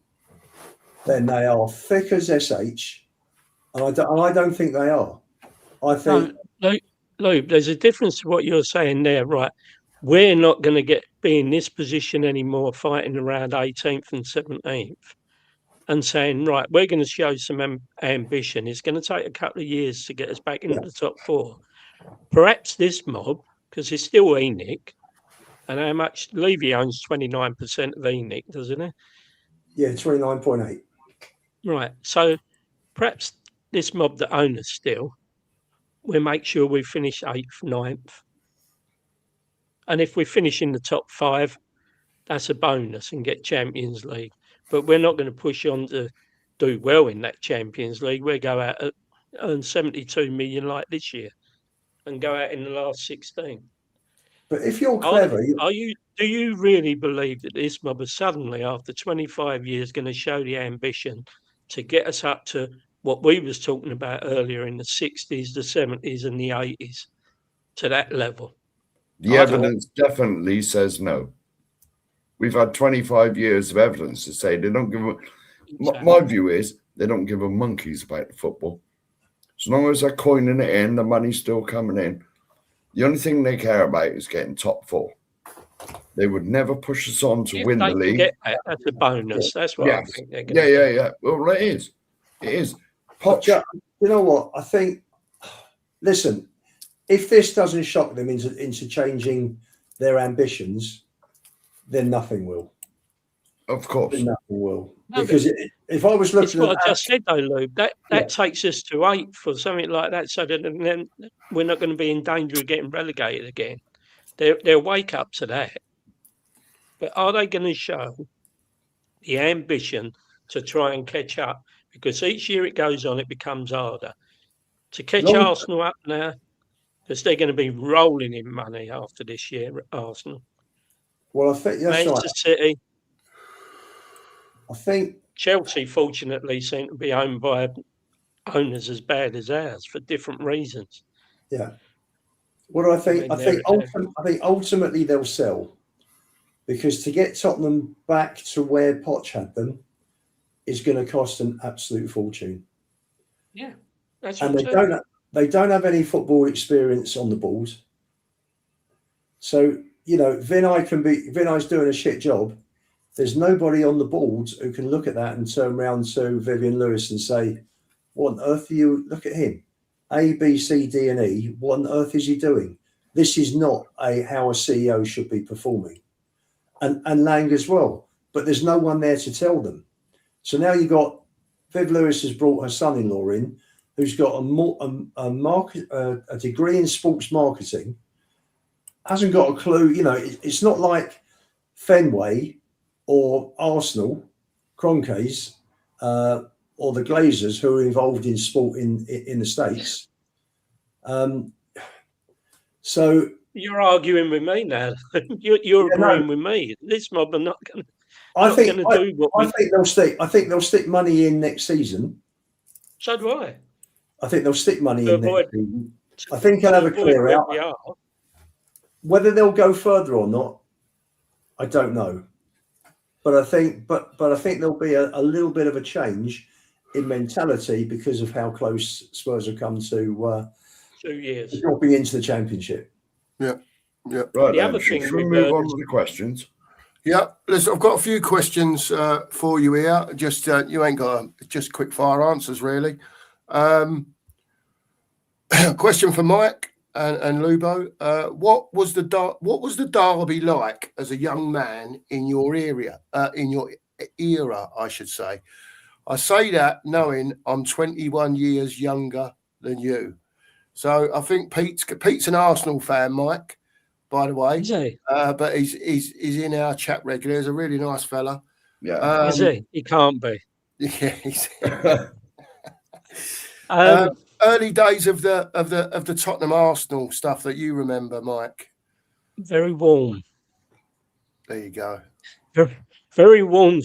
then they are thick as SH. And I don't think they are. I think...
Look, there's a difference to what you're saying there, right? We're not going to be in this position anymore, fighting around 18th and 17th and saying, right, we're going to show some ambition. It's going to take a couple of years to get us back into the top 4. Perhaps this mob, because it's still ENIC, and how much Levy owns 29% of ENIC, doesn't he?
Yeah, 29.8.
Right. So perhaps this mob that own us still, we'll make sure we finish 8th, 9th. And if we finish in the top 5, that's a bonus and get Champions League. But we're not going to push on to do well in that Champions League. We'll go out and earn 72 million like this year and go out in the last 16.
But if you're clever...
Do you really believe that this mob is suddenly, after 25 years, going to show the ambition to get us up to what we was talking about earlier in the 60s, the 70s and the 80s, to that level?
The evidence definitely says no. We've had 25 years of evidence to say they don't give a... Exactly. My view is they don't give a monkeys about the football. As long as they're coining it in, the money's still coming in. The only thing they care about is getting top 4. They would never push us on to win the league.
That's a bonus. That's what I think they're going
to do. Yeah. Well, it is. It is.
You know what? I think, listen, if this doesn't shock them into changing their ambitions, then nothing will.
Of course.
Then nothing will.
No,
because if I was looking
it's what
at
I just said, though, Lube. That takes us to 8th or something like that, so that then we're not going to be in danger of getting relegated again. They'll wake up to that. But are they going to show the ambition to try and catch up? Because each year it goes on, it becomes harder. To catch Arsenal up now, because they're going to be rolling in money after this year, Arsenal.
Well, I think that's
Manchester City.
I think
Chelsea, fortunately, seem to be owned by owners as bad as ours for different reasons.
Yeah. What do I think? I think ultimately they'll sell, because to get Tottenham back to where Poch had them is going to cost an absolute fortune.
Yeah, that's
and they don't have any football experience on the balls. So Vinay's doing a shit job. There's nobody on the boards who can look at that and turn around to Vivian Lewis and say, "What on earth are you? Look at him, A, B, C, D, and E. What on earth is he doing? This is not how a CEO should be performing." And Lang as well. But there's no one there to tell them. So now you've got Viv Lewis has brought her son-in-law in, who's got a degree in sports marketing, hasn't got a clue. It's not like Fenway or Arsenal, Kroenkes, or the Glazers, who are involved in sport in the States. So
you're arguing with me now. You're agreeing with me. This mob are not going to. I think
they'll stick money in next season.
So do I.
I think they'll stick money in next season. I think he'll have a clear out. Whether they'll go further or not, I don't know. But I think there'll be a little bit of a change in mentality because of how close Spurs have come to
2 years
dropping into the Championship.
Yeah.
Right.
The other thing,
we move on to the questions.
Yeah, listen, I've got a few questions for you here. Just you ain't got just quick fire answers, really. Question for Mike and Lubo. What was the derby like as a young man in your era, I should say? I say that knowing I'm 21 years younger than you. So I think Pete's an Arsenal fan, Mike, by the way.
Is he?
But he's in our chat regularly. He's a really nice fella.
Yeah.
Is he? He can't be.
Yeah. He's early days of the Tottenham Arsenal stuff that you remember, Mike.
Very warm.
There you go.
Very, very warm.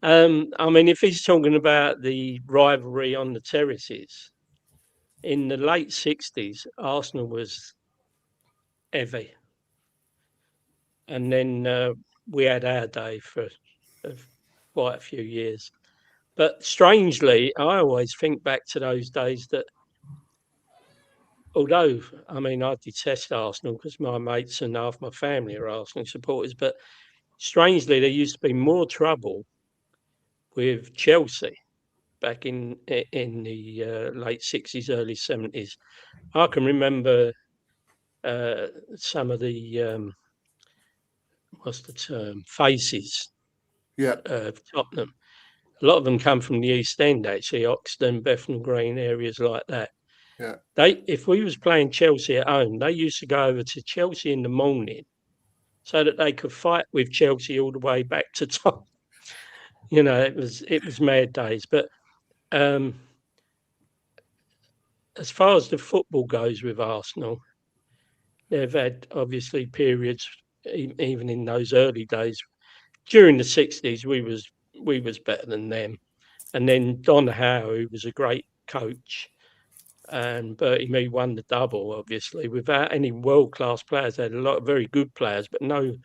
I mean, if he's talking about the rivalry on the terraces, in the late 60s, Arsenal was heavy. And then we had our day for quite a few years. But strangely, I always think back to those days that, although, I mean, I detest Arsenal because my mates and half my family are Arsenal supporters, but strangely, there used to be more trouble with Chelsea back in the late 60s, early 70s. I can remember some of the, what's the term, faces of Tottenham. A lot of them come from the East End, actually, Oxton, Bethnal Green, areas like that.
Yeah.
If we was playing Chelsea at home, they used to go over to Chelsea in the morning so that they could fight with Chelsea all the way back to Tottenham. It was mad days. But as far as the football goes with Arsenal, they've had obviously periods, even in those early days. During the 60s, we was better than them. And then Don Howe, who was a great coach, and Bertie Mee won the double, obviously, without any world-class players. They had a lot of very good players, but no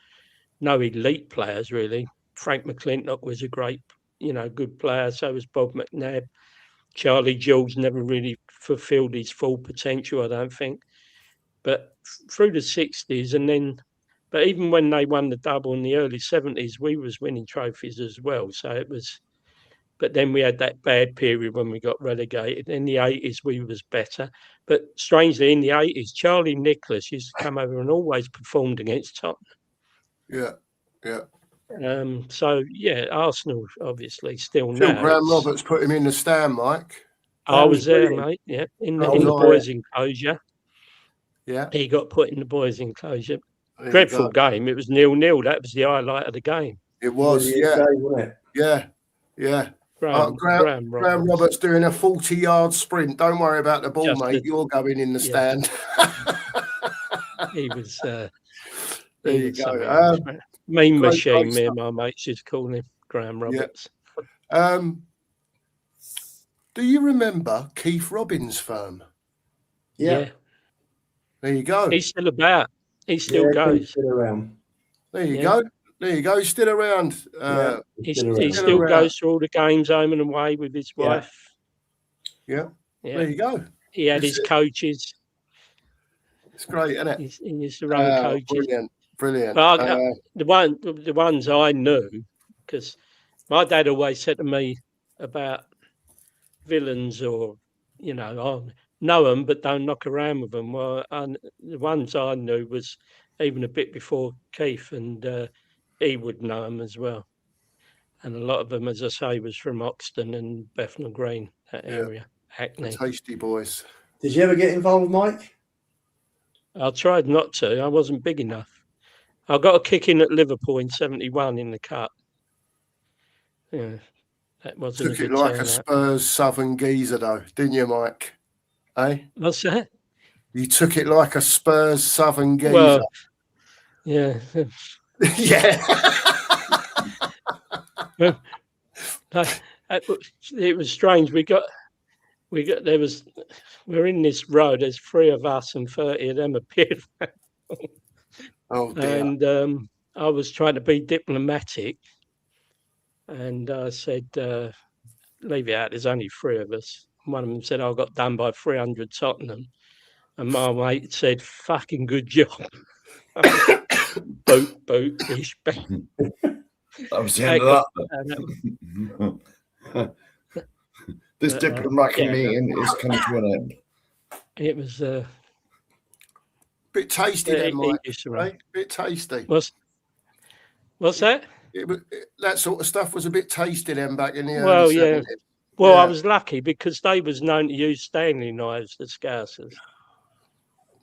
elite players, really. Frank McClintock was a great, good player. So was Bob McNabb. Charlie George never really fulfilled his full potential, I don't think. But through the 60s but even when they won the double in the early 70s, we was winning trophies as well. So it was, But then we had that bad period when we got relegated. In the 80s, we was better. But strangely, in the 80s, Charlie Nicholas used to come over and always performed against Tottenham.
Yeah, yeah.
So, yeah, Arsenal, obviously, still
Phil
now.
Graham Roberts put him in the stand, Mike.
I was there, mate, yeah, in the boys' enclosure.
Yeah.
He got put in the boys' enclosure. Dreadful game. It was 0-0. That was the highlight of the game.
It was, yeah.
Day, wasn't it?
Yeah, yeah.
Graham
Roberts doing a 40-yard sprint. Don't worry about the ball, mate. You're going in the stand.
He was.
There you go.
Mean machine, me and my mates used to call him Graham Roberts.
Yeah. Do you remember Keith Robbins' firm?
Yeah.
There you go.
He's still about. He still goes.
He's still around.
There you go. There you go. He's still around.
He still goes to all the games home and away with his wife.
Yeah. There you go.
He had his coaches.
It's great, isn't it?
He used to run coaches.
Brilliant.
Well, the ones I knew, because my dad always said to me about villains or, I know them, but don't knock around with them. Well, the ones I knew was even a bit before Keith, and he would know them as well. And a lot of them, as I say, was from Oxton and Bethnal Green, that area, Hackney.
Tasty boys.
Did you ever get involved, Mike?
I tried not to. I wasn't big enough. I got a kick in at Liverpool in '71 in the Cup. Yeah, that wasn't
Took
a good
it like a
turnout.
Spurs Southern geezer, though, didn't you, Mike? Eh?
What's that?
You took it like a Spurs Southern geezer.
Well, yeah.
Yeah.
It was strange. We we're in this road. There's 3 of us and 30 of them appeared.
Oh dear.
And I was trying to be diplomatic, and I said, "Leave it out. There's only 3 of us." One of them said, "I got done by 300 Tottenham," and my mate said, "Fucking good job." boot, ish.
That was the end of that. This diplomatic meeting is coming to an end.
It was
bit tasty, then, Mike. Right? Bit tasty.
What's that?
That sort of stuff was a bit tasty then back in the
early
70s.
Well, I was lucky because they was known to use Stanley knives, the Scousers.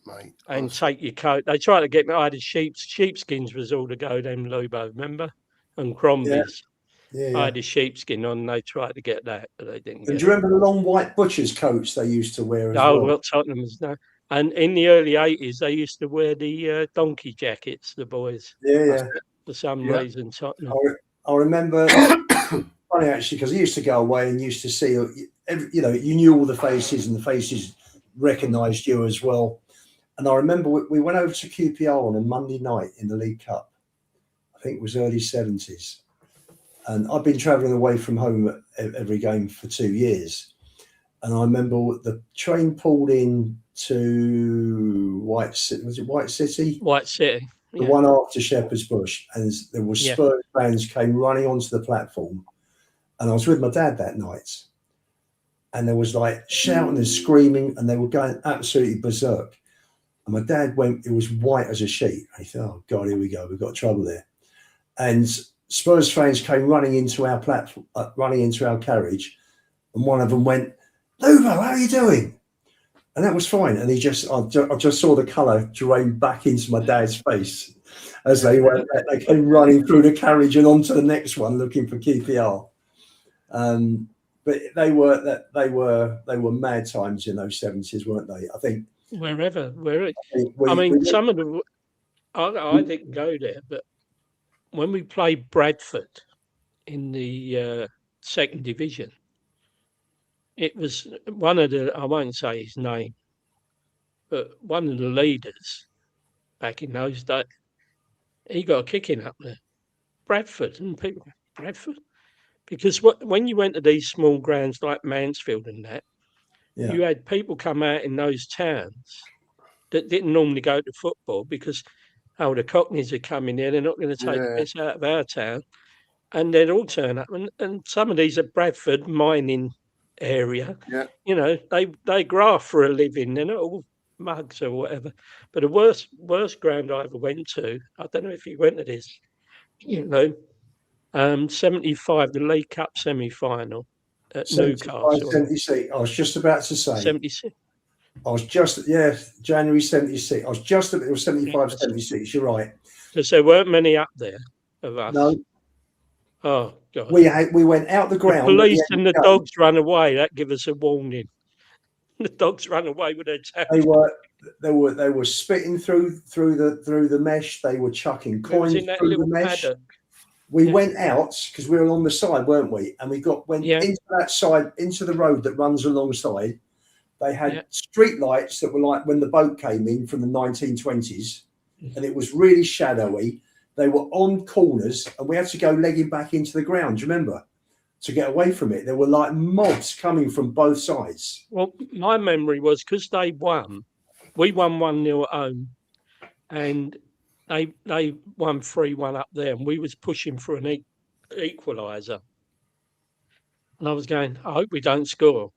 Mate,
and take your coat. They tried to get me. I had sheepskins was all to go. Them Lubo, remember, and Crombies.
Yeah.
I had a sheepskin on. And they tried to get that, but they didn't.
Do you remember the long white butcher's coats they used to wear as well?
Well, Tottenham was no. And in the early 80s, they used to wear the donkey jackets. The boys.
Yeah.
For some reason, Tottenham.
I remember. Funny actually, because I used to go away and used to see. You knew all the faces, and the faces recognised you as well. And I remember we went over to QPR on a Monday night in the League Cup. I think it was early 70s. And I've been travelling away from home every game for 2 years. And I remember the train pulled in to White City. Was it White City?
White City.
The one after Shepherd's Bush. And there were Spurs fans came running onto the platform. And I was with my dad that night. And there was like shouting and screaming, and they were going absolutely berserk. And my dad it was white as a sheet. And he thought, "Oh God, here we go. We've got trouble there." And Spurs fans came running into our platform, running into our carriage. And one of them went, "Lubo, how are you doing?" And that was fine. And I just saw the colour drain back into my dad's face as they came running through the carriage and onto the next one looking for QPR. But they were mad times in those 70s, weren't they? I think
wherever. Some of the I didn't go there, but when we played Bradford in the second division, it was one of the, I won't say his name, but one of the leaders back in those days, he got a kicking up there. Bradford, and people, Bradford? Because when you went to these small grounds like Mansfield and that, you had people come out in those towns that didn't normally go to football because, the Cockneys are coming in, they're not going to take the piss out of our town. and they'd all turn up. And some of these are Bradford mining area.
Yeah.
You know, they graft for a living. They're not all mugs or whatever. But the worst ground I ever went to, I don't know if you went to this, you know, 75, the League Cup semi-final at
75,
Newcastle.
76. I was just about to say.
76.
I was just, January 76. I was just, it was 75, 76. You're right.
Because there weren't many up there of us.
No.
Oh, God.
We went out the ground.
The police and the dogs ran away. That gave us a warning. The dogs ran away with their tails.
They were spitting through the mesh. They were chucking coins through the mesh.
Paddock.
We went out because we were on the side, weren't we? And we went into that side, into the road that runs alongside. They had street lights that were like when the boat came in from the 1920s, and it was really shadowy. They were on corners, and we had to go legging back into the ground. Do you remember? To get away from it, there were like mobs coming from both sides.
Well, my memory was because they won. We won 1-0 at home, and they won 3-1 up there, and we was pushing for an equaliser. And I was going, I hope we don't score,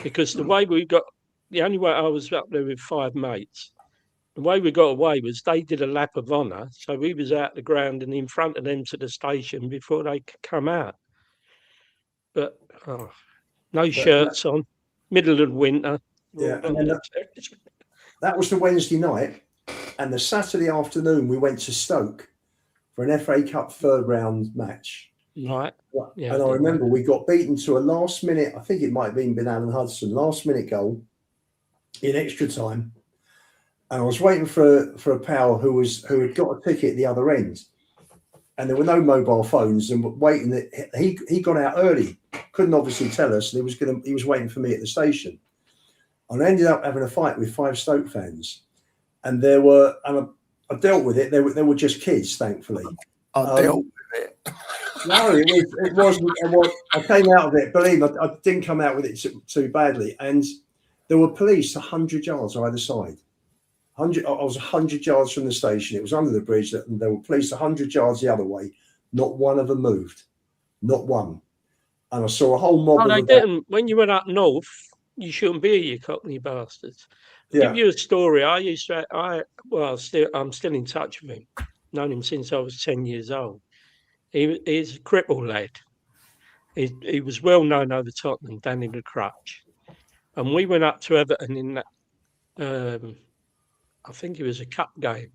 because the way we got, the only way I was up there with 5 mates, the way we got away was they did a lap of honour, so we was out the ground and in front of them to the station before they could come out. But no shirts on, middle of winter.
Yeah, and then that was the Wednesday night, and the Saturday afternoon we went to Stoke for an FA Cup third round match.
Right.
Yeah, and I remember we got beaten to a last minute, I think it might have been Alan Hudson, last minute goal in extra time. And I was waiting for a pal who had got a ticket at the other end. And there were no mobile phones, and waiting that he got out early, couldn't obviously tell us, and he was waiting for me at the station. And I ended up having a fight with 5 Stoke fans, and I dealt with it. They were just kids, thankfully.
I dealt with it.
No, it wasn't. I came out of it. Believe me, I didn't come out with it too badly. And there were police 100 yards either side. I was 100 yards from the station. It was under the bridge, and there were police 100 yards the other way. Not one of them moved. Not one. And I saw a whole mob.
No, they didn't. When you went up north, you shouldn't be here, you Cockney bastards. I'll give you a story. I'm still in touch with him. Known him since I was 10 years old. He's a cripple lad. He was well known over Tottenham, down in the crutch. And we went up to Everton in that, I think it was a cup game.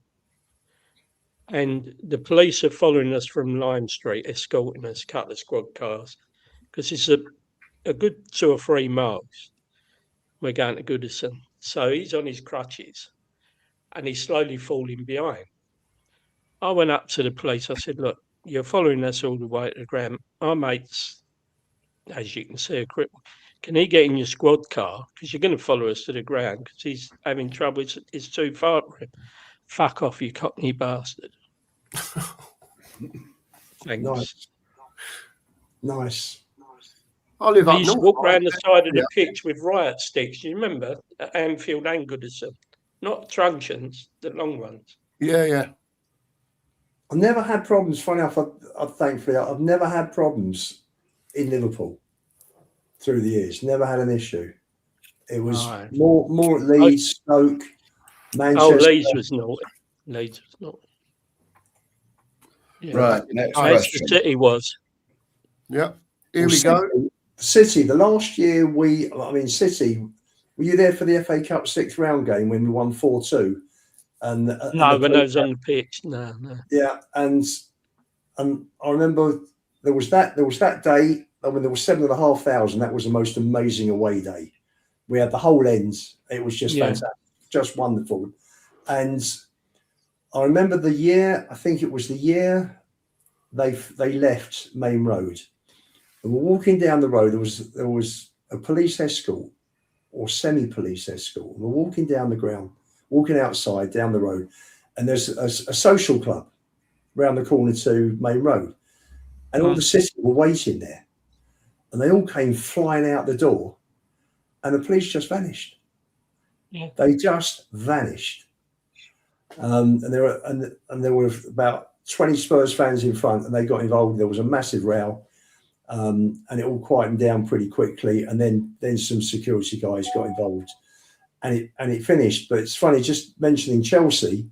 And the police are following us from Lime Street, escorting us, a couple of squad cars, because it's a good 2 or 3 miles. We're going to Goodison. So he's on his crutches and he's slowly falling behind. I went up to the police. I said, look, you're following us all the way to the ground. Our mate's, as you can see, a cripple. Can he get in your squad car? Because you're going to follow us to the ground because he's having trouble. It's too far for him. Fuck off, you Cockney bastard. Thanks.
Nice.
I live up
he used to
north,
walk around the side of the pitch with riot sticks. You remember at Anfield and Goodison? Not truncheons, the long ones.
Yeah.
I've never had problems. Funny enough, thankfully, I've never had problems in Liverpool through the years. Never had an issue. It was more at Leeds, Stoke, Manchester.
Oh, Leeds was not. Yeah.
Right, next question.
Manchester City was.
Yeah. Here we go.
City, the last year City, were you there for the FA Cup 6th round game when we won 4-2?
No, when I was on the pitch. No.
Yeah, and I remember there was that day. I mean, there was 7,500. That was the most amazing away day. We had the whole end. It was just fantastic, just wonderful. And I remember the year. I think it was the year they left Main Road. And we're walking down the road. There was a police escort or semi-police escort. We're walking down the ground, walking outside down the road, and there's a social club round the corner to Main Road, and all the City were waiting there, and they all came flying out the door, and the police just vanished. They just vanished. And there were about 20 Spurs fans in front, and they got involved. There was a massive row, and it all quietened down pretty quickly. And then some security guys got involved, and it finished. But it's funny, just mentioning Chelsea.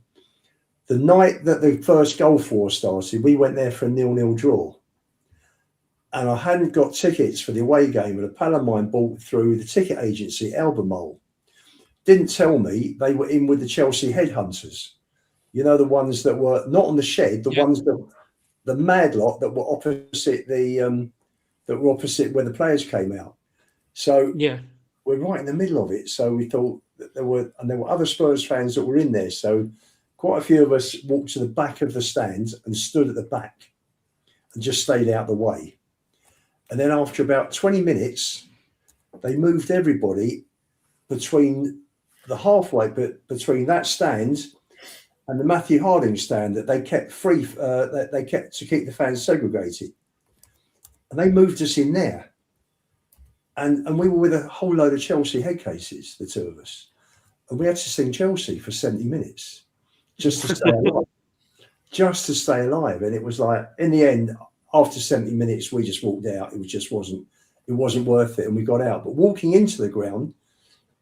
The night that the first Gulf War started, we went there for a 0-0 draw. And I hadn't got tickets for the away game, and a pal of mine bought through the ticket agency, Albemarle. Didn't tell me they were in with the Chelsea headhunters. You know, the ones that were not on the shed, the ones that, the mad lot that were opposite where the players came out. So we're right in the middle of it. So we thought that there were other Spurs fans that were in there. So quite a few of us walked to the back of the stand and stood at the back and just stayed out the way. And then after about 20 minutes, they moved everybody between the halfway, but between that stand and the Matthew Harding stand that they kept free, that they kept to keep the fans segregated. And they moved us in there. And we were with a whole load of Chelsea head cases, the two of us. And we had to sing Chelsea for 70 minutes just to stay alive. Just to stay alive. And it was like, in the end, after 70 minutes, we just walked out. It wasn't worth it, and we got out. But walking into the ground,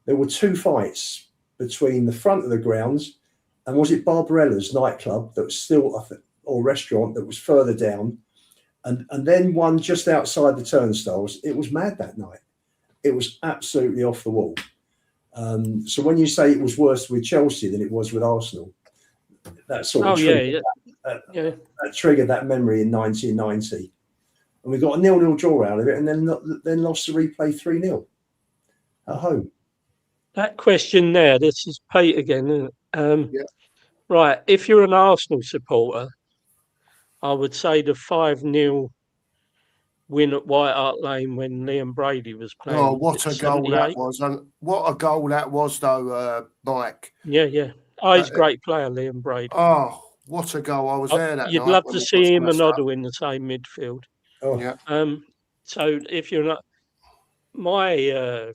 there were two fights between the front of the grounds and was it Barbarella's nightclub that was still, or restaurant that was further down, and then one just outside the turnstiles. It was mad that night. It was absolutely off the wall. So when you say it was worse with Chelsea than it was with Arsenal, that sort of that triggered that memory in 1990, and we got a 0-0 draw out of it, and then lost the replay 3-0 at home.
That question there, this is Pete again, isn't it? Right, if you're an Arsenal supporter, I would say the 5-0 win at White Hart Lane when Liam Brady was playing.
Oh, what a goal that was! And what a goal that was, though, Mike.
Yeah. Oh, he's a great player, Liam Brady.
Oh, what a goal! I was there that
You'd
night.
love to see him and Hoddle in the same midfield.
Oh, yeah.
So if you're not, my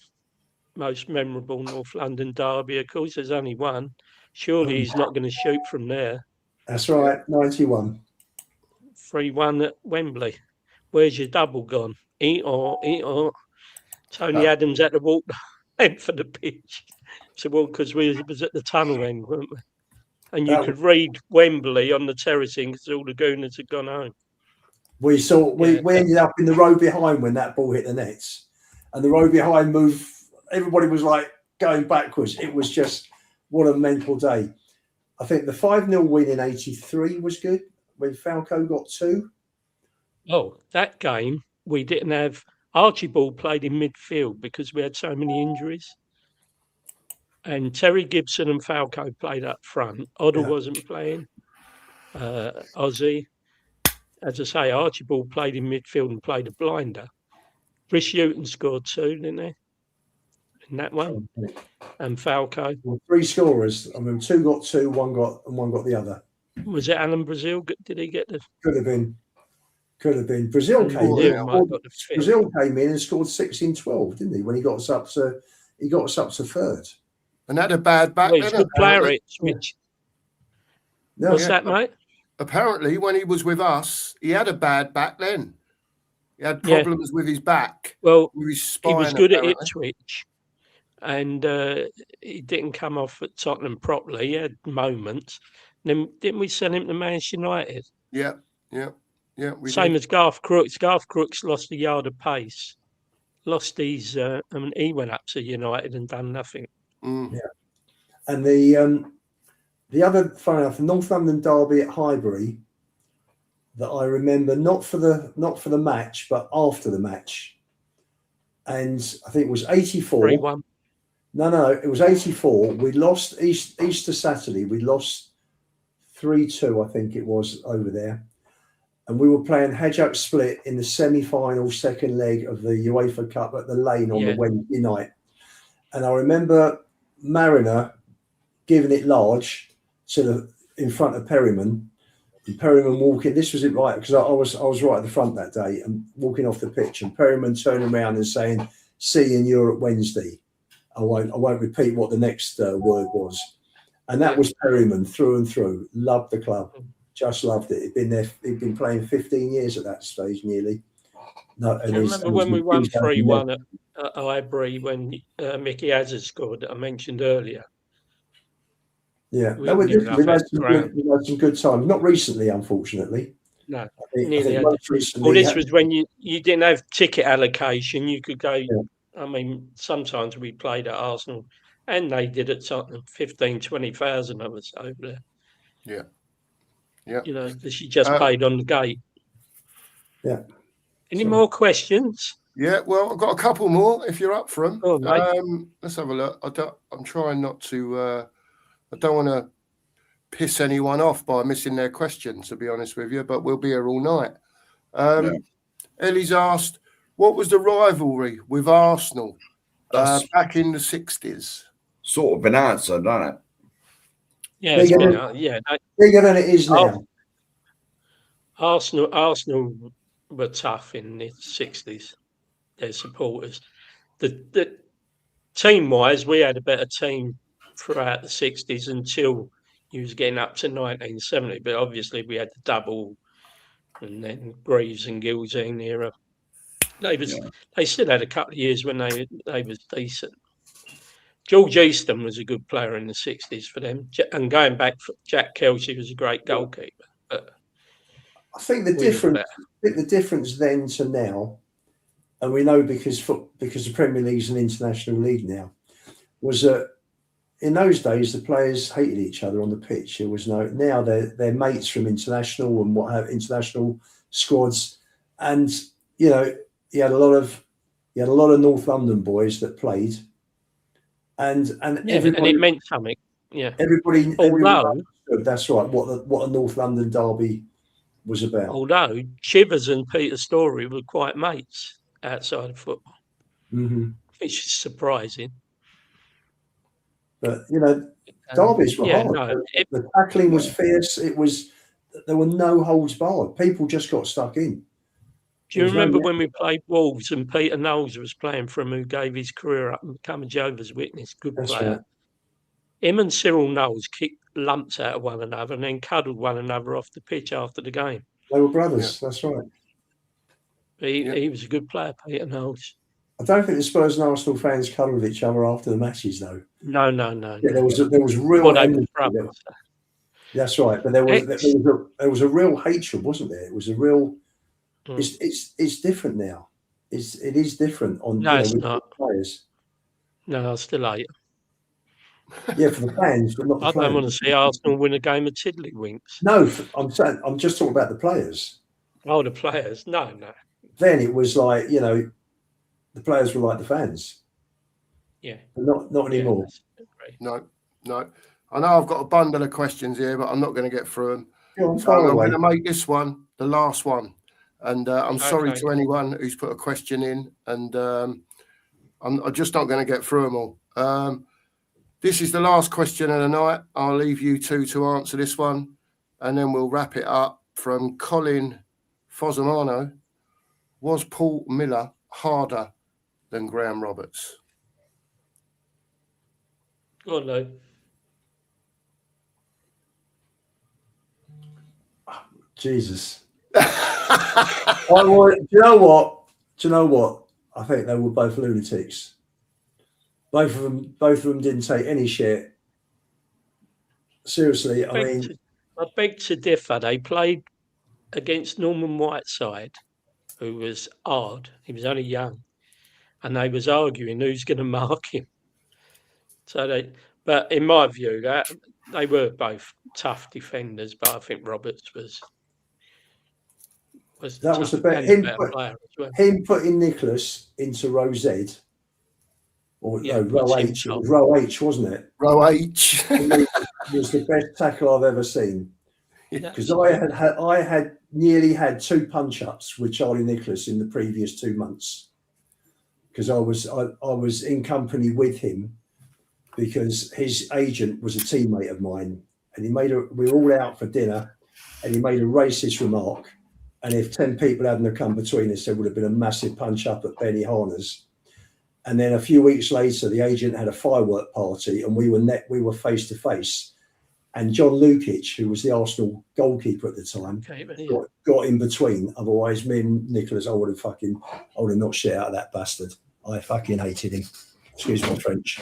most memorable North London derby, of course, there's only one. Surely he's not going to shoot from there.
That's right, 91.
3-1 at Wembley. Where's your double gone? Eat or. Tony Adams had to walk the length for the pitch. So, well, because we was at the tunnel end, weren't we? And you could read Wembley on the terracing because all the Gooners had gone home.
We ended up in the row behind when that ball hit the nets. And the row behind moved. Everybody was like going backwards. It was just, what a mental day. I think the 5-0 win in 83 was good when Falco got 2.
Oh, that game, we didn't have... Archibald played in midfield because we had so many injuries. And Terry Gibson and Falco played up front. Hoddle wasn't playing. Ozzy. As I say, Archibald played in midfield and played a blinder. Chris Houghton scored 2, didn't he? In that one. And Falco.
Well, 3 scorers. I mean, 2 got 2, one got the other.
Was it Alan Brazil? Did he get the... Could have
been. Brazil came in and scored 6 in 12, didn't he? When he got us up to third.
And had a bad back.
Well, he's a good player, Rich. What's that, mate?
Apparently, when he was with us, he had a bad back then. He had problems with his back.
Well,
with his spine,
he was good at Ipswich, and he didn't come off at Tottenham properly. He had moments. Then didn't we send him to Manchester United?
Yeah.
Same as Garth Crooks. Garth Crooks lost a yard of pace. Lost his. He went up to United and done nothing.
Yeah, and the other, funny enough, the North London derby at Highbury that I remember, not for the match, but after the match, and I think it was 84.
3-1.
No, it was 84. We lost Easter Saturday. We lost 3-2, I think it was, over there. And we were playing Hajduk Split in the semi-final second leg of the UEFA Cup at the Lane on the Wednesday night. And I remember Mariner giving it large in front of Perryman. And Perryman walking, this was it right, because I was right at the front that day and walking off the pitch, and Perryman turning around and saying, "See you in Europe Wednesday." I won't repeat what the next word was. And that was Perryman through and through. Loved the club. just loved it. He'd been there. He'd been playing 15 years at that stage, nearly. No, and
I remember when we won 3-1 at Highbury when Mickey Hazard scored that I mentioned earlier.
Yeah, we've had some good times. Not recently, unfortunately.
No,
I think most recently.
Well, this was when you didn't have ticket allocation. You could go. Yeah. I mean, sometimes we played at Arsenal, and they did at Tottenham. 15,000, 20,000 of us over there.
Yeah, yeah.
You know, because you just paid on the gate.
Yeah.
Any more questions?
Yeah, well, I've got a couple more if you're up for them.
Oh,
let's have a look. I'm trying not to. I don't want to piss anyone off by missing their question, to be honest with you, but we'll be here all night. Ellie's asked, what was the rivalry with Arsenal back in the 60s?
Sort of been answered, hasn't it?
Yeah, it's been,
bigger than it is now.
Arsenal were tough in the 60s, their supporters. The team-wise, we had a better team throughout the 60s until you was getting up to 1970. But obviously we had the double and then Greaves and Gilzine era. They still had a couple of years when they was decent. George Easton was a good player in the 60s for them. And going back, Jack Kelsey was a great goalkeeper. But
I think the difference then to now, and we know because the Premier League's an international league now, was that in those days the players hated each other on the pitch. There was now they're mates from international and international squads, and you know you had a lot of North London boys that played, and everybody,
and it meant something. Yeah,
everybody understood, that's right. What a North London derby was about.
Although Chivers and Peter Storey were quite mates outside of football, which is surprising.
But you know, derbies were hard.
No,
the tackling was fierce. There were no holds barred. People just got stuck in.
Do you remember when we played Wolves and Peter Knowles was playing for him, who gave his career up and became a Jehovah's Witness? Good player. Right. Him and Cyril Knowles kicked lumps out of one another and then cuddled one another off the pitch after the game.
They were brothers. Yeah. That's right.
He was a good player, Peter Knowles.
I don't think the Spurs and Arsenal fans cuddled each other after the matches, though.
No.
Yeah, there was real enmity. That's right, but there was a real hatred, wasn't there? It was a real. It's different now. It is different on.
No, it's not.
Players.
No, I still hate it.
Yeah, for the fans, but not.
I don't want to see Arsenal win a game of tiddlywinks.
No, I'm just talking about the players.
Oh, the players? No.
Then it was like, you know, the players were like the fans.
Yeah.
But not anymore.
No. I know I've got a bundle of questions here, but I'm not going to get through them.
So
I'm going to make this one the last one. And I'm sorry to anyone who's put a question in, and I'm just not going to get through them all. This is the last question of the night. I'll leave you two to answer this one, and then we'll wrap it up. From Colin Fosamano: was Paul Miller harder than Graham Roberts?
Go on, Lou.
Jesus. Do you know what? I think they were both lunatics. Both of them didn't take any shit. Seriously, I
beg to differ. They played against Norman Whiteside, who was hard. He was only young, and they was arguing who's going to mark him. But in my view, they were both tough defenders. But I think Roberts was
the best. Him putting Nicholas into row Z, or row H. It was row H, wasn't it?
Row H
was the best tackle I've ever seen. Because I had nearly had 2 punch-ups with Charlie Nicholas in the previous 2 months. Because I was in company with him because his agent was a teammate of mine, and we were all out for dinner, and he made a racist remark. And if 10 people hadn't come between us, there would have been a massive punch-up at Benny Harner's. And then a few weeks later, the agent had a firework party, and we were face to face. and John Lukic, who was the Arsenal goalkeeper at the time, got in between. Otherwise, me and Nicholas, I would have knocked shit out of that bastard. I fucking hated him. Excuse my French.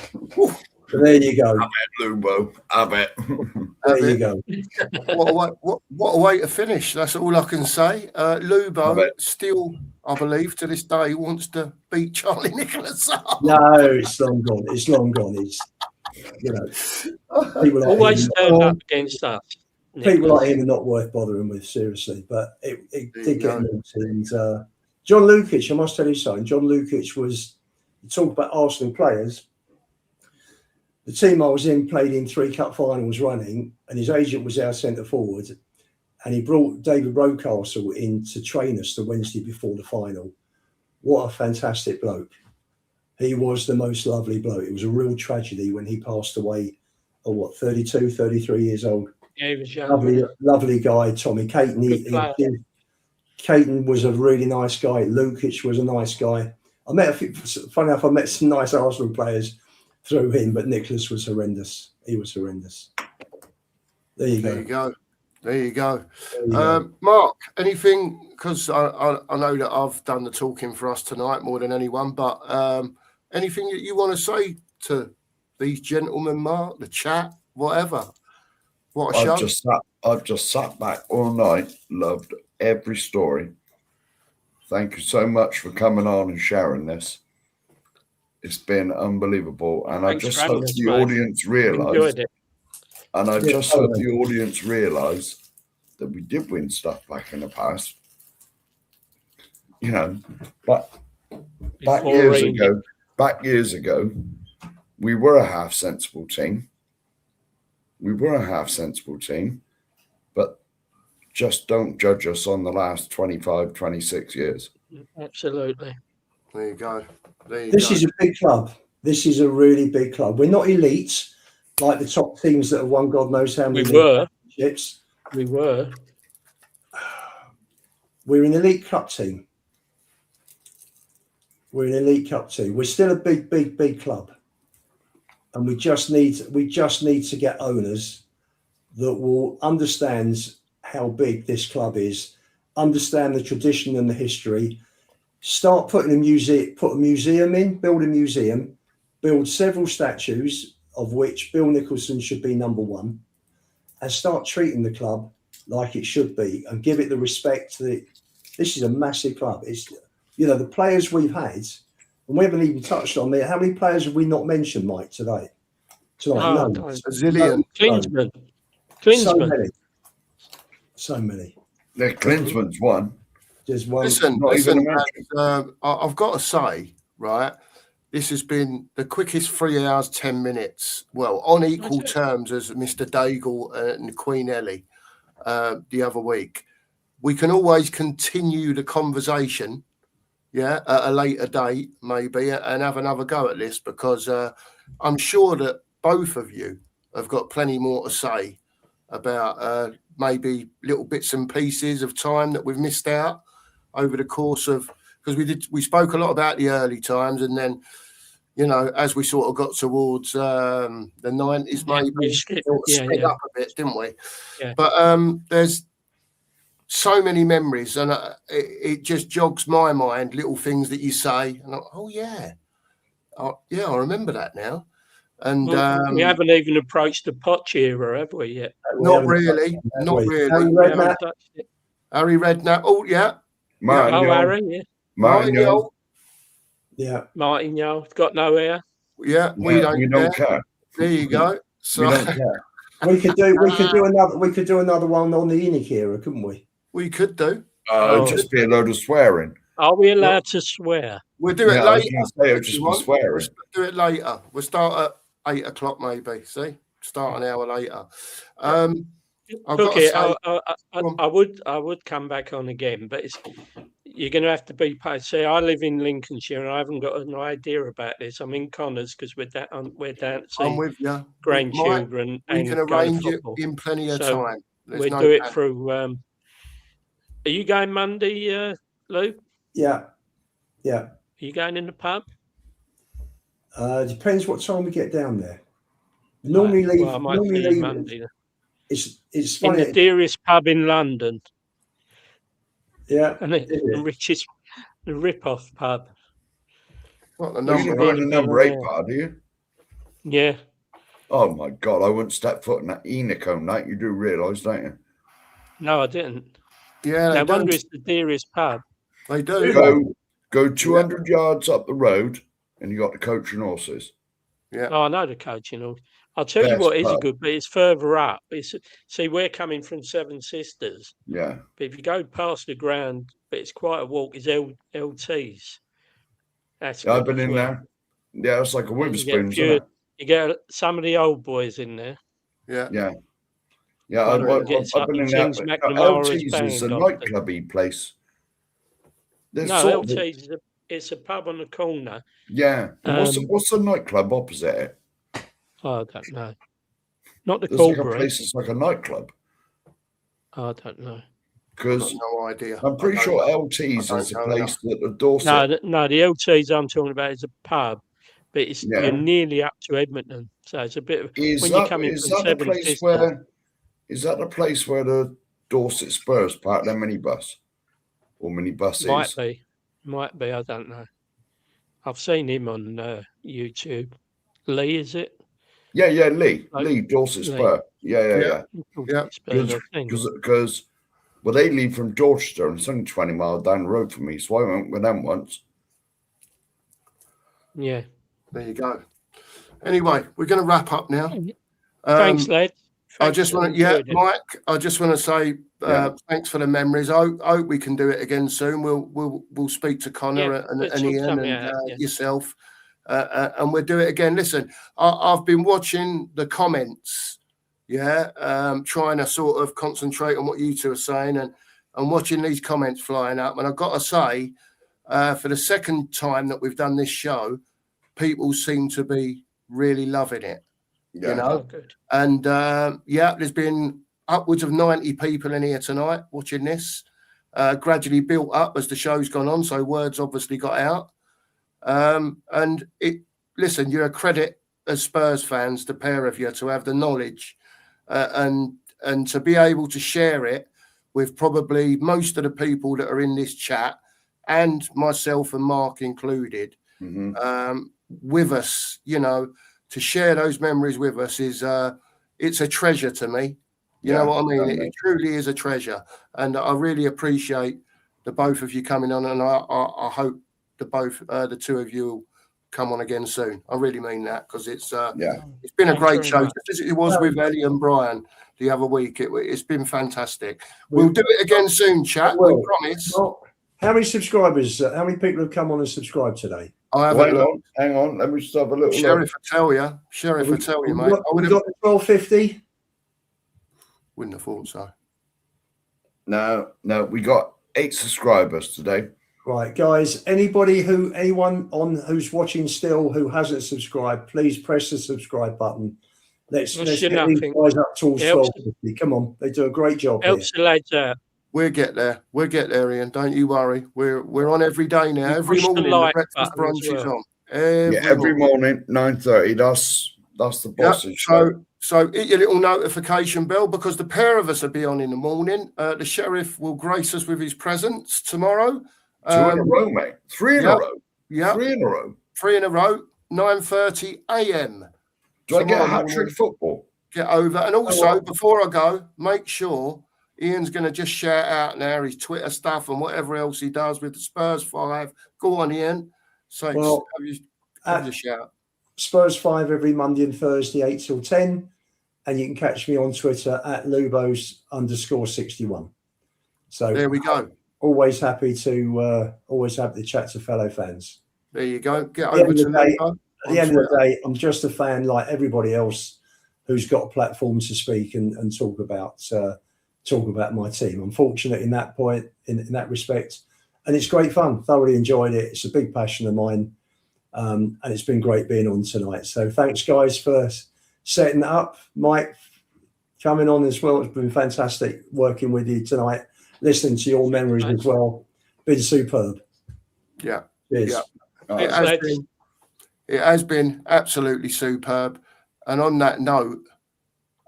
So there you go.
I bet, Lubo. I bet.
There you go.
What a way to finish. That's all I can say. Lubo still, I believe, to this day, wants to beat Charlie Nicholas up.
No, it's long gone. It's long gone. It's, you know, people like
always stand up against us.
People like him are not worth bothering with, seriously. But it did get naughty. And John Lukic, I must tell you something. John Lukic was, you talk about Arsenal players. The team I was in played in 3 cup finals running, and his agent was our centre forward. And he brought David Rocastle in to train us the Wednesday before the final. What a fantastic bloke. He was the most lovely bloke. It was a real tragedy when he passed away, 32, 33 years old.
Yeah, he was young.
Lovely guy, Tommy. Caton was a really nice guy. Lukic was a nice guy. Funny enough, I met some nice Arsenal players through him, but Nicholas was horrendous. He was horrendous. There you go.
Mark, anything, because I know that I've done the talking for us tonight more than anyone, but anything that you want to say to these gentlemen, Mark, the chat, whatever? What a show.
I've just sat back all night, loved every story. Thank you so much for coming on and sharing this. It's been unbelievable, and I just hope the audience realised. And I just hope the audience realise that we did win stuff back in the past. You know, but back years ago, we were a half sensible team. But just don't judge us on the last 25, 26 years.
Absolutely.
There you go.
This is a big club. This is a really big club. We're not elite like the top teams that have won God knows how many championships.
We were.
We're an elite cup team. We're still a big club. And we just need to get owners that will understand how big this club is, understand the tradition and the history. Start putting a museum in, build a museum, build several statues, of which Bill Nicholson should be number 1, and start treating the club like it should be and give it the respect that this is a massive club. It's, you know, the players we've had, and we haven't even touched on there. How many players have we not mentioned, Mike, today?
A zillion.
Klinsmann.
So many.
Yeah, Klinsmann's one.
Just one.
Listen, I've got to say, right, this has been the quickest 3 hours, 10 minutes, well, on equal terms as Mr. Daigle and Queen Ellie the other week. We can always continue the conversation, at a later date, maybe, and have another go at this, because I'm sure that both of you have got plenty more to say about maybe little bits and pieces of time that we've missed out over the course of, because we spoke a lot about the early times, and then, you know, as we sort of got towards the 90s, maybe we sped up a bit, didn't we?
Yeah.
But there's so many memories, and it just jogs my mind, little things that you say, and I remember that now. And
we haven't even approached the Poch era, have we yet?
Not really. Harry Redknapp. Oh, yeah.
Harry, yeah.
Martin,
yeah.
Martin, got no hair.
Yeah, we don't care. There you go. So
we could do another one on the Enoch era, couldn't we?
We could do.
Just be a load of swearing.
Are we allowed to swear?
We'll do it later.
It'll just be swearing.
We'll do it later. We'll start at 8 o'clock, maybe. See, start an hour later.
I would come back on again, but you're going to have to be paid. See, I live in Lincolnshire, and I haven't got an idea about this. I'm in Connors because we're down to see
I'm with you.
grandchildren.
We can arrange it in plenty of time.
We'll do it through. Are you going Monday, Lou?
Yeah.
Are you going in the pub?
Depends what time we get down there. Normally leave.
Well, I might leave Monday.
it's
in
funny.
the dearest pub in London.
Yeah,
And it's the richest, the rip-off pub.
What the
Well, you
number?
didn't go in the number 8 bar, do you?
Yeah.
Oh my God, I wouldn't step foot in that Enoco night. You do realise, don't you?
No, I didn't.
Yeah,
No wonder it's the dearest pub.
They do.
Go 200 yards up the road, and you got the coach and horses.
Yeah.
Oh, I know the coaching hall. I'll tell you what is a good, but it's further up. See, we're coming from Seven Sisters.
Yeah.
But if you go past the ground, but it's quite a walk, is LT's. That's
I've been in there. Yeah, it's like a Witherspoons, isn't it?
You get some of the old boys in there.
Yeah.
Yeah. Yeah, I've been in there. LT's is a nightclubby place.
No, LT's it's a pub on the corner.
Yeah. What's the nightclub opposite it?
Oh, I don't know. Not the
There's like a
Corbury.
place that's like a nightclub.
I don't know.
Because
no idea.
I'm pretty sure LT's is a place that the Dorset.
No, the LT's I'm talking about is a pub, but you're nearly up to Edmonton, so it's a bit of
Is that the place where the Dorset Spurs park their minibus or minibuses?
Might be. I don't know. I've seen him on YouTube. Lee, is it?
Yeah, Lee Dorset Spur. Yeah. Because they leave from Dorchester and it's only 20 miles down the road from me, so I went with them once.
Yeah.
There you go. Anyway, we're going to wrap up now.
Thanks, lad.
I just want to, Mike. I just want to say thanks for the memories. I hope we can do it again soon. We'll speak to Connor and Ian and yourself, and we'll do it again. Listen, I've been watching the comments, trying to sort of concentrate on what you two are saying, and watching these comments flying up. And I've got to say, for the second time that we've done this show, people seem to be really loving it.
Yeah.
You know, and there's been upwards of 90 people in here tonight watching this. Gradually built up as the show's gone on, so words obviously got out. And listen, you're a credit as Spurs fans, the pair of you, to have the knowledge and to be able to share it with probably most of the people that are in this chat, and myself and Mark included, with us, you know. To share those memories with us is it's a treasure to me. You know what I mean? It truly is a treasure, and I really appreciate the both of you coming on, and I hope the two of you will come on again soon. I really mean that, because it's been a great show, just as it was with Ellie and Brian the other week. It's been fantastic. We'll do it again soon, chat. We promise.
Well, how many subscribers? How many people have come on and subscribed today?
Hang on. Let me just have a little
Sheriff will tell you. Mate.
We got 1250.
Wouldn't have thought so.
No, we got 8 subscribers today.
Right, guys. Anyone who's watching still who hasn't subscribed, please press the subscribe button. Let's get these guys up towards 1250. Come on, they do a great job.
Helps the lads out.
We'll get there, Ian. Don't you worry. We're on every day now. Every morning, the breakfast brunch is on.
Every morning, 9:30. That's the boss's show.
So hit your little notification bell, because the pair of us will be on in the morning. The sheriff will grace us with his presence tomorrow.
2 in a row, mate. 3 in a row.
Yeah,
3 in a row.
3 in a row. 9:30 a.m.
Do I get a hat-trick football?
Get over. And also, before I go, make sure Ian's going to just shout out now his Twitter stuff and whatever else he does with the Spurs 5. Go on, Ian. So have you shout.
Spurs 5 every Monday and Thursday, 8 till 10. And you can catch me on Twitter at Lubos_61. So
there we go.
Always happy to chat to fellow fans.
There you go. Get over to Lubo.
At the end of the day, I'm just a fan like everybody else who's got a platform to speak and talk about my team. I'm fortunate in that point, in that respect, and it's great fun. Thoroughly enjoyed it. It's a big passion of mine, and it's been great being on tonight. So thanks, guys, for setting that up. Mike coming on as well. It's been fantastic working with you tonight, listening to your memories as well. Been superb.
Yeah.
Cheers.
Yeah. It has been absolutely superb. And on that note,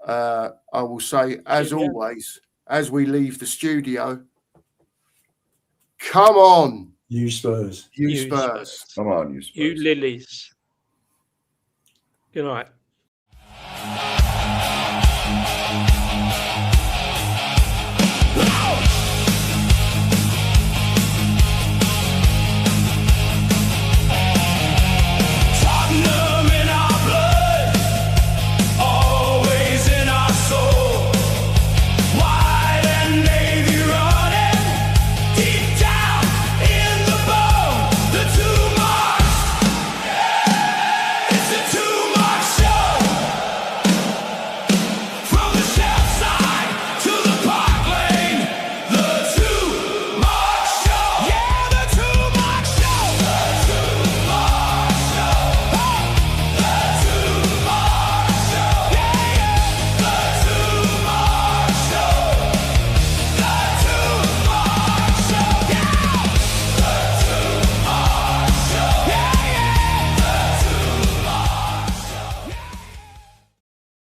I will say, as always, as we leave the studio, come on,
you Spurs.
you Spurs.
Come on, you Spurs.
You Lilies. Good night.